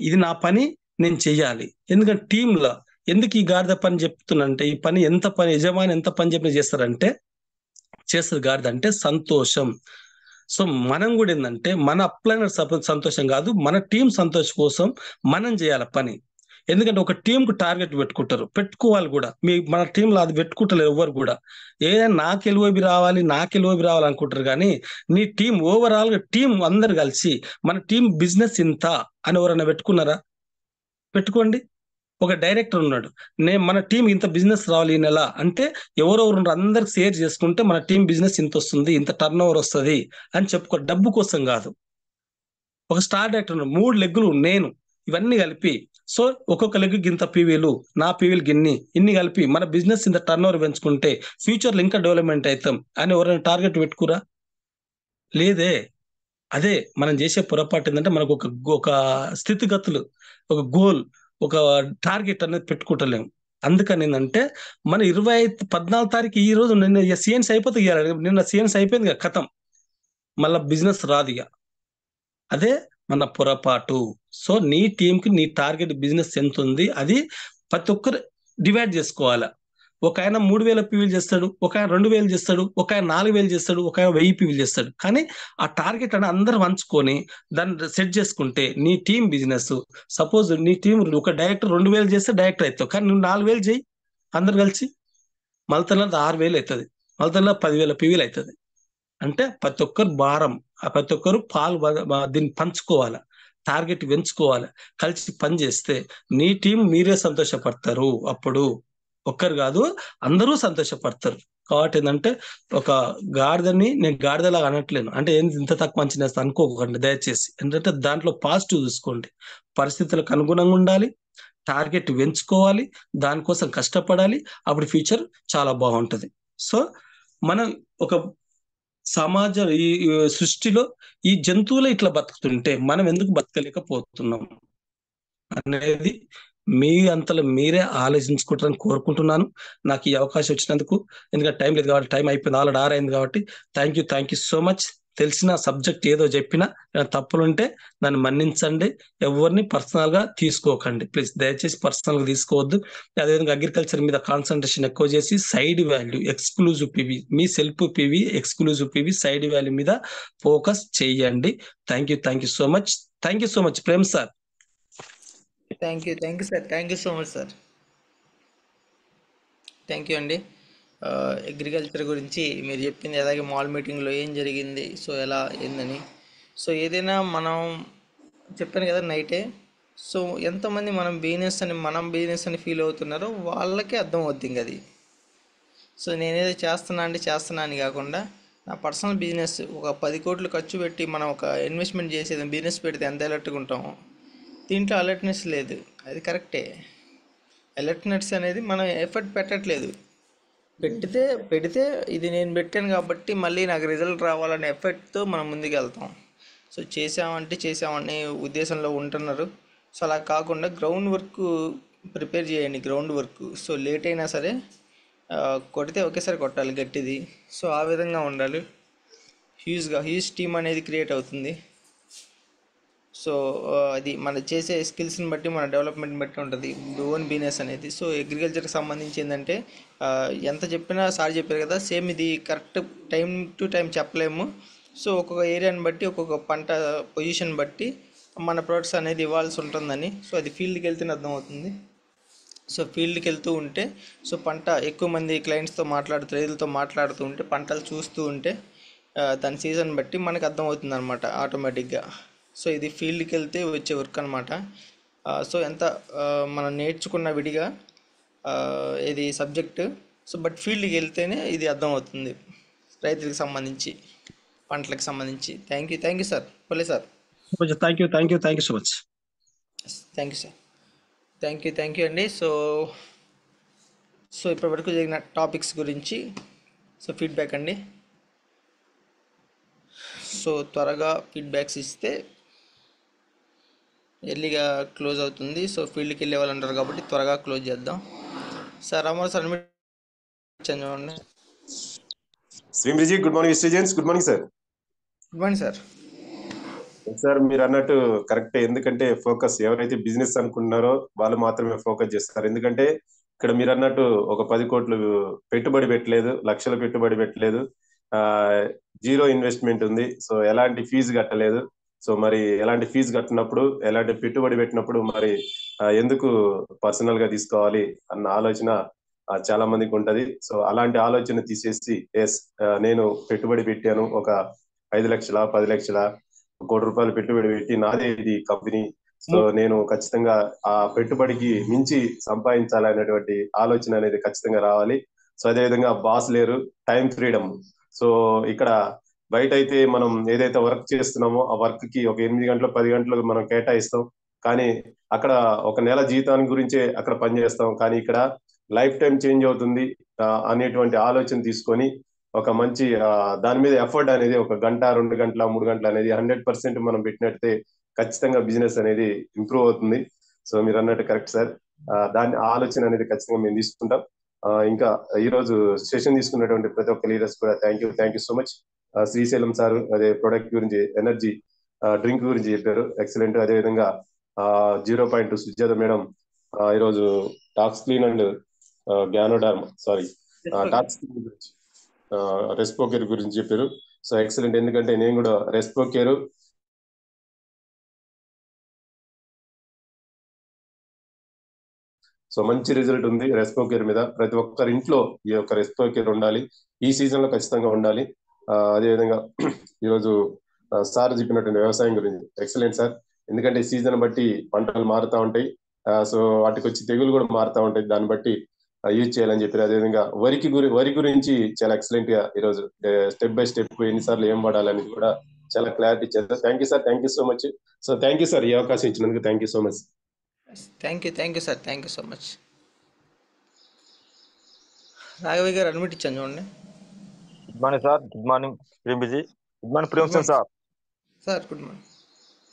ఇది నా పని, నేను చెయ్యాలి. ఎందుకంటే టీంలో ఎందుకు ఈ గాడిద పని చెప్తున్నానంటే, ఈ పని యజమాని ఎంత పని చెప్పిన చేస్తారంటే చేస్తుంది గాడిద అంటే సంతోషం. సో మనం కూడా ఏంటంటే మన అప్లైనర్ సంతోషం కాదు, మన టీం సంతోషం కోసం మనం చేయాలి పని. ఎందుకంటే ఒక టీంకు టార్గెట్ పెట్టుకోవాలి కూడా. మన టీంలో అది పెట్టుకుంటలేరు ఎవరు కూడా. ఏదైనా నాకు ఎల్ఓబి రావాలి అనుకుంటారు, కానీ నీ టీం ఓవరాల్ గా టీం అందరు కలిసి మన టీం బిజినెస్ ఇంత అని ఎవరైనా పెట్టుకున్నారా? పెట్టుకోండి. ఒక డైరెక్టర్ ఉన్నాడు, మన టీం ఇంత బిజినెస్ రావాలి ఈ నెల అంటే ఎవరెవరు అందరికి షేర్ చేసుకుంటే మన టీం బిజినెస్ ఇంత వస్తుంది, ఇంత టర్న్ ఓవర్ వస్తుంది అని చెప్పుకో. డబ్బు కోసం కాదు. ఒక స్టార్ డైరెక్టర్ ఉన్నాడు, 3 లెగ్గులు నేను, ఇవన్నీ కలిపి సో ఒక్కొక్క లెగ్ ఇంత పీవీలు, నా పీవీలు ఇన్ని కలిపి మన బిజినెస్ ఇంత టర్న్ ఓవర్ పెంచుకుంటే ఫ్యూచర్ లో ఇంకా డెవలప్మెంట్ అవుతాం అని ఎవరైనా టార్గెట్ పెట్టుకురా? లేదే. అదే మనం చేసే పొరపాటు ఏంటంటే మనకు ఒక స్థితిగతులు, ఒక గోల్, ఒక టార్గెట్ అనేది పెట్టుకుంటలేము. అందుకని ఏంటంటే మన 14 తారీఖు ఈ రోజు నిన్న సిఎన్స్ అయిపోతే నిన్న సిఎన్స్ అయిపోయింది కదా, కథం, మళ్ళీ బిజినెస్ రాదు ఇక. అదే మన పొరపాటు. సో నీ టీంకి నీ టార్గెట్ బిజినెస్ ఎంత ఉంది అది ప్రతి ఒక్కరు డివైడ్ చేసుకోవాలి. ఒక ఆయన 3000 పీవీలు చేస్తాడు, ఒక ఆయన 2000 చేస్తాడు, ఒక ఆయన 4000 చేస్తాడు, ఒక ఆయన 1000 పీవీలు చేస్తాడు. కానీ ఆ టార్గెట్ అని అందరూ పంచుకొని దాన్ని సెట్ చేసుకుంటే నీ టీం బిజినెస్, సపోజ్ నీ టీం ఒక డైరెక్టర్ 2000 చేస్తే డైరెక్టర్ అవుతావు, కానీ నువ్వు 4000 చేయి అందరు కలిసి, మళ్ళీ 6000 అవుతుంది, మళ్ళీ 10,000 పీవీలు అవుతుంది. అంటే ప్రతి ఒక్కరు భారం, ప్రతి ఒక్కరు దీన్ని పంచుకోవాలి, టార్గెట్ పెంచుకోవాలి, కలిసి పని చేస్తే నీ టీం మీరే సంతోషపడతారు. అప్పుడు ఒక్కరు కాదు అందరూ సంతోషపడతారు. కాబట్టి ఏంటంటే ఒక గాడిదని నేను గాడిదలాగా అనట్లేను, అంటే ఏంది ఇంత తక్కువ మంచి నేస్తా అనుకోకండి దయచేసి. ఎందుకంటే దాంట్లో పాజిటివ్ చూసుకోండి, పరిస్థితులకు అనుగుణంగా ఉండాలి, టార్గెట్ పెంచుకోవాలి, దానికోసం కష్టపడాలి, అప్పుడు ఫ్యూచర్ చాలా బాగుంటది. సో మనం ఒక సమాజం ఈ సృష్టిలో ఈ జంతువులే ఇట్లా బతుకుతుంటే మనం ఎందుకు బతకలేకపోతున్నాం అనేది మీ అంతలో మీరే ఆలోచించుకుంటారని కోరుకుంటున్నాను. నాకు ఈ అవకాశం వచ్చినందుకు, ఎందుకంటే టైం లేదు కాబట్టి, టైం అయిపోయింది, ఆల్రెడీ 6 అయింది కాబట్టి. Thank you so much. తెలిసిన సబ్జెక్ట్ ఏదో చెప్పినా తప్పులుంటే నన్ను మన్నించండి. ఎవరిని పర్సనల్ గా తీసుకోకండి ప్లీజ్, దయచేసి పర్సనల్ గా తీసుకోవద్దు. అదేవిధంగా అగ్రికల్చర్ మీద కాన్సన్ట్రేషన్ ఎక్కువ చేసి సైడ్ వాల్యూ ఎక్స్క్లూజివ్ పీవీ, మీ self PV exclusive PV side value మీద ఫోకస్ చేయండి. Thank you so much Prem sir. Thank you sir, thank you so much sir. Thank you అండి. అగ్రికల్చర్ గురించి మీరు చెప్పింది, అలాగే మాల్ మీటింగ్లో ఏం జరిగింది, సో ఎలా ఏందని, సో ఏదైనా మనం చెప్పాను కదా నైటే. సో ఎంతమంది మనం బిజినెస్ అని ఫీల్ అవుతున్నారో వాళ్ళకే అర్థం అవుతుంది ఇంకా అది. సో నేనేదో చేస్తున్నా అని కాకుండా నా పర్సనల్ బిజినెస్ ఒక 10 కోట్లు ఖర్చు పెట్టి మనం ఒక ఇన్వెస్ట్మెంట్ చేసేది బిజినెస్ పెడితే ఎంత అలర్ట్గా ఉంటామో, దీంట్లో అలర్ట్నెస్ లేదు. అది కరెక్టే, అలర్ట్నెస్ అనేది మనం ఎఫర్ట్ పెట్టట్లేదు. పెడితే ఇది నేను పెట్టాను కాబట్టి మళ్ళీ నాకు రిజల్ట్ రావాలనే ఎఫర్ట్తో మనం ముందుకు వెళ్తాం. సో చేసామనే ఉద్దేశంలో ఉంటున్నారు. సో అలా కాకుండా గ్రౌండ్ వర్క్ ప్రిపేర్ చేయండి, గ్రౌండ్ వర్క్. సో లేట్ అయినా సరే కొడితే ఒకేసారి కొట్టాలి గట్టిది. సో ఆ విధంగా ఉండాలి. హ్యూజ్ టీమ్ అనేది క్రియేట్ అవుతుంది. సో అది మన చేసే స్కిల్స్ని బట్టి, మన డెవలప్మెంట్ బట్టి ఉంటుంది ఓన్ బిజినెస్ అనేది. సో అగ్రికల్చర్కి సంబంధించి ఏంటంటే ఎంత చెప్పినా సార్ చెప్పారు కదా, సేమ్ ఇది కరెక్ట్ టైం టు టైం చెప్పలేము. సో ఒక్కొక్క ఏరియాని బట్టి, ఒక్కొక్క పంట పొజిషన్ బట్టి మన ప్రొడక్ట్స్ అనేది ఇవ్వాల్సి ఉంటుందని. సో అది ఫీల్డ్కి వెళ్తేనే అర్థమవుతుంది. సో ఫీల్డ్కి వెళ్తూ ఉంటే, సో పంట ఎక్కువ మంది క్లయింట్స్తో రైతులతో మాట్లాడుతూ ఉంటే, పంటలు చూస్తూ ఉంటే దాని సీజన్ బట్టి మనకు అర్థమవుతుంది అనమాట ఆటోమేటిక్గా. సో ఇది ఫీల్డ్కి వెళ్తే వచ్చే వర్క్ అనమాట. సో ఎంత మనం నేర్చుకున్న విడిగా ఇది సబ్జెక్టు. సో బట్ ఫీల్డ్కి వెళ్తేనే ఇది అర్థమవుతుంది రైతులకు సంబంధించి, పంటలకు సంబంధించి. Thank you sir, Pullaiah sir. Thank you so much. Thank you sir, thank you అండి. సో ఇప్పటివరకు జరిగిన టాపిక్స్ గురించి ఫీడ్బ్యాక్ అండి. సో త్వరగా ఫీడ్బ్యాక్స్ ఇస్తే ఎర్లీగా క్లోజ్ అవుతుంది. సో ఫీల్డ్కి వెళ్ళే వాళ్ళు ఉంటారు కాబట్టి త్వరగా క్లోజ్ చేద్దాం. సార్ రామారావు సార్ చూడండి. శ్రీమిజీ, good morning students. Good morning sir. Good morning sir. Sir మీరు అన్నట్టు కరెక్టే. ఎందుకంటే ఫోకస్ ఎవరైతే బిజినెస్ అనుకుంటున్నారో వాళ్ళు మాత్రమే ఫోకస్ చేస్తారు. ఎందుకంటే ఇక్కడ మీరు అన్నట్టు ఒక 10 కోట్లు పెట్టుబడి పెట్టలేదు, లక్షల పెట్టుబడి పెట్టలేదు, జీరో ఇన్వెస్ట్మెంట్ ఉంది. సో ఎలాంటి ఫీజు కట్టలేదు. సో మరి ఎలాంటి ఫీజు కట్టినప్పుడు, ఎలాంటి పెట్టుబడి పెట్టినప్పుడు మరి ఎందుకు పర్సనల్ గా తీసుకోవాలి అన్న ఆలోచన చాలా మందికి ఉంటది. సో అలాంటి ఆలోచన తీసేసి నేను పెట్టుబడి పెట్టాను, ఒక 5 లక్షల 10 లక్షల ₹1 కోటి పెట్టుబడి పెట్టి నాదే ఇది కంపెనీ, సో నేను ఖచ్చితంగా ఆ పెట్టుబడికి మించి సంపాదించాలనేటువంటి ఆలోచన అనేది ఖచ్చితంగా రావాలి. సో అదేవిధంగా బాస్ లేరు, టైం ఫ్రీడమ్. సో ఇక్కడ బయట అయితే మనం ఏదైతే వర్క్ చేస్తున్నామో ఆ వర్క్ కి ఒక 8 గంటలు 10 గంటలు మనం కేటాయిస్తాం. కానీ అక్కడ ఒక నెల జీతానికి గురించే అక్కడ పనిచేస్తాం. కానీ ఇక్కడ లైఫ్ టైం చేంజ్ అవుతుంది అనేటువంటి ఆలోచన తీసుకొని ఒక మంచి దాని మీద ఎఫర్ట్ అనేది ఒక గంట 2 గంటల 3 గంటలు అనేది 100% మనం పెట్టినట్టే ఖచ్చితంగా బిజినెస్ అనేది ఇంప్రూవ్ అవుతుంది. సో మీరు అన్నట్టు కరెక్ట్ సార్. దాని ఆలోచన అనేది ఖచ్చితంగా మేము తీసుకుంటాం. ఇంకా ఈ రోజు సెషన్ తీసుకున్నటువంటి ప్రతి ఒక్క లీడర్స్ కూడా thank you so much. Srisailam sir అదే ప్రొడక్ట్ గురించి, ఎనర్జీ డ్రింక్ గురించి చెప్పారు, ఎక్సలెంట్. అదేవిధంగా 0.2 సుజాత మేడం ఈరోజు tox clean and ganoderm tox clean గురించి, రెస్పోకేర్ గురించి చెప్పారు. So excellent. ఎందుకంటే నేను కూడా రెస్పోకేర్ సో మంచి రిజల్ట్ ఉంది రెస్పోకేర్ మీద. ప్రతి ఒక్కరి ఇంట్లో ఈ యొక్క రెస్పోకేర్ ఉండాలి, ఈ సీజన్ లో ఖచ్చితంగా ఉండాలి. అదేవిధంగా ఈరోజు సార్ చెప్పినటువంటి వ్యవసాయం గురించి ఎక్సలెంట్ సార్. ఎందుకంటే సీజన్ బట్టి పంటలు మారుతూ ఉంటాయి. సో వాటికి వచ్చి తెగులు కూడా మారుతూ ఉంటాయి, దాన్ని బట్టి యూజ్ చేయాలని చెప్పారు. అదేవిధంగా వరి గురించి చాలా ఎక్సలెంట్ గా ఈరోజు స్టెప్ బై స్టెప్ ఎన్నిసార్లు ఏం వాడాలని కూడా చాలా క్లారిటీ ఇచ్చారు. Thank you sir, thank you so much. So thank you sir, ఈ అవకాశం ఇచ్చినందుకు thank you so much. Thank you sir, thank you so much. Raghavi గారు అడ్మిట్ ఇచ్చాను చూడండి. Good morning sir. Good morning Premji. Good morning ప్రేమ్సన్ sir. Sir good morning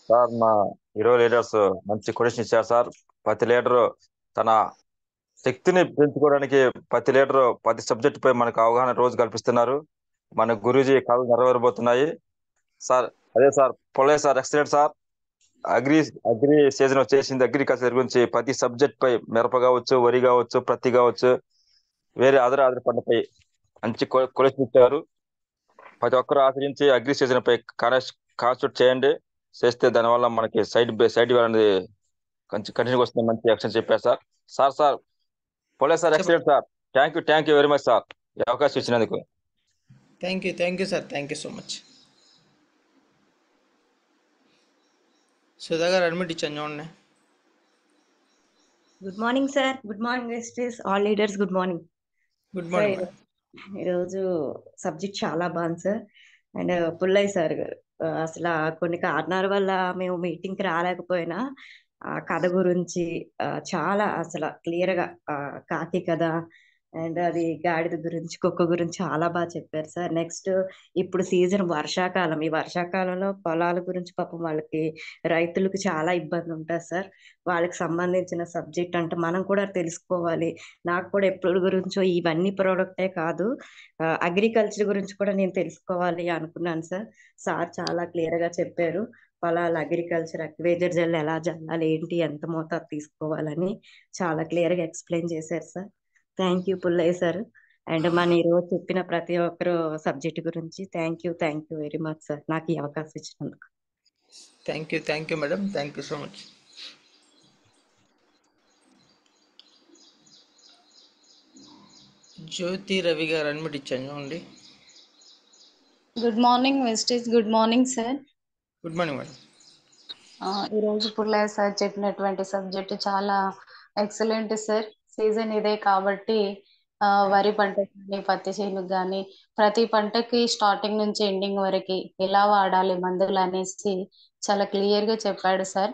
sir. మా 20 లీడర్స్ మంచి క్వశ్చన్ ఇచ్చారు సార్. ప్రతి లీడరు తన శక్తిని పెంచుకోవడానికి ప్రతి లీడరు ప్రతి సబ్జెక్ట్ పై మనకు అవగాహన రోజు కల్పిస్తున్నారు. మన గురూజీ కళలు నెరవేరబోతున్నాయి సార్. అదే sir, Pullaiah sir excellent sir. Agri season వచ్చేసింది. అగ్రికల్చర్ గురించి ప్రతి సబ్జెక్ట్ పై మిరప కావచ్చు, వరి కావచ్చు, ప్రత్తి కావచ్చు, వేరే అదర్ పంటపై మంచి క్వశ్చన్ ఇచ్చారు. ప్రతి ఒక్కరు ఆచరించి అగ్రి సీజన్ పై కాన్సన్ట్రేట్ చేయండి. చేస్తే దానివల్ల మనకి సైడ్ అనేది కొంచెం కంటిన్యూ వస్తుంది. మంచి యాక్షన్ చెప్పారు సార్. Sir Pullaiah sir excellent sir. Thank you very much sir, ఈ అవకాశం ఇచ్చినందుకు. Thank you sir, thank you so much. Sudha గారు అడ్మిట్ ఇచ్చాను చూడండి. Good morning sir. Good morning ఎస్టీస్ all leaders. Good morning. Good morning. ఈరోజు సబ్జెక్ట్ చాలా బాగుంది సార్. అండ్ పుల్లయ్య సార్ గారు అసలు కొన్ని కారణాల వల్ల మేము మీటింగ్కి రాలేకపోయినా ఆ కథ గురించి చాలా అసలు క్లియర్గా కాకి కథ అండ్ అది గాడిద గురించి, కుక్క గురించి చాలా బాగా చెప్పారు సార్. నెక్స్ట్ ఇప్పుడు సీజన్ వర్షాకాలం. ఈ వర్షాకాలంలో పొలాల గురించి పాపం వాళ్ళకి రైతులకు చాలా ఇబ్బంది ఉంటుంది సార్. వాళ్ళకి సంబంధించిన సబ్జెక్ట్ అంటే మనం కూడా తెలుసుకోవాలి. నాకు కూడా ఎప్పుడు గురించో ఇవన్నీ ప్రోడక్టే కాదు, అగ్రికల్చర్ గురించి కూడా నేను తెలుసుకోవాలి అనుకున్నాను సార్. సార్ చాలా క్లియర్గా చెప్పారు. పొలాల అగ్రికల్చర్ అక్వేజర్ జల్ ఎలా జల్లాలి, ఏంటి, ఎంత మోతాదు తీసుకోవాలని చాలా క్లియర్గా ఎక్స్ప్లెయిన్ చేశారు sir. Thank you Pullaiah sir. And మన ఈరోజు చెప్పిన ప్రతి ఒక్కరు సబ్జెక్ట్ గురించి thank you very much sir, నాకు ఈ అవకాశం ఇచ్చినందుకు. Thank you madam, thank you so much. Jyothi Ravi గారు అడ్మిట్ ఇచ్చాను చూడండి. Good morning wastage. Good morning sir. Good morning madam. ఈరోజు పుల్లయ్య సార్ చెప్పినటువంటి సబ్జెక్ట్ చాలా ఎక్సలెంట్ సార్. సీజన్ ఇదే కాబట్టి వరి పంటకు కానీ పత్తి చేనుకు కానీ ప్రతి పంటకి స్టార్టింగ్ నుంచి ఎండింగ్ వరకు ఎలా వాడాలి మందులు అనేసి చాలా క్లియర్ గా చెప్పాడు సార్.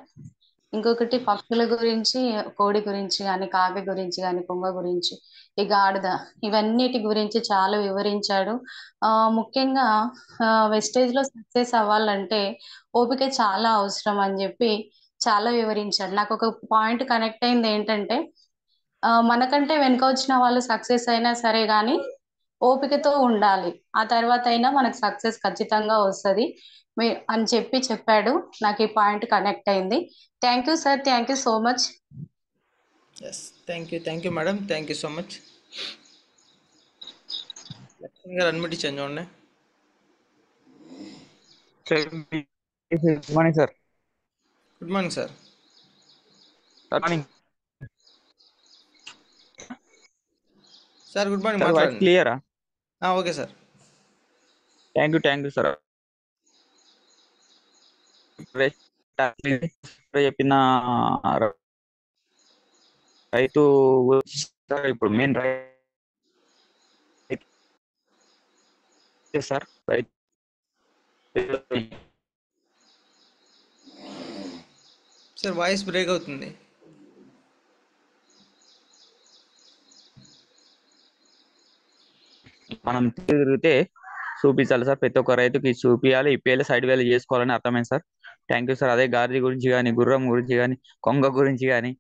ఇంకొకటి పక్షుల గురించి, కోడి గురించి కానీ, కాకి గురించి కానీ, కొంగ గురించి, ఈ గాడిద, ఇవన్నిటి గురించి చాలా వివరించాడు. ముఖ్యంగా వెస్టేజ్ లో సక్సెస్ అవ్వాలంటే ఓపిక చాలా అవసరం అని చెప్పి చాలా వివరించాడు. నాకు ఒక పాయింట్ కనెక్ట్ అయింది ఏంటంటే మనకంటే వెనుక వచ్చిన వాళ్ళు సక్సెస్ అయినా సరే కానీ ఓపికతో ఉండాలి. ఆ తర్వాత అయినా మనకు సక్సెస్ ఖచ్చితంగా వస్తుంది అని చెప్పాడు. నాకు ఈ పాయింట్ కనెక్ట్ అయింది. Thank you sir, thank you so much. Yes, thank you madam, thank you so much. Laxman గారు అన్మిట్ ఇచ్చాను చూడండి. Good morning sir. Good morning sir. Morning sir, good morning. Voice మాట్లాడండి. క్లియరా? Okay sir. Thank you sir. చెప్పిన రైతు ఇప్పుడు మెయిన్ రైతు సార్. రైతు సార్ వాయిస్ బ్రేక్ అవుతుంది. మనం తిరిగితే చూపించాలి సార్, ప్రతి ఒక్క రైతుకి చూపించాలి, ఇప్పియాలి, సైడ్ వేలు చేసుకోవాలని అర్థమైంది సార్. Thank you sir. అదే గాడిద గురించి కానీ, గుర్రం గురించి కానీ, కొంగ గురించి కానీ,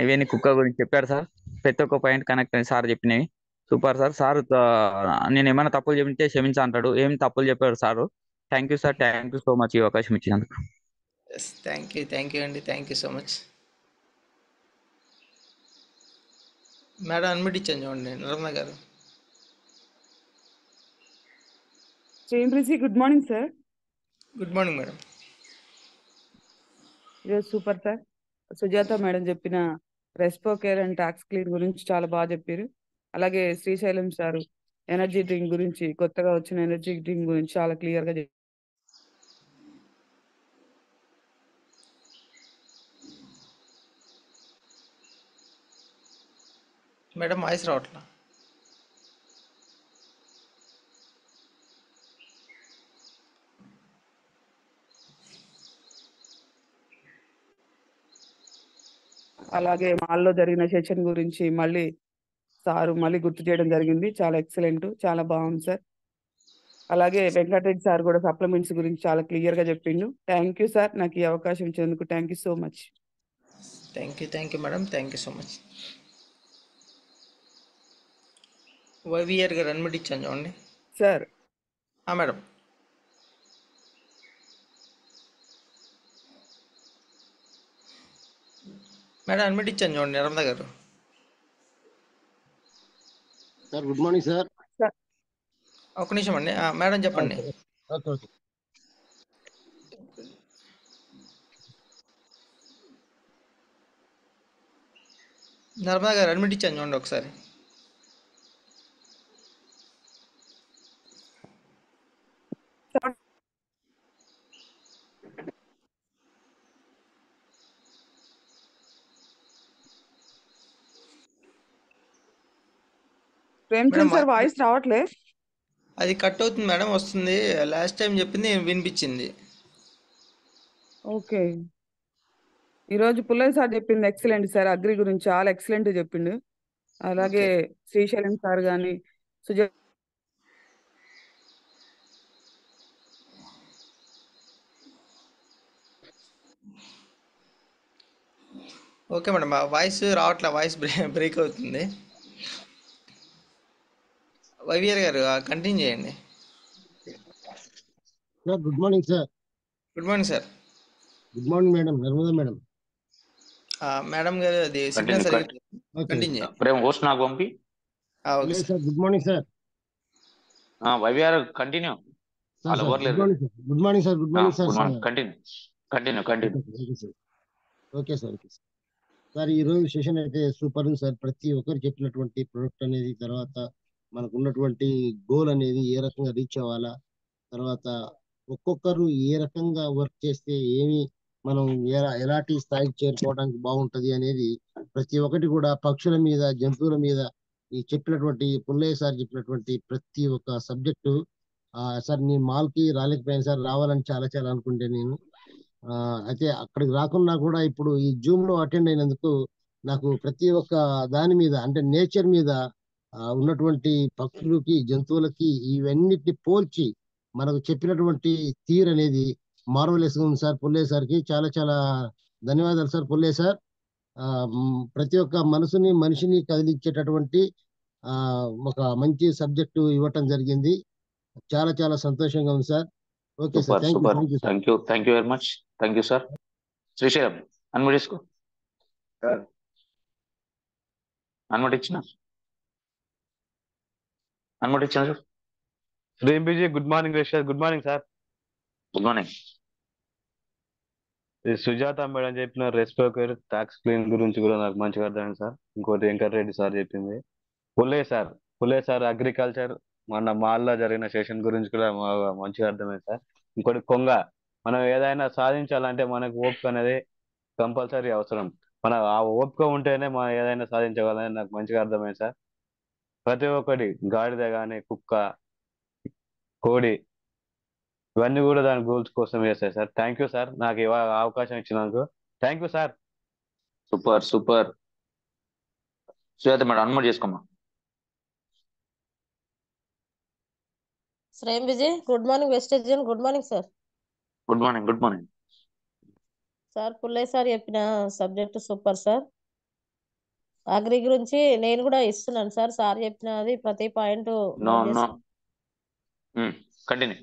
ఇవన్నీ కుక్క గురించి చెప్పారు సార్. ప్రతి ఒక్క పాయింట్ కనెక్ట్ అయింది సార్ చెప్పినవి. Super sir. సార్ నేను ఏమైనా తప్పులు చెప్తే క్షమించా అంటాడు, ఏం తప్పులు చెప్పారు sir. Thank you sir, thank you so much ఈ అవకాశం ఇచ్చినందుకు. ఎస్, థ్యాంక్ యూ అండి, thank you so much. Madam unmute ఇచ్చాను చూడండి, నిర్మల గారు. Good morning sir. Good morning madam. ఈరోజు సూపర్ సార్. సుజాత మేడం చెప్పిన Respocare and tox clean గురించి చాలా బాగా చెప్పారు. అలాగే శ్రీశైలం సారు ఎనర్జీ డ్రింక్ గురించి, కొత్తగా వచ్చిన ఎనర్జీ డ్రింక్ గురించి చాలా క్లియర్ గా చెప్పారు. మేడం వాయిస్ రావట్లా. అలాగే మాల్లో జరిగిన సెషన్ గురించి మళ్ళీ సారు గుర్తు చేయడం జరిగింది. చాలా ఎక్సలెంట్, చాలా బాగుంది సార్. అలాగే వెంకటరెడ్డి సార్ కూడా సప్లిమెంట్స్ గురించి చాలా క్లియర్ గా చెప్పిండు. థ్యాంక్ యూ సార్, నాకు ఈ అవకాశం ఇచ్చినందుకు thank you so much. Thank you madam, thank you so much. YVR గారు అన్మిట్ ఇచ్చాను చూడండి సార్. మేడం. మేడం అన్మిట్ ఇచ్చాను చూడండి, నిర్మల గారు. Sir good morning sir. ఒక్క నిమిషం అండి. మేడం చెప్పండి. Okay okay. నిర్మల గారు అడ్మిట్ ఇచ్చాను చూడండి ఒకసారి. ప్రేమ్చంద్ సార్ వాయిస్ రావట్లే. అది కట్ అవుతుంది మేడం, వస్తుంది. లాస్ట్ టైం చెప్పింది వినిపించింది. ఓకే. ఈరోజు పుల్లయ్య సార్ చెప్పింది ఎక్సలెంట్ సార్. అగ్రి గురించి చాలా ఎక్సలెంట్ చెప్పిండు. అలాగే శ్రీశైలం సార్ కానీ, సుజా ఓకే మేడం, వాయిస్ రావట్లే, వాయిస్ బ్రేక్ అవుతుంది. వైవిఆర్ గారు కంటిన్యూ చేయండి. Good morning sir. Good morning sir. Good morning madam, Narmada madam. Madam గారు అది సిగ్నల్ సరిగ్గా కంటిన్యూ ప్రేమ్ హోస్ట్ నాకు పంపి. Okay sir. Good morning sir. YVR continue. Good morning sir. Good morning sir. Continue. Okay sir. Okay sir. Sir ఈరోజు సెషన్ అయితే సూపర్ ఉంది సార్. ప్రతి ఒక్కరు చెప్పినటువంటి ప్రొడక్ట్ అనేది, తర్వాత మనకు ఉన్నటువంటి గోల్ అనేది ఏ రకంగా రీచ్ అవ్వాలా, తర్వాత ఒక్కొక్కరు ఏ రకంగా వర్క్ చేస్తే ఏమి మనం ఎలాంటి స్థాయికి చేరుకోవడానికి బాగుంటది అనేది ప్రతి ఒక్కటి కూడా పక్షుల మీద, జంతువుల మీద ఈ చెప్పినటువంటి పుల్లయ్య సార్ చెప్పినటువంటి ప్రతి ఒక్క సబ్జెక్టు సార్ నేను మాల్కి రాలేకపోయాను సార్, రావాలని చాలా చాలా అనుకుంటే నేను అయితే అక్కడికి రాకున్నా కూడా ఇప్పుడు ఈ జూమ్ లో అటెండ్ అయినందుకు నాకు ప్రతి ఒక్క దాని మీద అంటే నేచర్ మీద ఉన్నటువంటి పక్షులకి, జంతువులకి ఇవన్నిటిని పోల్చి మనకు చెప్పినటువంటి తీరు అనేది మార్వలెస్ గా ఉంది సార్. పుల్లయ్య సార్కి చాలా చాలా ధన్యవాదాలు సార్. పుల్లయ్య సార్ ప్రతి ఒక్క మనిషిని కదిలించేటటువంటి ఒక మంచి సబ్జెక్టు ఇవ్వటం జరిగింది. చాలా చాలా సంతోషంగా ఉంది sir. Okay sir, super thank you very much. Thank you sir. Srisailam unmute చేసుకో. అన్మ్యూట్ ఇచ్చిన శ్రీంబిజీ గుడ్ మార్నింగ్ రేషర్. Good morning sir. Good morning. Sujatha madam చెప్పిన రెస్పెక్ట్ ట్యాక్స్ క్లీన్ గురించి కూడా నాకు మంచిగా అర్థమైంది సార్. ఇంకోటి వెంకటరెడ్డి సార్ చెప్పింది. పుల్లయ్య సార్ అగ్రికల్చర్ మన మాల్లో జరిగిన సెషన్ గురించి కూడా మంచిగా అర్థమైంది సార్. ఇంకోటి కొంగ, మనం ఏదైనా సాధించాలంటే మనకు ఓపిక అనేది కంపల్సరీ అవసరం. మన ఆ ఓపిక ఉంటేనే మనం ఏదైనా సాధించగలని నాకు మంచిగా అర్థమైంది సార్. ప్రతి ఒక్కటి గాడిద కానీ, కుక్క, కోడి, ఇవన్నీ కూడా దాని గోల్స్ కోసం వేస్తాయి సార్. థ్యాంక్ యూ సార్, నాకు అవకాశం ఇచ్చినందుకు. Thank you sir. Super. Sujatha madam unmute చేసుకోమ్మా. శ్రేమ్ Vijay, good morning wastage. Good morning sir. Good morning sir. Pullaiah sir చెప్పిన సబ్జెక్ట్ సూపర్ సార్. అగ్రి గురించి నేను కూడా ఇస్తున్నాను సార్. సార్ చెప్పినది ప్రతి పాయింట్ కంటిన్యూ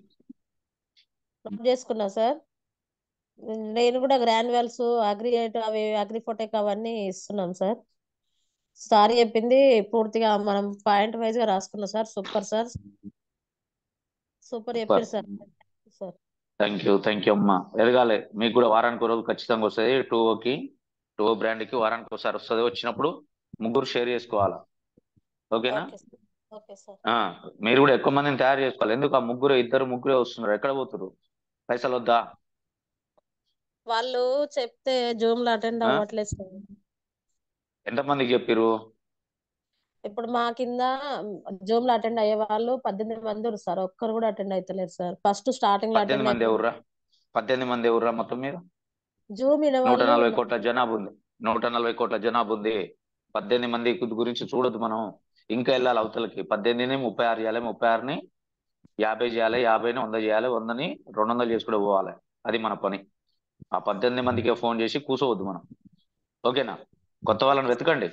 నోట్ చేసుకున్నా సార్. నేను కూడా గ్రాన్యువల్స్, అగ్రిఫోటెక్ అవన్నీ ఇస్తున్నాం సార్. సార్ చెప్పింది పూర్తిగా మనం పాయింట్ వైజ్ గా రాసుకున్నాం సార్. సూపర్ సార్, సూపర్ చెప్పారు సార్. థ్యాంక్ యూ అమ్మా. ఎదగాలి. మీకు కూడా వారానికి రోజు ఖచ్చితంగా వస్తుంది. టూ బ్రాండ్ కి వారానికి ఒకసారి వస్తుంది. వచ్చినప్పుడు ముగ్గురు షేర్ చేసుకోవాలి. ఓకేనా? మీరు కూడా ఎక్కువ మందిని తయారు చేసుకోవాలి. ఎందుకు ఆ ఇద్దరు ముగ్గురే వస్తున్నారు, ఎక్కడ పోతున్నారు? పైసలు వద్దా? వాళ్ళు చెప్తే జూమ్ లో అటెండ్ అవ్వట్లేదు సార్. ఎంతమందికి చెప్పారు? ఇప్పుడు మా కింద జూమ్ లో అటెండ్ అయ్యే వాళ్ళు 18 మంది ఉన్నారు సార్. ఒక్కరు కూడా అటెండ్ అవుతలేరు సార్. ఫస్ట్ స్టార్టింగ్ లో 18 మంది ఎవర్రా మొత్తం మీద? జూమ్ 140 కోట్ల జనాభా ఉంది. 140 కోట్ల జనాభా ఉంది. 18 మంది గురించి చూడొద్దు మనం. ఇంకా వెళ్ళాలి అవతలకి. 18ని 36 చేయాలి, 36ని 50 చేయాలి, 50ని 100 చేయాలి, 100ని 200 చేసుకుంటూ పోవాలి. అది మన పని. ఆ 18 మందికి ఫోన్ చేసి కూర్చోవద్దు మనం. ఓకేనా? కొత్త వాళ్ళని వెతకండి.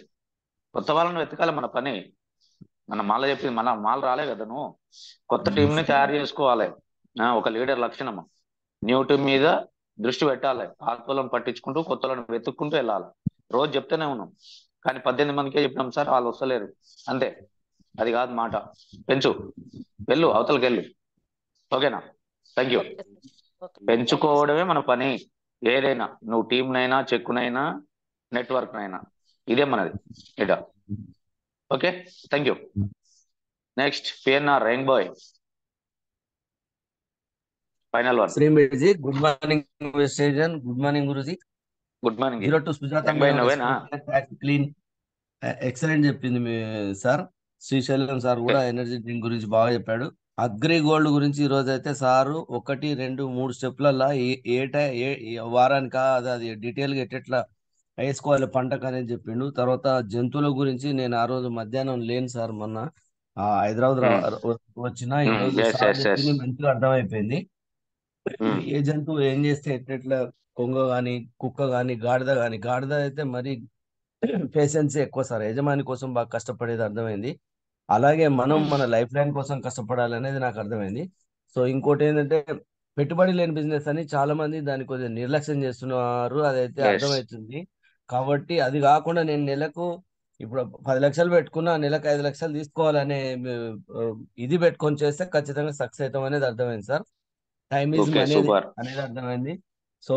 కొత్త వాళ్ళని వెతకాలి మన పని. మన మాల చెప్పింది, మన మాల రాలే కదా నువ్వు. కొత్త టీంని తయారు చేసుకోవాలి. ఒక లీడర్ లక్షణము. న్యూ టీం మీద దృష్టి పెట్టాలి. ఆత్మలను పట్టించుకుంటూ కొత్త వాళ్ళని వెతుక్కుంటూ వెళ్ళాలి. రోజు చెప్తూనే ఉన్నాం, కానీ 18 మందికే చెప్పినాం సార్, వాళ్ళు వస్తలేరు అంతే. అది కాదు మాట. వెళ్ళు అవతలకి వెళ్ళు. ఓకేనా? Thank you. పెంచుకోవడమే మన పని. ఏదైనా నువ్వు టీంనైనా, చెక్కునైనా, నెట్వర్క్ నైనా, ఇదే మనది ఇట. Okay, thank you. Next PNR rain boy, final one. శ్రీంబేజీ గుడ్ మార్నింగ్ వెస్టేజన్. Good morning Guruji. Good morning. 02 Sujatha clean excellent చెప్పింది సార్. శ్రీశైలం సార్ కూడా ఎనర్జీ డ్రింక్ గురించి బాగా చెప్పాడు. అగ్రి గోల్డ్ గురించి ఈ రోజు అయితే సారు 1, 2, 3 స్టెప్లల్లా వారానికి అది డీటెయిల్ గా ఎట్లా వేసుకోవాలి పంటకు అనేది చెప్పిండు. తర్వాత జంతువుల గురించి నేను ఆ రోజు మధ్యాహ్నం లేను సార్, మొన్న హైదరాబాద్ వచ్చిన. ఈ రోజు సార్ చెప్పింది మంచిగా అర్థమైపోయింది. ఏ జంతువు ఏం చేస్తే ఎట్లా, కొంగ గాని, కుక్క గాని, గాడిద అయితే మరి పేషెన్స్ ఎక్కువ సార్. యజమాని కోసం బాగా కష్టపడేది అర్థమైంది. అలాగే మనం మన లైఫ్ లైన్ కోసం కష్టపడాలి అనేది నాకు అర్థమైంది. సో ఇంకోటి ఏంటంటే పెట్టుబడి లేని బిజినెస్ అని చాలా మంది దాన్ని కొద్దిగా నిర్లక్ష్యం చేస్తున్నారు. అదైతే అర్థమవుతుంది. కాబట్టి అది కాకుండా నేను నెలకు ఇప్పుడు 10 లక్షలు పెట్టుకున్నా, నెలకు 5 లక్షలు తీసుకోవాలనే ఇది పెట్టుకొని చేస్తే ఖచ్చితంగా సక్సెస్ అవుతాం అనేది అర్థమైంది సార్. టైమ్ ఈజ్ మనీ అనేది అర్థమైంది. సో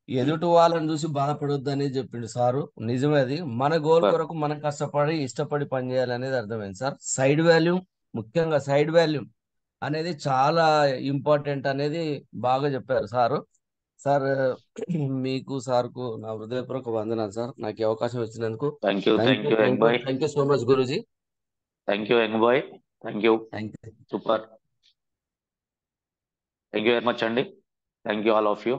ఎదుటి వాళ్ళని చూసి బాధపడొద్దు అనేది చెప్పిండు సారు. నిజమే, అది మన గోల్ కొరకు మనం కష్టపడి ఇష్టపడి పనిచేయాలి అనేది అర్థమైంది సార్. సైడ్ వాల్యూ, ముఖ్యంగా సైడ్ వాల్యూ అనేది చాలా ఇంపార్టెంట్ అనేది బాగా చెప్పారు సారు. సార్ మీకు సార్కు నా హృదయపూర్వక వందనాలు సార్, నాకు ఈ అవకాశం ఇచ్చినందుకు. Thank you young boy. Thank you so much Guruji. Thank you young boy. Thank you. Super. Thank you very much అండి. Thank you all of you.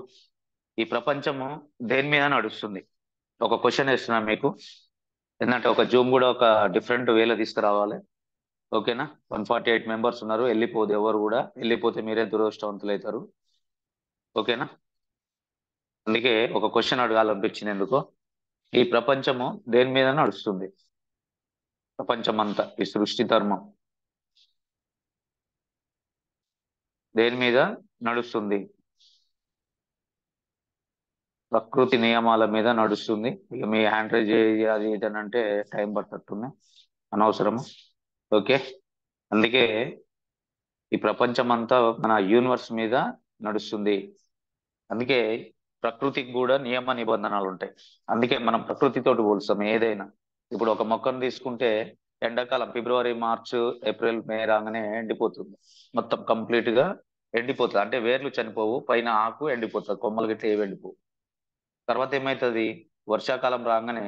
ఈ ప్రపంచము దేని మీద నడుస్తుంది? ఒక క్వశ్చన్ వేస్తున్నా మీకు. ఏంటంటే ఒక జూమ్ కూడా ఒక డిఫరెంట్ వేలో తీసుకురావాలి. ఓకేనా? 148 మెంబర్స్ ఉన్నారు. వెళ్ళిపోదు ఎవరు కూడా. వెళ్ళిపోతే మీరే దురదృష్టవంతులు అవుతారు. ఓకేనా? అందుకే ఒక క్వశ్చన్ అడగాలనిపించింది. ఎందుకో ఈ ప్రపంచము దేని మీద నడుస్తుంది? ప్రపంచం అంతా, ఈ సృష్టి ధర్మం దేని మీద నడుస్తుంది? ప్రకృతి నియమాల మీద నడుస్తుంది. ఇక మీ హ్యాండ్ రైజ్ అది అంటే టైం పట్టట్టున్నాయి, అనవసరము. ఓకే, అందుకే ఈ ప్రపంచం అంతా మన యూనివర్స్ మీద నడుస్తుంది. అందుకే ప్రకృతికి కూడా నియమ నిబంధనలు ఉంటాయి. అందుకే మనం ప్రకృతితోటి పోల్స్తాం ఏదైనా. ఇప్పుడు ఒక మొక్కను తీసుకుంటే ఎండాకాలం ఫిబ్రవరి, మార్చ్, ఏప్రిల్, మే రాగానే ఎండిపోతుంది. మొత్తం కంప్లీట్ గా ఎండిపోతుంది. అంటే వేర్లు చనిపోవు, పైన ఆకు ఎండిపోతుంది, కొమ్మలు గిట్ల ఏవి ఎండిపోవు. తర్వాత ఏమవుతుంది? వర్షాకాలం రాగానే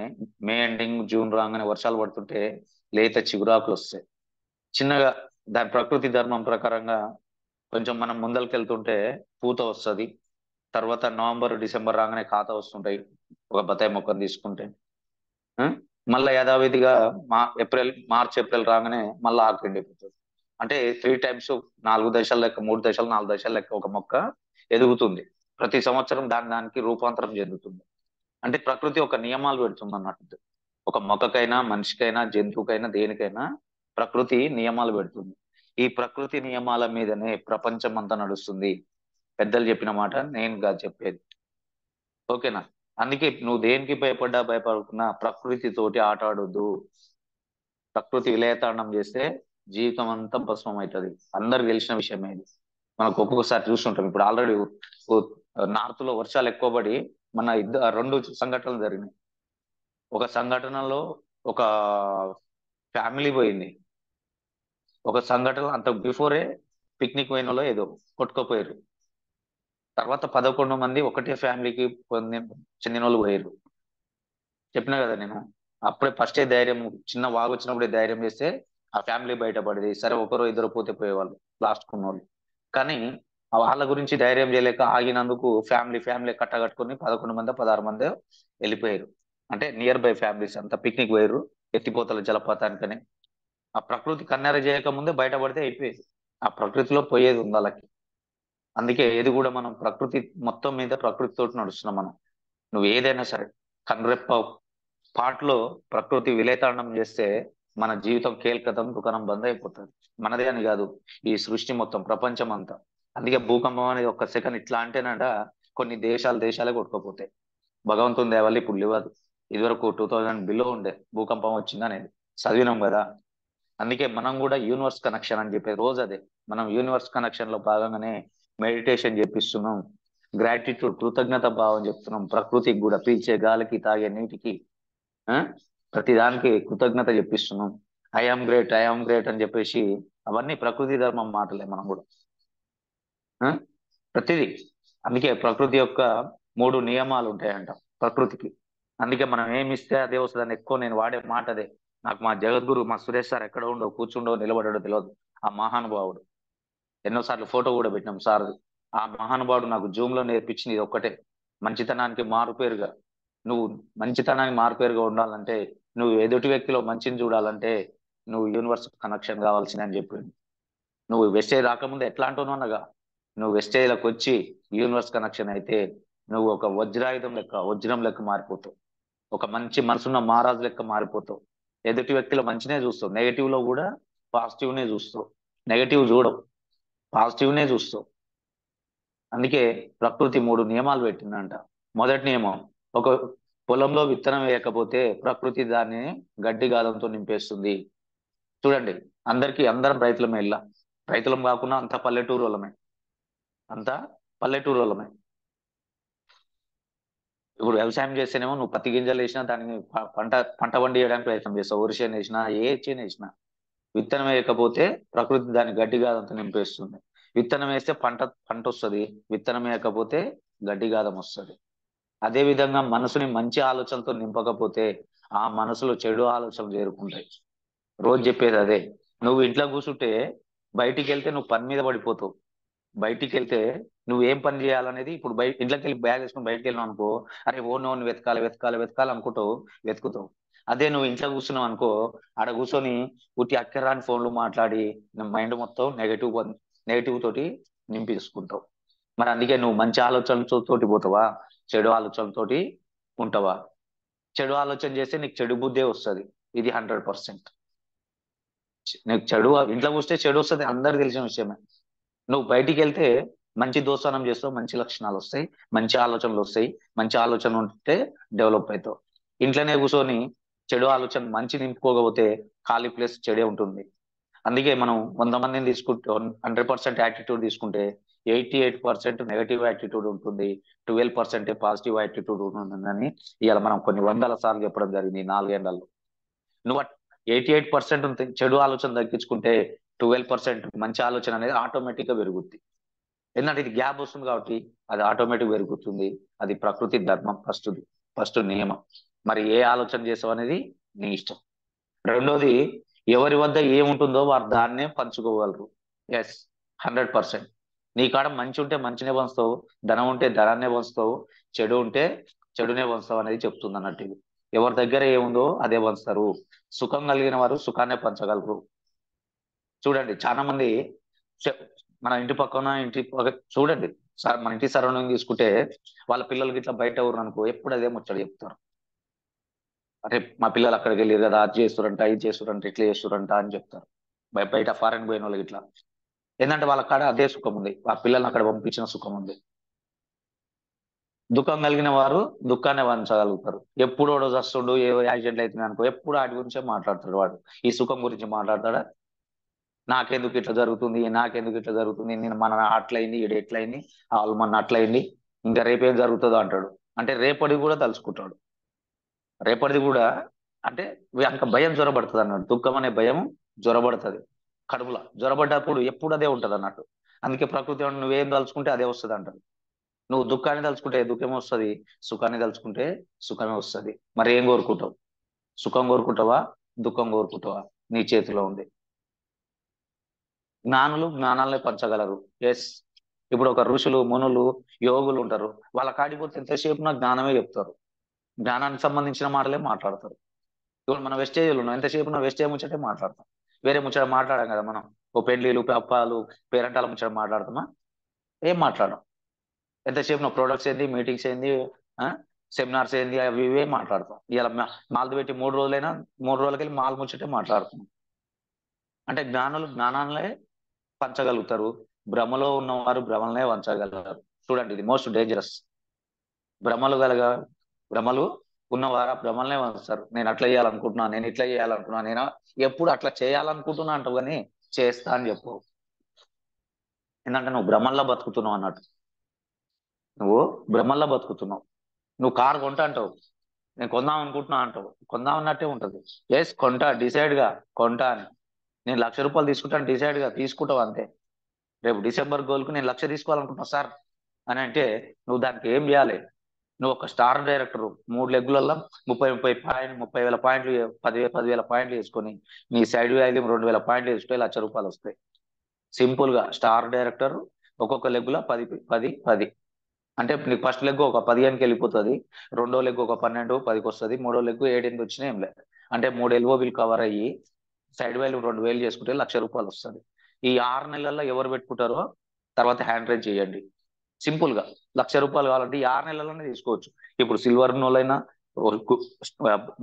మే ఎండింగ్, జూన్ రాగానే వర్షాలు పడుతుంటే లేత చిగురాకులు వస్తాయి చిన్నగా. దాని ప్రకృతి ధర్మం ప్రకారంగా కొంచెం మనం ముందరికి వెళ్తుంటే పూత వస్తుంది. తర్వాత నవంబర్, డిసెంబర్ రాగానే ఖాత వస్తుంటాయి. ఒక బత్తాయి మొక్కను తీసుకుంటే మళ్ళీ యథావిధిగా మార్చ్, ఏప్రిల్ రాగానే మళ్ళీ ఆకు ఎండిపోతుంది. అంటే 3 times, 4 దశల లెక్క, 3 దశలు, 4 దశల లెక్క ఒక మొక్క ఎదుగుతుంది. ప్రతి సంవత్సరం దానికి రూపాంతరం చెందుతుంది. అంటే ప్రకృతి ఒక నియమాలు పెడుతుంది అన్నట్టు. ఒక మొక్కకైనా, మనిషికైనా, జంతువుకైనా, దేనికైనా ప్రకృతి నియమాలు పెడుతుంది. ఈ ప్రకృతి నియమాల మీదనే ప్రపంచం అంతా నడుస్తుంది. పెద్దలు చెప్పిన మాట నేను కాదు చెప్పేది. ఓకేనా? అందుకే నువ్వు దేనికి భయపడకున్నా ప్రకృతితోటి ఆట ఆడొద్దు. ప్రకృతి విలయతాండం చేస్తే జీవితం అంతా భస్మం అవుతుంది. అందరికి తెలిసిన విషయమే ఇది. మనకు ఒక్కొక్కసారి చూస్తుంటాం. ఇప్పుడు ఆల్రెడీ నార్త్ లో వర్షాలు ఎక్కువ పడి మన 2 సంఘటనలు జరిగినాయి. ఒక సంఘటనలో ఒక ఫ్యామిలీ పోయింది. ఒక సంఘటన అంత బిఫోరే పిక్నిక్ పోయినలో ఏదో కొట్టుకుపోయారు. తర్వాత 11 మంది ఒకటే ఫ్యామిలీకి చెందిన వాళ్ళు పోయారు. చెప్పినా కదా నేను. అప్పుడే ఫస్టే ధైర్యం, చిన్న వాగు వచ్చినప్పుడే ధైర్యం చేస్తే ఆ ఫ్యామిలీ బయటపడేది. సరే ఒకరు ఇద్దరు పోతే పోయేవాళ్ళు, లాస్ట్ కున్నోళ్ళు. కానీ వాళ్ళ గురించి ధైర్యం చేయలేక ఆగినందుకు ఫ్యామిలీ కట్టగట్టుకుని 11 మంది, 16 మంది వెళ్ళిపోయారు. అంటే నియర్ బై ఫ్యామిలీస్ అంతా పిక్నిక్ పోయారు ఎత్తిపోతల జలపాతానికని. ఆ ప్రకృతి కన్నెర చేయక ముందే బయటపడితే అయిపోయేది. ఆ ప్రకృతిలో పోయేది ఉంది వాళ్ళకి. అందుకే ఏది కూడా మనం ప్రకృతి మొత్తం మీద ప్రకృతితోటి నడుస్తున్నాం మనం. నువ్వు ఏదైనా సరే కన్రెప్ప పాటలో ప్రకృతి విలేతాండం చేస్తే మన జీవితం కేల్కతం, దుకాణం బంద్ అయిపోతుంది. మనదే అని కాదు, ఈ సృష్టి మొత్తం, ప్రపంచం అంతా. అందుకే భూకంపం అనేది ఒక్క సెకండ్ ఇట్లా అంటేనట కొన్ని దేశాలే కొట్టుకోపోతాయి. భగవంతుని దేవాలి ఇప్పుడు లేవదు. ఇదివరకు 2000 బిలో ఉండే భూకంపం వచ్చింది అనేది చదివినాం కదా. అందుకే మనం కూడా యూనివర్స్ కనెక్షన్ అని చెప్పేది రోజు అదే. మనం యూనివర్స్ కనెక్షన్ లో భాగంగానే మెడిటేషన్ చేపిస్తున్నాం. గ్రాటిట్యూడ్, కృతజ్ఞత భావం చెప్తున్నాం. ప్రకృతికి కూడా, పీల్చే గాలికి, తాగే నీటికి, ప్రతి దానికి కృతజ్ఞత చెప్పిస్తున్నాం. ఐఆమ్ గ్రేట్ అని చెప్పేసి అవన్నీ ప్రకృతి ధర్మం మాటలే. మనం కూడా ప్రతిదీ. అందుకే ప్రకృతి యొక్క 3 నియమాలు ఉంటాయంట ప్రకృతికి. అందుకే మనం ఏమి ఇస్తే అదే వస్తుందని ఎక్కువ నేను వాడే మాట అదే. నాకు మా జగద్గురు, మా సురేష్ సార్ ఎక్కడ ఉండో, కూర్చుండో, నిలబడో తెలియదు. ఆ మహానుభావుడు ఎన్నోసార్లు ఫోటో కూడా పెట్టినాం సార్. ఆ మహానుభావుడు నాకు జూమ్ లో నేర్పించింది ఇది ఒక్కటే. మంచితనానికి మారుపేరుగా, నువ్వు మంచితనానికి మారుపేరుగా ఉండాలంటే, నువ్వు ఎదుటి వ్యక్తిలో మంచిని చూడాలంటే నువ్వు యూనివర్స్ కనెక్షన్ కావాల్సిందని చెప్పింది. నువ్వు వెస్టేజ్ రాకముందు ఎట్లా అంటున్నావు అనగా, నువ్వు వెస్టేజ్లకు వచ్చి యూనివర్స్ కనెక్షన్ అయితే నువ్వు ఒక వజ్రం లెక్క మారిపోతావు. ఒక మంచి మనసున్న మహారాజు లెక్క మారిపోతావు. ఎదుటి వ్యక్తిలో మంచినే చూస్తావు, నెగటివ్ లో కూడా పాజిటివ్నే చూస్తావు. నెగటివ్ చూడవు, పాజిటివ్నే చూస్తావు. అందుకే ప్రకృతి 3 నియమాలు పెట్టిందంట. మొదటి నియమం, ఒక పొలంలో విత్తనం వేయకపోతే ప్రకృతి దాన్ని గడ్డి గాదంతో నింపేస్తుంది. చూడండి, అందరం రైతులమే. ఇలా రైతులం కాకుండా అంతా పల్లెటూరు వాళ్ళమే. ఇప్పుడు వ్యవసాయం చేస్తేనేమో నువ్వు పత్తి గింజలు వేసినా దానికి పంట పండియడానికి ప్రయత్నం చేస్తావు. వరిసేను వేసినా, ఏ చేను వేసినా. విత్తనం వేయకపోతే ప్రకృతి దాన్ని గడ్డి గాదంతో నింపేస్తుంది. విత్తనం వేస్తే పంట వస్తుంది. విత్తనం వేయకపోతే గడ్డిగాదం వస్తుంది. అదే విధంగా మనసుని మంచి ఆలోచనతో నింపకపోతే ఆ మనసులో చెడు ఆలోచనలు చేరుకుంటాయి. రోజు చెప్పేది అదే. నువ్వు ఇంట్లో కూర్చుంటే బయటికి వెళ్తే నువ్వు పని మీద పడిపోతావు. బయటికి వెళ్తే నువ్వు ఏం పని చేయాలనేది ఇప్పుడు ఇంట్లోకి వెళ్ళి బ్యాగ్ వేసుకుని బయటికి వెళ్ళినావు అనుకో, అరే ఓ నోని వెతకాలి అనుకుంటావు, వెతుకుతావు. అదే నువ్వు ఇంట్లో కూర్చున్నావు అనుకో, ఆడ కూర్చొని ఉట్టి అక్కరాని ఫోన్లు మాట్లాడి మైండ్ మొత్తం నెగటివ్ తోటి నింపేసుకుంటావు. మరి అందుకే నువ్వు మంచి ఆలోచనలతోటి పోతావా, చెడు ఆలోచనలతోటి ఉంటావా? చెడు ఆలోచన చేస్తే నీకు చెడు బుద్ధే వస్తుంది. ఇది 100%. నీకు చెడు ఇంట్లో కూర్చే చెడు వస్తుంది, అందరికి తెలిసిన విషయమే. నువ్వు బయటికి వెళ్తే మంచి దోస్తానం చేస్తావు, మంచి లక్షణాలు వస్తాయి, మంచి ఆలోచనలు వస్తాయి. మంచి ఆలోచన ఉంటే డెవలప్ అవుతావు. ఇంట్లోనే కూర్చొని చెడు ఆలోచన మంచి నింపుకోకపోతే ఖాళీ ప్లేస్ చెడే ఉంటుంది. అందుకే మనం 100 మందిని తీసుకుంటే 100% యాటిట్యూడ్ తీసుకుంటే 88% నెగటివ్ యాటిట్యూడ్ ఉంటుంది, 12% పాజిటివ్ యాటిట్యూడ్ ఉంటుందని ఇవాళ మనం కొన్ని వందల సార్లు చెప్పడం జరిగింది 4 ఏళ్లలో. నువ్వు 88% చెడు ఆలోచన తగ్గించుకుంటే 12% మంచి ఆలోచన అనేది ఆటోమేటిక్ గా పెరుగుద్ది. ఎందుకంటే ఇది గ్యాప్ వస్తుంది కాబట్టి అది ఆటోమేటిక్ పెరుగుతుంది. అది ప్రకృతి ధర్మం, ఫస్ట్ నియమం. మరి ఏ ఆలోచన చేసావు అనేది నీ ఇష్టం. రెండోది, ఎవరి వద్ద ఏముంటుందో వారు దాన్నే పంచుకోగలరు. ఎస్, 100%. నీ కాడ మంచి ఉంటే మంచినే పంచుతావు, ధనం ఉంటే ధనాన్నే పంచుతావు, చెడు ఉంటే చెడునే పంచుతావు అనేది చెప్తుంది అన్నట్టు. ఇది ఎవరి దగ్గర ఏముందో అదే పంచుతారు. సుఖం కలిగిన వారు సుఖాన్నే పంచగలరు. చూడండి, చాలా మంది మన ఇంటి పక్కన చూడండి సార్, మన ఇంటి సరౌండింగ్ తీసుకుంటే వాళ్ళ పిల్లలకి ఇట్లా బయట ఊరు అనుకో, ఎప్పుడు అదే ముచ్చట చెప్తారు. అరే మా పిల్లలు అక్కడికి వెళ్ళారు కదా, అది చేస్తురంట, ఇది చేస్తురంట, ఇట్లా చేస్తురంట అని చెప్తారు. బయట ఫారెన్ పోయిన వాళ్ళకి ఇట్లా. ఏంటంటే వాళ్ళ కాడ అదే సుఖం ఉంది, ఆ పిల్లల్ని అక్కడ పంపించిన సుఖం ఉంది. దుఃఖం కలిగిన వారు దుఃఖాన్ని వంచగలుగుతారు. ఎప్పుడు వాడు వస్తుడు, ఏ యాక్సిడెంట్ అవుతుంది అనుకో, ఎప్పుడు వాటి గురించే మాట్లాడతాడు. వాడు ఈ సుఖం గురించి మాట్లాడతాడా? నాకెందుకు ఇట్లా జరుగుతుంది, నేను మన అట్లయింది, ఈడు ఎట్లయింది, వాళ్ళు మన అట్లయింది, ఇంకా రేపేం జరుగుతుందో అంటాడు. అంటే రేపటిది కూడా తలుచుకుంటాడు. రేపటిది కూడా అంటే అంత భయం జ్వరబడుతుంది అన్నట్టు. దుఃఖం అనే భయం జ్వరబడుతుంది కడుపులో. జ్వరబడ్డప్పుడు ఎప్పుడు అదే ఉంటది అన్నట్టు. అందుకే ప్రకృతి నువ్వేం తలుచుకుంటే అదే వస్తుంది అంటారు. నువ్వు దుఃఖాన్ని తలుచుకుంటే దుఃఖమే వస్తుంది, సుఖాన్ని తలుచుకుంటే సుఖమే వస్తుంది. మరి ఏం కోరుకుంటావు? సుఖం కోరుకుంటావా, దుఃఖం కోరుకుంటావా? నీ చేతిలో ఉంది. జ్ఞానులు జ్ఞానాలనే పంచగలరు. ఎస్, ఇప్పుడు ఒక ఋషులు, మునులు, యోగులు ఉంటారు. వాళ్ళ కాడిపోతే ఎంతసేపు నా జ్ఞానమే చెప్తారు, జ్ఞానానికి సంబంధించిన మాటలే మాట్లాడతారు. ఇప్పుడు మన వెస్టేజ్లు ఉన్నాం, ఎంతసేపు నా వెస్టేజ్ ముచ్చటే మాట్లాడతాం. వేరే ముచ్చట మాట్లాడాం కదా మనం. ఓ పెళ్లిలు, అప్పాలు, పేరెంటాల ముచ్చట మాట్లాడతామా? ఏం మాట్లాడడం. ఎంతసేపు నా ప్రొడక్ట్స్ ఏంది, మీటింగ్స్ ఏంది, సెమినార్స్ ఏంది, అవి ఇవే మాట్లాడతాం. ఇలా మాల్ పెట్టి 3 రోజులైనా 3 రోజులకెళ్ళి మాల్ ముచ్చటే మాట్లాడుతున్నాం. అంటే జ్ఞానులు జ్ఞానాలనే పంచగలుగుతారు, భ్రమలో ఉన్నవారు భ్రమలనే వంచగలరు. చూడండి, ఇది మోస్ట్ డేంజరస్. భ్రమలు ఉన్నవారు భ్రమలనే వంచుతారు. నేను అట్లా చేయాలనుకుంటున్నా, నేను ఇట్లా చేయాలనుకున్నా, నేను ఎప్పుడు అట్లా చేయాలనుకుంటున్నా అంటావు కానీ చేస్తా అని చెప్పు. ఎందుకంటే నువ్వు భ్రమల్లో బతుకుతున్నావు అన్నట్టు. నువ్వు భ్రమల్లో బతుకుతున్నావు. నువ్వు కారు కొంటా అంటావు, నేను కొందాం అనుకుంటున్నా అంటావు, కొందాం అన్నట్టే ఉంటుంది. ఎస్, కొంటా, డిసైడ్ గా కొంటా అని. నేను 1,00,000 రూపాయలు తీసుకుంటాను, డిసైడ్ గా తీసుకుంటావు అంతే. రేపు డిసెంబర్ గోల్కు నేను 1,00,000 తీసుకోవాలనుకుంటున్నా సార్ అని అంటే నువ్వు దానికి ఏం చేయాలి? నువ్వు ఒక స్టార్ డైరెక్టర్ 3 లెగ్గులలో 30,000 పాయింట్లు, 10,000 పాయింట్లు వేసుకొని నీ సైడ్ వాల్యూ 2,000 పాయింట్లు వేసుకుంటే 1,00,000 రూపాయలు వస్తాయి. సింపుల్ గా స్టార్ డైరెక్టర్ ఒక్కొక్క లెగ్గులో 10 అంటే నీకు ఫస్ట్ లెగ్ ఒక 15కి వెళ్ళిపోతుంది, రెండో లెగ్ ఒక 12, 10కి వస్తుంది, మూడో లెగ్ 7, 8 వచ్చినా ఏం లేదు. అంటే 3 ఎల్ఓబీలు కవర్ అయ్యి సైడ్ వాల్యూ 2,000 చేసుకుంటే 1,00,000 రూపాయలు వస్తుంది. ఈ 6 నెలల్లో ఎవరు పెట్టుకుంటారో తర్వాత హ్యాండ్ రైజ్ చేయండి. సింపుల్ గా 1,00,000 రూపాయలు కావాలంటే ఈ 6 నెలల్లోనే తీసుకోవచ్చు. ఇప్పుడు సిల్వర్ నోలైనా,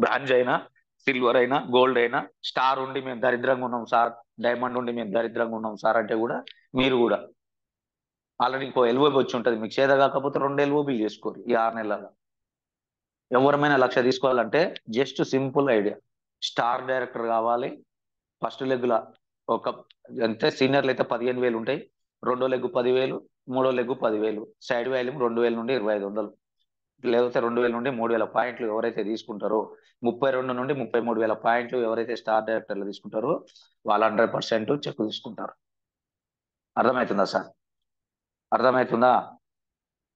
బ్రాంజ్ అయినా, సిల్వర్ అయినా, గోల్డ్ అయినా, స్టార్ ఉండి మేము దరిద్రంగా ఉన్నాం సార్, డైమండ్ ఉండి మేము దరిద్రంగా ఉన్నాం సార్ అంటే కూడా మీరు కూడా ఆల్రెడీ ఇంకో ఎల్ఓబి వచ్చి ఉంటుంది, మీకు చేద కాకపోతే 2 ఎల్ఓబీలు చేసుకోరు ఈ 6 నెలల్లో. ఎవరమైనా 1,00,000 తీసుకోవాలంటే just simple idea, star director కావాలి. ఫస్ట్ లెగ్ల ఒక అంటే సీనియర్లు అయితే 15,000 ఉంటాయి, రెండో లెగ్ 10,000, మూడో లెగ్ 10,000, సైడ్ వాల్యూ 2,000 నుండి 2,500, లేకపోతే 2,000 నుండి 3,000 పాయింట్లు ఎవరైతే తీసుకుంటారో, 32 నుండి 33,000 పాయింట్లు ఎవరైతే స్టార్ డైరెక్టర్లు తీసుకుంటారో వాళ్ళు 100% చెక్ తీసుకుంటారు. అర్థమవుతుందా సార్? అర్థమవుతుందా?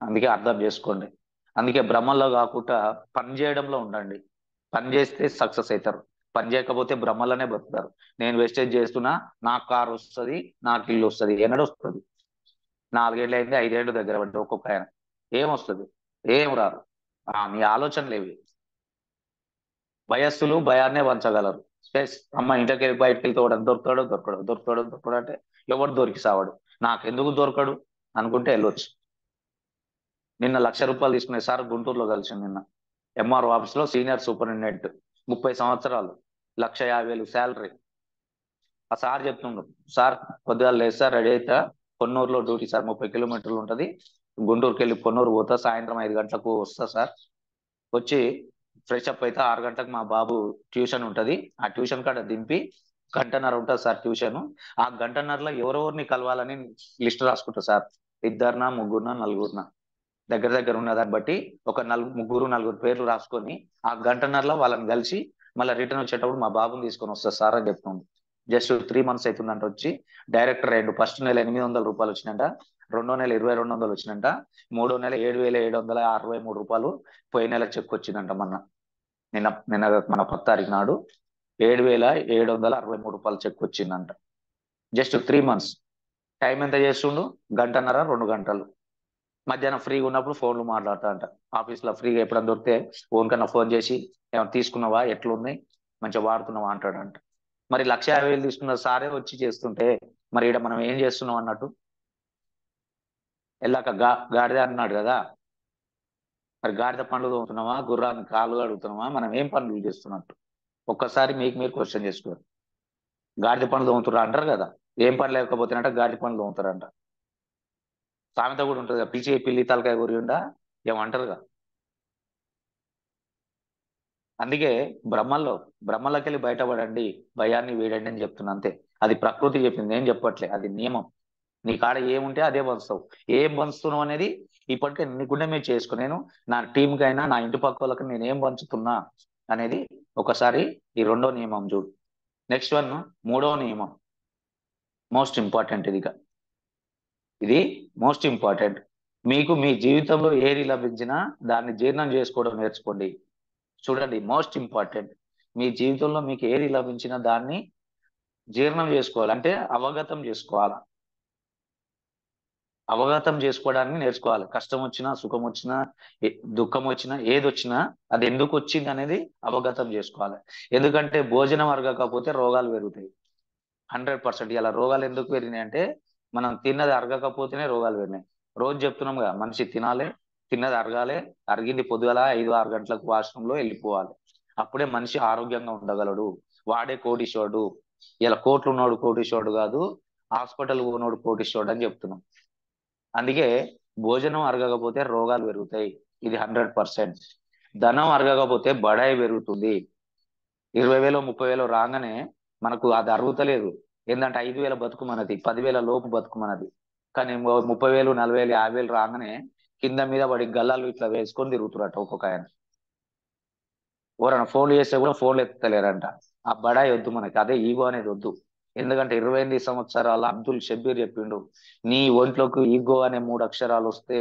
అందుకే అర్థం చేసుకోండి. అందుకే భ్రమల్లో కాకుండా పని చేయడంలో ఉండండి. పని చేస్తే సక్సెస్ అవుతారు. పని చేయకపోతే భ్రమలోనే బతుకుతారు. నేను వేస్టేజ్ చేస్తున్నా, నాకు కారు వస్తుంది, నాకు ఇల్లు వస్తుంది. ఎన్నడూ వస్తుంది? 4 ఏళ్ళు అయింది, 5 ఏళ్ళు దగ్గర పడ్డ ఒక్కొక్క ఆయన. ఏమొస్తుంది? ఏం రాదు. మీ ఆలోచనలు ఏవి? భయస్థులు భయాన్నే వంచగలరు. అమ్మ ఇంట్లోకి వెళ్ళి బయటకు వెళ్తే దొరుకుతాడు అంటే ఎవడు దొరికి సావాడు. నాకెందుకు దొరకడు అనుకుంటే వెళ్ళొచ్చు. నిన్న 1,00,000 రూపాయలు తీసుకునే సార్ గుంటూరులో కలిసింది. నిన్న ఎంఆర్ఓ ఆఫీస్ లో సీనియర్ సూపరింటెండెంట్, 30 సంవత్సరాలు, 1,50,000 శాలరీ. ఆ సార్ చెప్తుండ్రు, సార్ పొద్దుగాల లేదు సార్, రెడీ అవుతా, పొన్నూరులో డ్యూటీ సార్, 30 కిలోమీటర్లు ఉంటది, గుంటూరుకి వెళ్ళి పొన్నూరు పోతా, సాయంత్రం 5 గంటలకు వస్తా సార్, వచ్చి ఫ్రెష్ అప్ అయితే 6 గంటలకు మా బాబు ట్యూషన్ ఉంటది, ఆ ట్యూషన్ కాడ దింపి 1:30 ఉంటుంది సార్ ట్యూషన్. ఆ 1:30లో ఎవరెవరిని కలవాలని లిస్ట్ రాసుకుంటా సార్. 2, 3, 4 దగ్గర ఉన్న దాన్ని బట్టి ఒక 3, 4 పేర్లు రాసుకొని ఆ 1:30లో వాళ్ళని కలిసి మళ్ళీ రిటర్న్ వచ్చేటప్పుడు మా బాబుని తీసుకొని వస్తా సార్ అని చెప్తుంది. జస్ట్ 3 months అవుతుందంట వచ్చి. డైరెక్టర్ అయ్యిండు. ఫస్ట్ నెల 800 రూపాయలు వచ్చినంట, 2వ నెల 2,200 వచ్చినంట, 3వ నెల 7,763 రూపాయలు పోయిన నెల చెక్ వచ్చిందంట. నిన్న మన 10వ తారీఖు నాడు 7,763 రూపాయలు చెక్ వచ్చిందంట. Just 3 months. టైం ఎంత చేస్తుండు? 1:30, 2 గంటలు. మధ్యాహ్నం ఫ్రీగా ఉన్నప్పుడు ఫోన్లు మాట్లాడతా అంట. ఆఫీస్లో ఫ్రీగా ఎప్పుడైనా దొరికితే కన్నా ఫోన్ చేసి ఏమైనా తీసుకున్నావా, ఎట్లుంది, మంచిగా వాడుతున్నావా అంటాడంట. మరి 1,50,000 తీసుకున్న సారే వచ్చి చేస్తుంటే మరి ఇక్కడ మనం ఏం చేస్తున్నాం అన్నట్టు. వెళ్ళాక గాడిద అన్నాడు కదా, మరి గాడిద పనులు తోముతున్నావా, గుర్రాన్ని కాళ్ళు అడుగుతున్నావా, మనం ఏం పనులు చేస్తున్నట్టు ఒక్కసారి మీకు మీరు క్వశ్చన్ చేసుకోరు. గాడిద పనులు తోముతున్నారు అంటారు కదా, ఏం పని లేకపోతేనంట గాడిద పనులు తోముతారంట. సామెత కూడా ఉంటుంది కదా, పిలిచి పిల్లి తలకాయ గురియుండా ఏమంటారుగా. అందుకే బ్రహ్మల్లోకి వెళ్ళి బయటపడండి, భయాన్ని వీడండి అని చెప్తున్నా అంతే. అది ప్రకృతి చెప్పింది, నేను చెప్పట్లే, అది నియమం. నీ కాడ ఏముంటే అదే పంచుతావు. ఏం పంచుతున్నావు అనేది ఇప్పటికే నీ గుండె మీద చేసుకో. నేను నా టీంకి అయినా నా ఇంటి పక్క వాళ్ళకి నేను ఏం పంచుతున్నా అనేది ఒకసారి ఈ 2వ నియమం చూడు. నెక్స్ట్ 3వ నియమం, మోస్ట్ ఇంపార్టెంట్. ఇది మోస్ట్ ఇంపార్టెంట్. మీకు మీ జీవితంలో ఏది లభించినా దాన్ని జీర్ణం చేసుకోవడం నేర్చుకోండి. చూడండి, మోస్ట్ ఇంపార్టెంట్. మీ జీవితంలో మీకు ఏది లభించినా దాన్ని జీర్ణం చేసుకోవాలి, అంటే అవగతం చేసుకోవాలి. అవగతం చేసుకోవడానికి నేర్చుకోవాలి. కష్టం వచ్చినా, సుఖం వచ్చినా, దుఃఖం వచ్చినా, ఏది వచ్చినా అది ఎందుకు వచ్చింది అనేది అవగతం చేసుకోవాలి. ఎందుకంటే భోజనం అరగకపోతే రోగాలు పెరుగుతాయి. 100%. ఇలా రోగాలు ఎందుకు పెరిగినాయి అంటే మనం తిన్నది అరగకపోతేనే రోగాలు పెరిగినాయి. రోజు చెప్తున్నాం కదా, మనిషి తినాలి, తిన్నది అరగాలి, అరిగింది పొద్దుగల 5-6 గంటలకు వాష్రూమ్లో వెళ్ళిపోవాలి. అప్పుడే మనిషి ఆరోగ్యంగా ఉండగలడు. వాడే కోటీశ్వరుడు. ఇలా కోట్లు ఉన్నోడు కోటీశ్వరుడు కాదు, హాస్పిటల్ ఉన్నోడు కోటీశ్వరుడు అని చెప్తున్నాం. అందుకే భోజనం అరగకపోతే రోగాలు పెరుగుతాయి. ఇది 100%. ధనం అరగకపోతే బడాయి పెరుగుతుంది. 20,000, 30,000 రాగానే మనకు అది అరుగుతలేదు. ఏంటంటే 5,000 బతుకు మనది, 10,000 లోపు బతుకు మనది. కానీ 30,000, 40,000, 50,000 రాగానే కింద మీద పడి గల్లాలు ఇట్లా వేసుకొని తిరుగుతున్నట్టు ఒక్కొక్క ఆయన. ఎవరైనా ఫోన్లు చేస్తే కూడా ఫోన్లు ఎత్తలేరంట. ఆ బడాయి వద్దు మనకి, అదే ఈగో అనేది వద్దు. ఎందుకంటే 28 సంవత్సరాల అబ్దుల్ షబ్బీర్ చెప్పిండు, నీ ఒంట్లోకి ఈగో అనే 3 అక్షరాలు వస్తే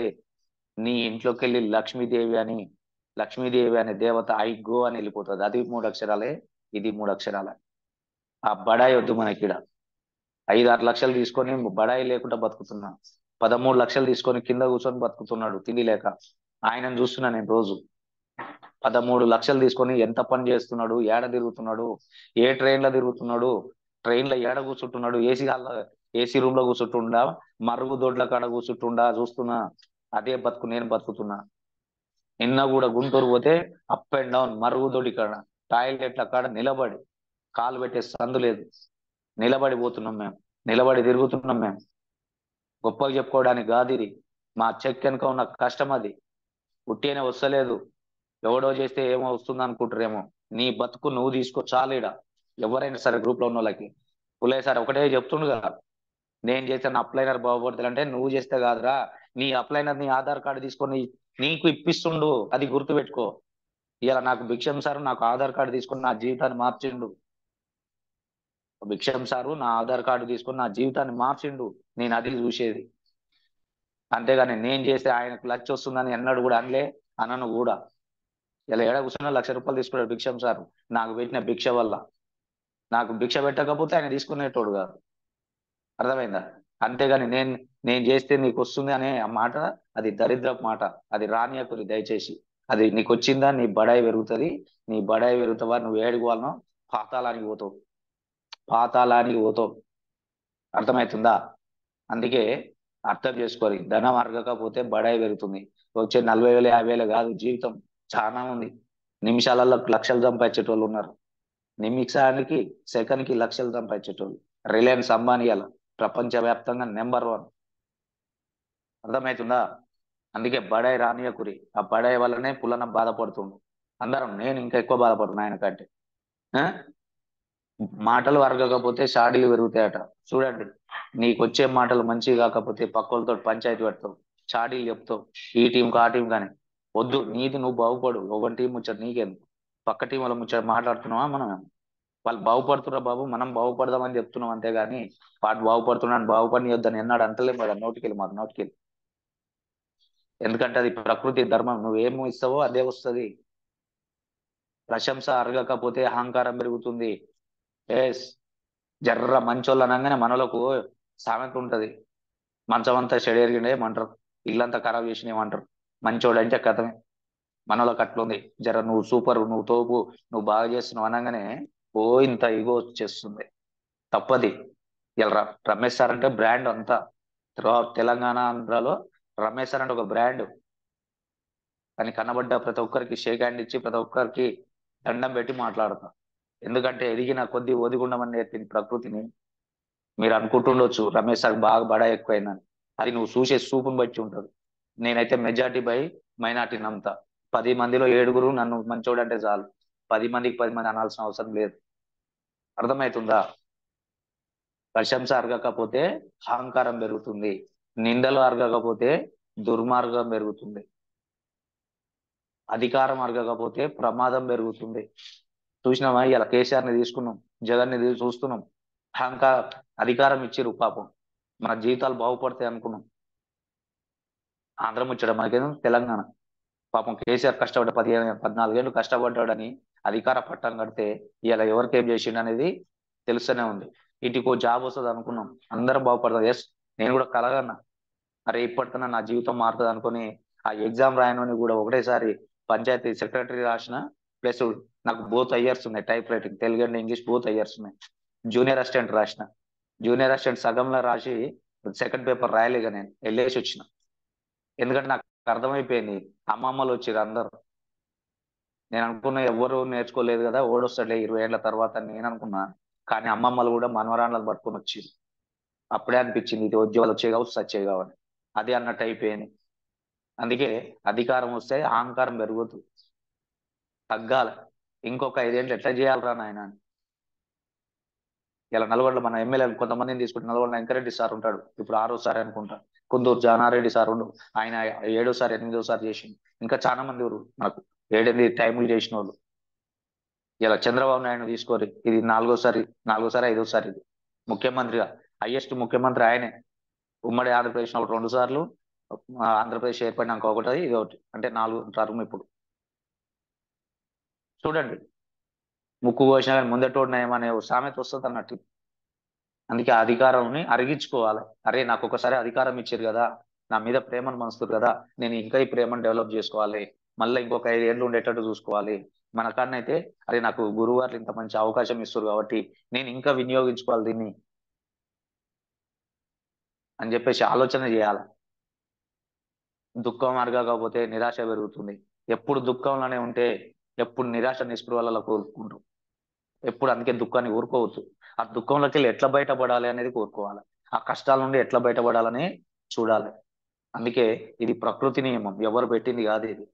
నీ ఇంట్లోకి వెళ్ళి లక్ష్మీదేవి అనే దేవత ఐగో అని వెళ్ళిపోతుంది. అది 3 అక్షరాలే, ఇది 3 అక్షరాలే. ఆ బడాయి వద్దు మనకిడ. 5-6 లక్షలు తీసుకొని బడాయి లేకుండా బతుకుతున్నా, 13 లక్షలు తీసుకొని కింద కూర్చొని బతుకుతున్నాడు తిండి లేక. ఆయనను చూస్తున్నా నేను రోజు. 13 లక్షలు తీసుకొని ఎంత పని చేస్తున్నాడు, ఏడ తిరుగుతున్నాడు, ఏ ట్రైన్లో తిరుగుతున్నాడు, ట్రైన్లో ఏడ కూర్చుంటున్నాడు, ఏసీ రూమ్ లో కూర్చుంటుండా, మరుగు దొడ్ల కాడ కూర్చుంటుండా చూస్తున్నా. అదే బతుకు నేను బతుకుతున్నా. నిన్న కూడా గుంటూరు పోతే అప్ అండ్ డౌన్ మరుగుదొడ్డి కాడ, టాయిలెట్ల కాడ నిలబడి, కాలు పెట్టే సందు లేదు, నిలబడి పోతున్నాం మేము, నిలబడి తిరుగుతున్నాం మేము. గొప్పగా చెప్పుకోవడానికి కాదు ఇది, మా చెక్ వెనుక ఉన్న కష్టం అది. ఉట్టినే వస్తలేదు, ఎవడో చేస్తే ఏమో వస్తుంది అనుకుంటారేమో. నీ బతుకు నువ్వు తీసుకో చాలీడ. ఎవరైనా సరే గ్రూప్ లో ఉన్న వాళ్ళకి పుల్లయ్య సార్ ఒకటే చెప్తుండు కదా, నేను చేస్తే నా అప్లైనర్ బాగుపడుతుంది అంటే నువ్వు చేస్తే కాదురా, నీ అప్లైనర్ నీ ఆధార్ కార్డు తీసుకొని నీకు ఇప్పిస్తుండు, అది గుర్తు పెట్టుకో. ఇలా నాకు భిక్షం సార్ నాకు ఆధార్ కార్డు తీసుకొని నా జీవితాన్ని మార్చిండు. భిక్షం సారు నా ఆధార్ కార్డు తీసుకొని నా జీవితాన్ని మార్చిండు. నేను అది చూసేది. అంతేగాని నేను చేస్తే ఆయనకు లక్ష వస్తుందని ఎన్నడు కూడా అనలే, అనను కూడా. ఇలా ఏడ కూర్చున్నా ₹1,00,000 తీసుకున్నాడు భిక్షం సార్, నాకు పెట్టిన భిక్ష వల్ల. నాకు భిక్ష పెట్టకపోతే ఆయన తీసుకునేటోడు కాదు. అర్థమైందా? అంతేగాని నేను చేస్తే నీకు వస్తుంది అనే ఆ మాట, అది దరిద్రపు మాట. అది రానియకుని దయచేసి. అది నీకు వచ్చిందా నీ బడాయి పెరుగుతుంది. నీ బడాయి పెరుగుతావా, నువ్వు ఏడుకోవాలనో పాతాళానికి పోతావు, పాతాళానికి పోతావు. అర్థమవుతుందా? అందుకే అర్థం చేసుకోవాలి. ధనం అరగకపోతే బడాయి పెరుగుతుంది. వచ్చే 40,000 50,000 కాదు, జీవితం చాలా ఉంది. నిమిషాలలో లక్షలు సంపాదించేటోళ్ళు ఉన్నారు. నిమిషానికి సెకండ్కి లక్షలు సంపాదించేటోళ్ళు. రిలయన్స్ అంబానీ అలా ప్రపంచవ్యాప్తంగా నెంబర్ 1. అర్థమవుతుందా? అందుకే బడాయి రానియకురి. ఆ బడాయి వల్లనే పులన బాధపడుతుండు అందరం. నేను ఇంకా ఎక్కువ బాధపడుతున్నా ఆయన కంటే. ఆ? మాటలు అరగకపోతే షాడీలు పెరుగుతాయట. చూడండి, నీకు వచ్చే మాటలు మంచివి కాకపోతే పక్కలతో పంచాయతీ పెడతావు, షాడీలు చెప్తావు, ఈ టీంకి ఆ టీం కానీ. వద్దు, నీది నువ్వు బాగుపడు. ఒక టీం ముచ్చట నీకెందుకు? పక్క టీం వాళ్ళ ముచ్చట మాట్లాడుతున్నావా మనం? వాళ్ళు బాగుపడుతున్నా బాబు, మనం బాగుపడదామని చెప్తున్నాం. అంతేగాని వాడు బాగుపడుతున్నాను బాగుపడిని వద్దని ఎన్నాడు అంటలేము కదా నోటికెళ్ళి, మాకు నోటికెళ్ళి. ఎందుకంటే అది ప్రకృతి ధర్మం. నువ్వేం ఇస్తావో అదే వస్తుంది. ప్రశంస అరగకపోతే అహంకారం పెరుగుతుంది. ఎస్, జర్ర మంచోళ్ళు అనగానే మనలకు సామెత ఉంటది, మంచం అంతా చెడేరిగిండే ఏమంటారు, ఇల్లంతా ఖరాబ్ చేసినేమంటారు. మంచోడు అంటే కథమే. మనలోకి అట్లుంది. జర నువ్వు సూపర్, నువ్వు తోపు, నువ్వు బాగా చేస్తున్నావు అనగానే ఓ ఇంత ఇగో వచ్చేస్తుంది. తప్పది. ఇలా రమేష్ సార్ అంటే బ్రాండ్ అంతా తెలంగాణ ఆంధ్రాలో. రమేష్ సార్ అంటే ఒక బ్రాండ్. అని కనబడ్డ ప్రతి ఒక్కరికి షేక్ హ్యాండ్ ఇచ్చి ప్రతి ఒక్కరికి దండం పెట్టి మాట్లాడతా. ఎందుకంటే ఎదిగిన కొద్ది ఒదిగుండమని నేర్పింది ప్రకృతిని. మీరు అనుకుంటుండొచ్చు రమేష్ సార్ బాగా బడా ఎక్కువైందని. అది నువ్వు చూసే చూపుని బట్టి ఉంటుంది. నేనైతే మెజార్టీ బై మైనార్టీ నమ్ముతా. 10 మందిలో 7 నన్ను మంచోడంటే చాలు. 10 మందికి 10 మంది అనాల్సిన అవసరం లేదు. అర్థమవుతుందా? ప్రశంస అరగకపోతే అహంకారం పెరుగుతుంది. నిందలు అరగకపోతే దుర్మార్గం పెరుగుతుంది. అధికారం అరగకపోతే ప్రమాదం పెరుగుతుంది. చూసినామా? ఇలా కేసీఆర్ని తీసుకున్నాం, జగన్ని చూస్తున్నాం. అధికారం ఇచ్చిరు పాపం, మన జీవితాలు బాగుపడతాయి అనుకున్నాం. ఆంధ్ర ముచ్చడం మనకేదో తెలంగాణ. పాపం కేసీఆర్ కష్టపడ్డ 14 ఏళ్ళు కష్టపడ్డాడని అధికార పట్టం కడితే ఇలా ఎవరికేం చేసిండు అనేది తెలుస్తూనే ఉంది. ఇంటికో జాబ్ వస్తుంది అనుకున్నాం, అందరం బాగుపడతాం. ఎస్, నేను కూడా కలగన్నా, అరే ఇప్పటికన్నా నా జీవితం మారుతుంది అనుకుని ఆ ఎగ్జామ్ రాయనని కూడా ఒకటేసారి పంచాయతీ సెక్రటరీ రాసిన. ప్లస్ నాకు బోత్ అయ్యర్స్ ఉన్నాయి, type writing Telugu and English both Ayers ఉన్నాయి. జూనియర్ అసిస్టెంట్ రాసిన. జూనియర్ అసిస్టెంట్ సగంలో రాసి సెకండ్ పేపర్ రాయలేక నేను వెళ్ళేసి వచ్చిన. ఎందుకంటే నాకు అర్థమైపోయింది, అమ్మమ్మలు వచ్చారు అందరు. నేను అనుకున్నా ఎవరు నేర్చుకోలేదు కదా, ఓడొస్తాడులే 20 ఏళ్ల తర్వాత నేను అనుకున్నా. కానీ అమ్మమ్మలు కూడా మనవరాళ్ళని పట్టుకొని వచ్చారు. అప్పుడే అనిపించింది ఇది ఉద్యోగాలు వచ్చే కావచ్చు సచ్చే కావాలి, అది అన్నట్టు అయిపోయింది. అందుకే అధికారం వస్తే అహంకారం పెరుగుతుంది, తగ్గాలి. ఇంకొక 5 ఏళ్ళు ఎట్లా చేయాలరా నాయన? ఇలా నల్గొండలో మన ఎమ్మెల్యేలు కొంతమందిని తీసుకుంటే, నల్గొండ వెంకరెడ్డి సార్ ఉంటాడు, ఇప్పుడు 6వ సారి అనుకుంటా. కుందూరు జానారెడ్డి సార్ ఉండు, ఆయన 7వ సారి 8వ సారి చేసిండు. ఇంకా చాలా మంది మనకు 7-8 టైములు చేసిన వాళ్ళు. ఇలా చంద్రబాబు నాయుడు తీసుకోరు, ఇది 4వ సారి 5వ సారి ఇది ముఖ్యమంత్రిగా. హైయెస్ట్ ముఖ్యమంత్రి ఆయనే. ఉమ్మడి ఆంధ్రప్రదేశ్ ఒకటి 2 సార్లు, ఆంధ్రప్రదేశ్ ఏర్పడినాక ఒకటి, ఇది ఒకటి, అంటే 4వ టర్మ్ ఇప్పుడు. చూడండి, ముక్కు కోసిన కానీ ముందటోడు నయం అనే సామెత వస్తుంది అన్నట్టు. అందుకే ఆ అధికారాన్ని అరిగించుకోవాలి. అరే నాకు ఒకసారి అధికారం ఇచ్చారు కదా, నా మీద ప్రేమను మనస్తుంది కదా, నేను ఇంకా ఈ ప్రేమను డెవలప్ చేసుకోవాలి, మళ్ళీ ఇంకొక 5 ఏళ్ళు ఉండేటట్టు చూసుకోవాలి. మన కాడనైతే అరే నాకు గురువారు ఇంత మంచి అవకాశం ఇస్తారు కాబట్టి నేను ఇంకా వినియోగించుకోవాలి దీన్ని అని చెప్పేసి ఆలోచన చేయాలి. దుఃఖం అరగకపోతే నిరాశ పెరుగుతుంది. ఎప్పుడు దుఃఖంలోనే ఉంటే ఎప్పుడు నిరాశ నిస్పృహలలో కోరుకుంటాం ఎప్పుడు. అందుకే దుఃఖాన్ని ఊరుకోవచ్చు. ఆ దుఃఖంలోకి వెళ్ళి ఎట్లా బయటపడాలి అనేది కోరుకోవాలి. ఆ కష్టాల నుండి ఎట్లా బయటపడాలని చూడాలి. అందుకే ఇది ప్రకృతి నియమం, ఎవరు పెట్టింది కాదు, ఇది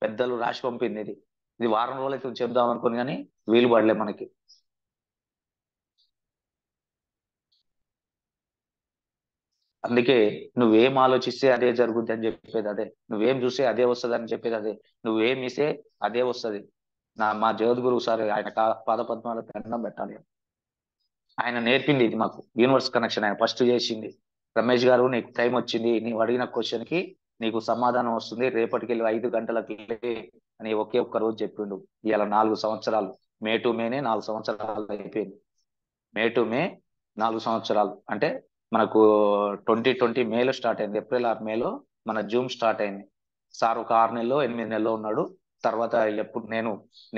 పెద్దలు రాసి పంపింది. ఇది వారం రోజులైతే చెప్దాం అనుకుని కానీ వీలు పడలే మనకి. అందుకే నువ్వేం ఆలోచిస్తే అదే జరుగుద్ది అని చెప్పేది అదే, నువ్వేం చూస్తే అదే వస్తుంది అని చెప్పేది అదే, నువ్వేం ఇస్తే అదే వస్తుంది. మా జగద్గురువు సార్, ఆయన పాదపద్మాలకు దండం పెట్టాలి. ఆయన నేర్పింది ఇది మాకు, యూనివర్స్ కనెక్షన్ ఆయన ఫస్ట్ చేసింది. రమేష్ గారు నీకు టైం వచ్చింది, నీవు అడిగిన క్వశ్చన్ కి నీకు సమాధానం వస్తుంది, రేపటికి వెళ్ళి 5 గంటలకి అని ఒకే ఒక్క రోజు చెప్పిండు. ఇవాళ 4 సంవత్సరాలు, మే టు మేనే 4 సంవత్సరాలు అయిపోయింది. మే టు మే 4 సంవత్సరాలు అంటే మనకు 2020 మేలో స్టార్ట్ అయింది, ఏప్రిల్ ఆర్ మేలో మన జూమ్ స్టార్ట్ అయింది. సార్ ఒక 6 నెలలో 8 నెలలో ఉన్నాడు. తర్వాత ఎప్పుడు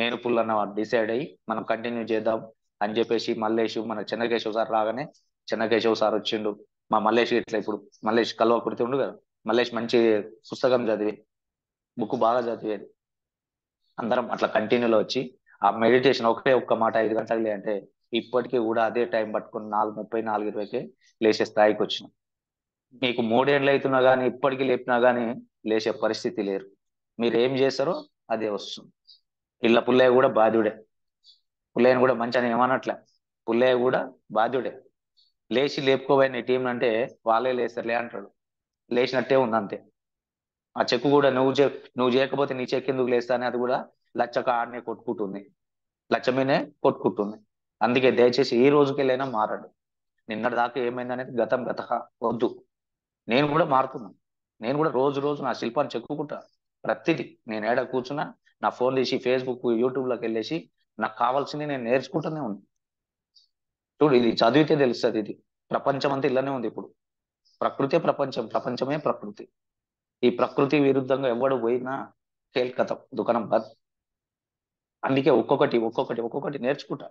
నేను పుల్లన్న డిసైడ్ అయ్యి మనం కంటిన్యూ చేద్దాం అని చెప్పేసి మల్లేష్, మన చెన్నకేశవ్ సార్ రాగానే చెన్నకేశవ్ సార్ వచ్చిండు. మా మల్లేష్ ఇట్లా ఇప్పుడు మల్లేష్ కల్వకుర్తి ఉండు కదా, మల్లేష్ మంచి పుస్తకం చదివి బుక్ బాగా చదివేది. అందరం అట్లా కంటిన్యూలో వచ్చి ఆ మెడిటేషన్ ఒకే ఒక్క మాట 5 గంటలే అంటే ఇప్పటికీ కూడా అదే టైం పట్టుకుని 4:30 4:20కే లేచే స్థాయికి వచ్చినాం. మీకు 3 ఏళ్ళు అవుతున్నా కానీ ఇప్పటికీ లేపినా కానీ లేచే పరిస్థితి లేరు. మీరు ఏం చేస్తారో అదే వస్తుంది. ఇళ్ళ పుల్లయ్య కూడా బాధ్యుడే, పుల్లయ్యను కూడా మంచిగా ఏమనట్లే, పుల్లయ్య కూడా బాధ్యుడే. లేచి లేపుకోబోయిన టీం అంటే వాళ్ళే లేస్తారులే అంటాడు, లేచినట్టే ఉంది అంతే. ఆ చెక్కు కూడా నువ్వు చేయకపోతే నీ చెక్ ఎందుకు లేస్తానే అది కూడా లచ్చక ఆడనే కొట్టుకుంటుంది, లచ్చ మీదనే కొట్టుకుంటుంది. అందుకే దయచేసి ఈ రోజుకెళ్ళైనా మారండి. నిన్నటి దాకా ఏమైందనేది గతం వద్దు. నేను కూడా మారుతున్నాను. నేను కూడా రోజు నా శిల్పాన్ని చెక్కుకుంటా. ప్రతిదీ నేను ఏడ కూర్చున్నా నా ఫోన్ తీసి ఫేస్బుక్ యూట్యూబ్లోకి వెళ్ళేసి నాకు కావాల్సింది నేను నేర్చుకుంటూనే ఉన్నాను. చూడు, ఇది చదివితే తెలుస్తుంది. ఇది ప్రపంచం అంతా ఇలానే ఉంది ఇప్పుడు. ప్రకృతే ప్రపంచం, ప్రపంచమే ప్రకృతి. ఈ ప్రకృతి విరుద్ధంగా ఎవడు పోయినా కథం దుకాణం బంద్. అందుకే ఒక్కొక్కటి నేర్చుకుంటా.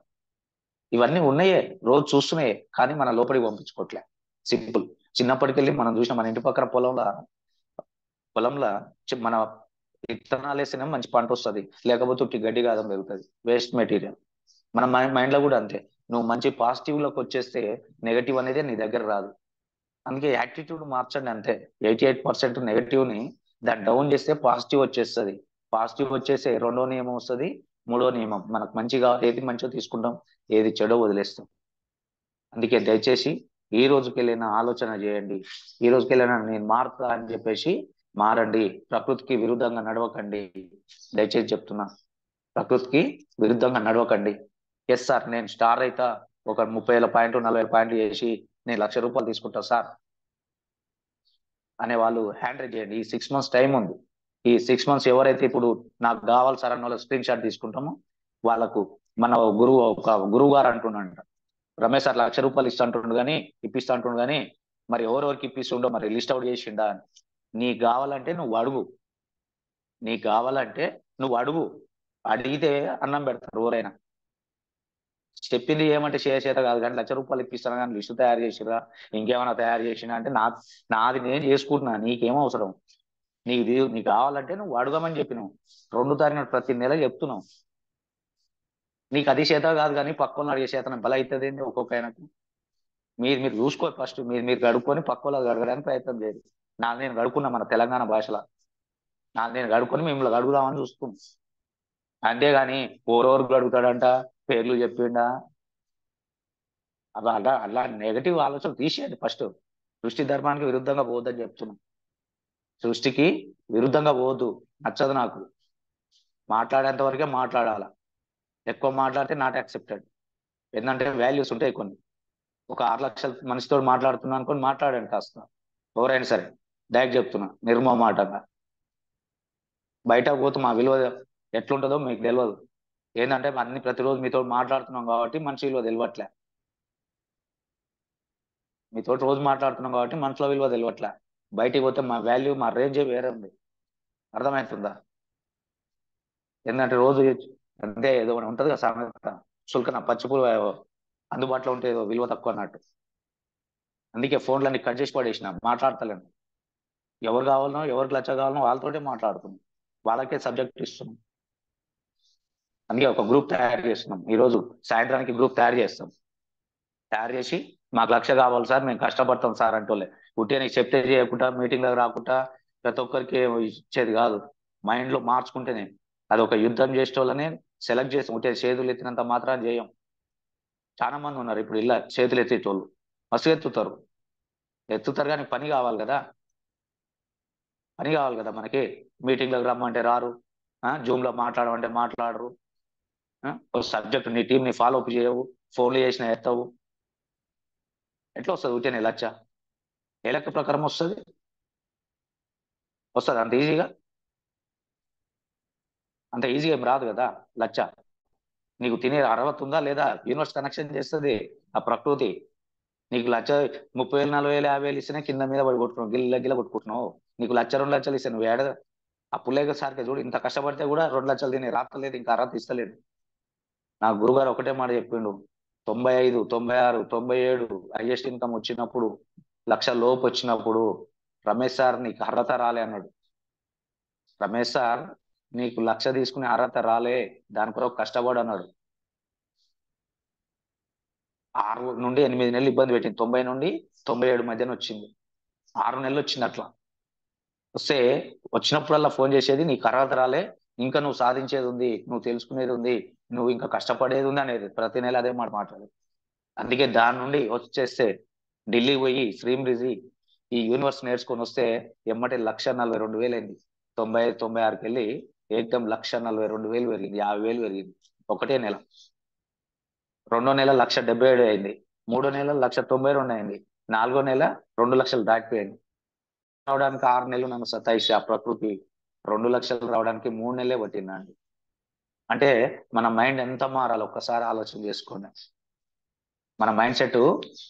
ఇవన్నీ ఉన్నాయే, రోజు చూస్తున్నాయే, కానీ మన లోపలికి పంపించుకోవట్లే. సింపుల్. చిన్నప్పటికెళ్ళి మనం చూసిన మన ఇంటి పక్కన పొలంలో మన విత్తనాలు వేస్తేనే మంచి పంట వస్తుంది, లేకపోతే ఉట్టి గడ్డి గాదం పెరుగుతుంది, వేస్ట్ మెటీరియల్. మన మైండ్ లో కూడా అంతే. నువ్వు మంచి పాజిటివ్ లోకి వచ్చేస్తే నెగటివ్ అనేది నీ దగ్గర రాదు. అందుకే యాటిట్యూడ్ మార్చండి అంతే. 88% నెగటివ్ ని దాన్ని డౌన్ చేస్తే పాజిటివ్ వచ్చేస్తుంది. పాజిటివ్ వచ్చేస్తే 2వ నియమం వస్తుంది, 3వ నియమం. మనకు మంచిగా ఏది మంచిగా తీసుకుంటాం, ఏది చెడో వదిలేస్తాం. అందుకే దయచేసి ఈ రోజుకెళ్ళిన ఆలోచన చేయండి. ఈ రోజుకెళ్ళినా నేను మారుతా అని చెప్పేసి మారండి. ప్రకృతికి విరుద్ధంగా నడవకండి. దయచేసి చెప్తున్నా, ప్రకృతికి విరుద్ధంగా నడవకండి. ఎస్ సార్, నేను స్టార్ అయితే ఒక 30,000 పాయింట్ 40,000 పాయింట్లు చేసి నేను ₹1,00,000 తీసుకుంటా సార్ అనే వాళ్ళు హ్యాండ్ రైజ్ చేయండి. ఈ 6 months టైం ఉంది. ఈ 6 months ఎవరైతే ఇప్పుడు నాకు కావాలి సార్ అన్న వాళ్ళకి స్క్రీన్ షాట్ తీసుకుంటామో వాళ్ళకు మన ఒక గురువు గారు అంటున్నాడు, రమేష్ సార్ ₹1,00,000 ఇస్తా అంటుండు కానీ ఇప్పిస్తా అంటుండు కానీ మరి ఎవరెవరికి ఇప్పిస్తుండో మరి లిస్ట్ అవుట్ చేసిండా అని. నీకు కావాలంటే నువ్వు అడుగు, అడిగితే అన్నం పెడతారు ఎవరైనా. చెప్పింది ఏమంటే చేత కాదు కానీ ₹1,00,000 ఇప్పిస్తాను కానీ లిస్టు తయారు చేసిరా, ఇంకేమైనా తయారు చేసినా అంటే నాది నేను చేసుకుంటున్నా, నీకేం అవసరం? నీకు కావాలంటే నువ్వు అడగమని చెప్పినావు. 2 తారీఖు ప్రతి నెల చెప్తున్నావు. నీకు అది చేత కాదు కానీ పక్కన అడిగే చేతన బల అవుతుంది ఏంటి ఒక్కొక్క ఆయనకు. మీరు చూసుకో ఫస్ట్, మీరు గడుపుకొని పక్కలో గడగడానికి ప్రయత్నం చేయండి. నేను గడుపుకున్నా మన తెలంగాణ భాషలో, నేను గడుపుకొని మిమ్మల్ని గడుగుదామని చూస్తున్నాం. అంతేగాని ఓరెవరు గడుగుతాడంట, పేర్లు చెప్పిండా, అలా నెగటివ్ ఆలోచన తీసేయండి ఫస్ట్. సృష్టి ధర్మానికి విరుద్ధంగా పోవద్దని చెప్తున్నాం. సృష్టికి విరుద్ధంగా పోవద్దు, నచ్చదు నాకు. మాట్లాడేంత వరకే మాట్లాడాల, ఎక్కువ మాట్లాడితే నాట్ యాక్సెప్టెడ్. ఏంటంటే వాల్యూస్ ఉంటాయి కొన్ని. ఒక 6 లక్షల మనిషితో మాట్లాడుతున్నా అనుకొని మాట్లాడండి కాస్త, ఎవరైనా సరే. డైరెక్ట్ చెప్తున్నా నిర్మమాటంగా. బయట పోతే మా విలువ ఎట్లుంటుందో మీకు తెలియదు. ఏంటంటే ప్రతిరోజు మీతో మాట్లాడుతున్నాం కాబట్టి మనిషి విలువ తెలియట్లే. మీతో రోజు మాట్లాడుతున్నాం కాబట్టి మనుషుల విలువ తెలియట్లే. బయటికి పోతే మా వాల్యూ, మా రేంజే వేరే ఉంది. అర్థమవుతుందా? ఏంటంటే రోజు అంటే ఏదో ఉంటది కదా సామెత, చులకన పచ్చిపూలు అందుబాటులో ఉంటే ఏదో విలువ తక్కువ అన్నట్టు. అందుకే ఫోన్లన్నీ కట్ చేసి పడేసిన, మాట్లాడతలేను. ఎవరు కావాలనో, ఎవరికి లచ్చ కావాలనో వాళ్ళతోటే మాట్లాడుతున్నాం, వాళ్ళకే సబ్జెక్ట్ ఇస్తున్నాం. అందుకే ఒక గ్రూప్ తయారు చేస్తున్నాం. ఈరోజు సాయంత్రానికి గ్రూప్ తయారు చేసి మాకు 1,00,000 కావాలి సార్, మేము కష్టపడతాం సార్ అంటోలే. ఉట్టే నీకు చెప్తే చేయకుండా, మీటింగ్లకు రాకుండా ప్రతి ఒక్కరికి ఇచ్చేది కాదు. మైండ్లో మార్చుకుంటేనే అది ఒక యుద్ధం చేసేటోళ్ళనే సెలెక్ట్ చేసి ఉంటే చేతులు ఎత్తినంత మాత్రం చేయం. చాలా మంది ఉన్నారు ఇప్పుడు ఇలా చేతులు ఎత్తేటోళ్ళు, మస్తు ఎత్తుతారు కానీ పని కావాలి కదా మనకి. మీటింగ్లకు రమ్మంటే రారు, జూమ్లో మాట్లాడమంటే మాట్లాడరు, సబ్జెక్ట్ నీ టీంని ఫాలో అప్ చేయవు, ఫోన్లు చేసినా ఎత్తవు. ఎట్లా వస్తుంది ఉట్టే లచ్చ? ఏ లెక్క ప్రకారం వస్తుంది అంత ఈజీగా ఏం రాదు కదా. లచ్చ నీకు తినే అర్హత ఉందా లేదా? యూనివర్స్ కనెక్షన్ చేస్తుంది ఆ ప్రకృతి. నీకు లచ్చ 30,000 40,000 50,000 ఇస్తేనే కింద మీద పడి కొట్టుకున్నావు, గిల్ల గిల్ల కొట్టుకుంటున్నావు. నీకు 1,00,000 2 లక్షలు ఇస్తే నువ్వు ఏడ ఆ పుల్లేక సార్కే చూడు, ఇంత కష్టపడితే కూడా 2 లక్షలు తినే రాస్తలేదు, ఇంకా అర్హత ఇస్తలేదు. నా గురుగారు ఒకటే మాట చెప్పిండు, 95 96 97 హైయెస్ట్ ఇన్కమ్ వచ్చినప్పుడు 1,00,000 లోపు వచ్చినప్పుడు రమేష్ సార్ నీకు అర్హత రాలే అన్నాడు. రమేష్ సార్ నీకు 1,00,000 తీసుకునే అర్హత రాలే, దాని కొరకు కష్టపడు అన్నాడు. 6 నుండి 8 నెలలు ఇబ్బంది పెట్టింది, 90 నుండి 97 మధ్యన వచ్చింది. 6 నెలలు వచ్చింది. అట్లా వస్తే వచ్చినప్పుడల్లా ఫోన్ చేసేది, నీకు అర్హత రాలే, ఇంకా నువ్వు సాధించేది ఉంది, నువ్వు తెలుసుకునేది ఉంది, నువ్వు ఇంకా కష్టపడేది ఉంది అనేది ప్రతి నెల అదే మాట మాట్లాడేది. అందుకే దాని నుండి వచ్చేస్తే ఢిల్లీ పోయి స్ట్రీమ్ రిజీ ఈ యూనివర్స్ నేర్చుకొని వస్తే ఎమ్మటే 1,42,000 అయింది. 95 96కి వెళ్ళి ఏకదం 1,42,000 పెరిగింది, 50,000 పెరిగింది ఒకటే నెల. 2వ నెల 1,77,000 అయింది, 3వ నెల 1,92,000 అయింది, 4వ నెల 2 లక్షలు దాటిపోయింది. రావడానికి 6 నెలలు నన్ను సతాయిస్తే ఆ ప్రకృతి 2 లక్షలు రావడానికి 3 నెలలే పట్టిందండి. అంటే మన మైండ్ ఎంత మారాలి ఒక్కసారి ఆలోచన చేసుకోండి. మన మైండ్ సెట్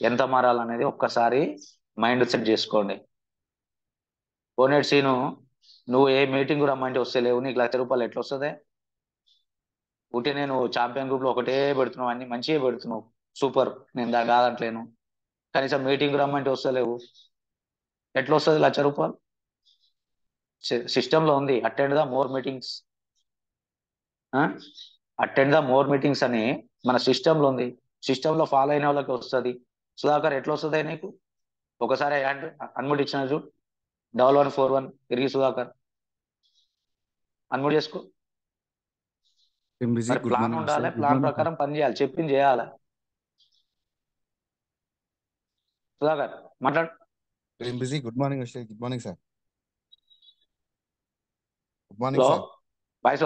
ఎంత మారాలనేది ఒక్కసారి మైండ్ సెట్ చేసుకోండి. పోనేటి సీను, నువ్వు ఏ మీటింగ్ రమ్మంటే వస్తలేవు, నీకు 1,00,000 రూపాయలు ఎట్లా వస్తుంది? ఉంటే నేను ఛాంపియన్ గ్రూప్ లో ఒకటే పెడుతున్నావు, అన్ని మంచిగా పెడుతున్నావు, సూపర్, నేను కాదంటలేను. కనీసం మీటింగ్ రమ్మంటే వస్తలేవు, ఎట్లా వస్తుంది 1,00,000 రూపాయలు? సిస్టమ్ లో ఉంది, attend the more meetings, attend the more meetings అని మన సిస్టమ్ లో ఉంది. సిస్టమ్ లో ఫాలో అయిన వాళ్ళకి వస్తుంది. సుధాకర్ ఎట్లా వస్తుంది నీకు? ఒకసారి హ్యాండ్ అన్మ్యూట్ ఇచ్చిన చూడు, 1141 తిరిగి సుధాకర్ అన్మ్యూట్ చేసుకో. మరి గుడ్ ప్లాన్ మార్నింగ్ ఉండాలి, గుడ్ ప్లాన్ మార్నింగ్ ప్రకారం పని చేయాలి, చెప్పింది చేయాలి. సుధాకర్ మాట్లాడు. Good morning good morning sir good morning sir voice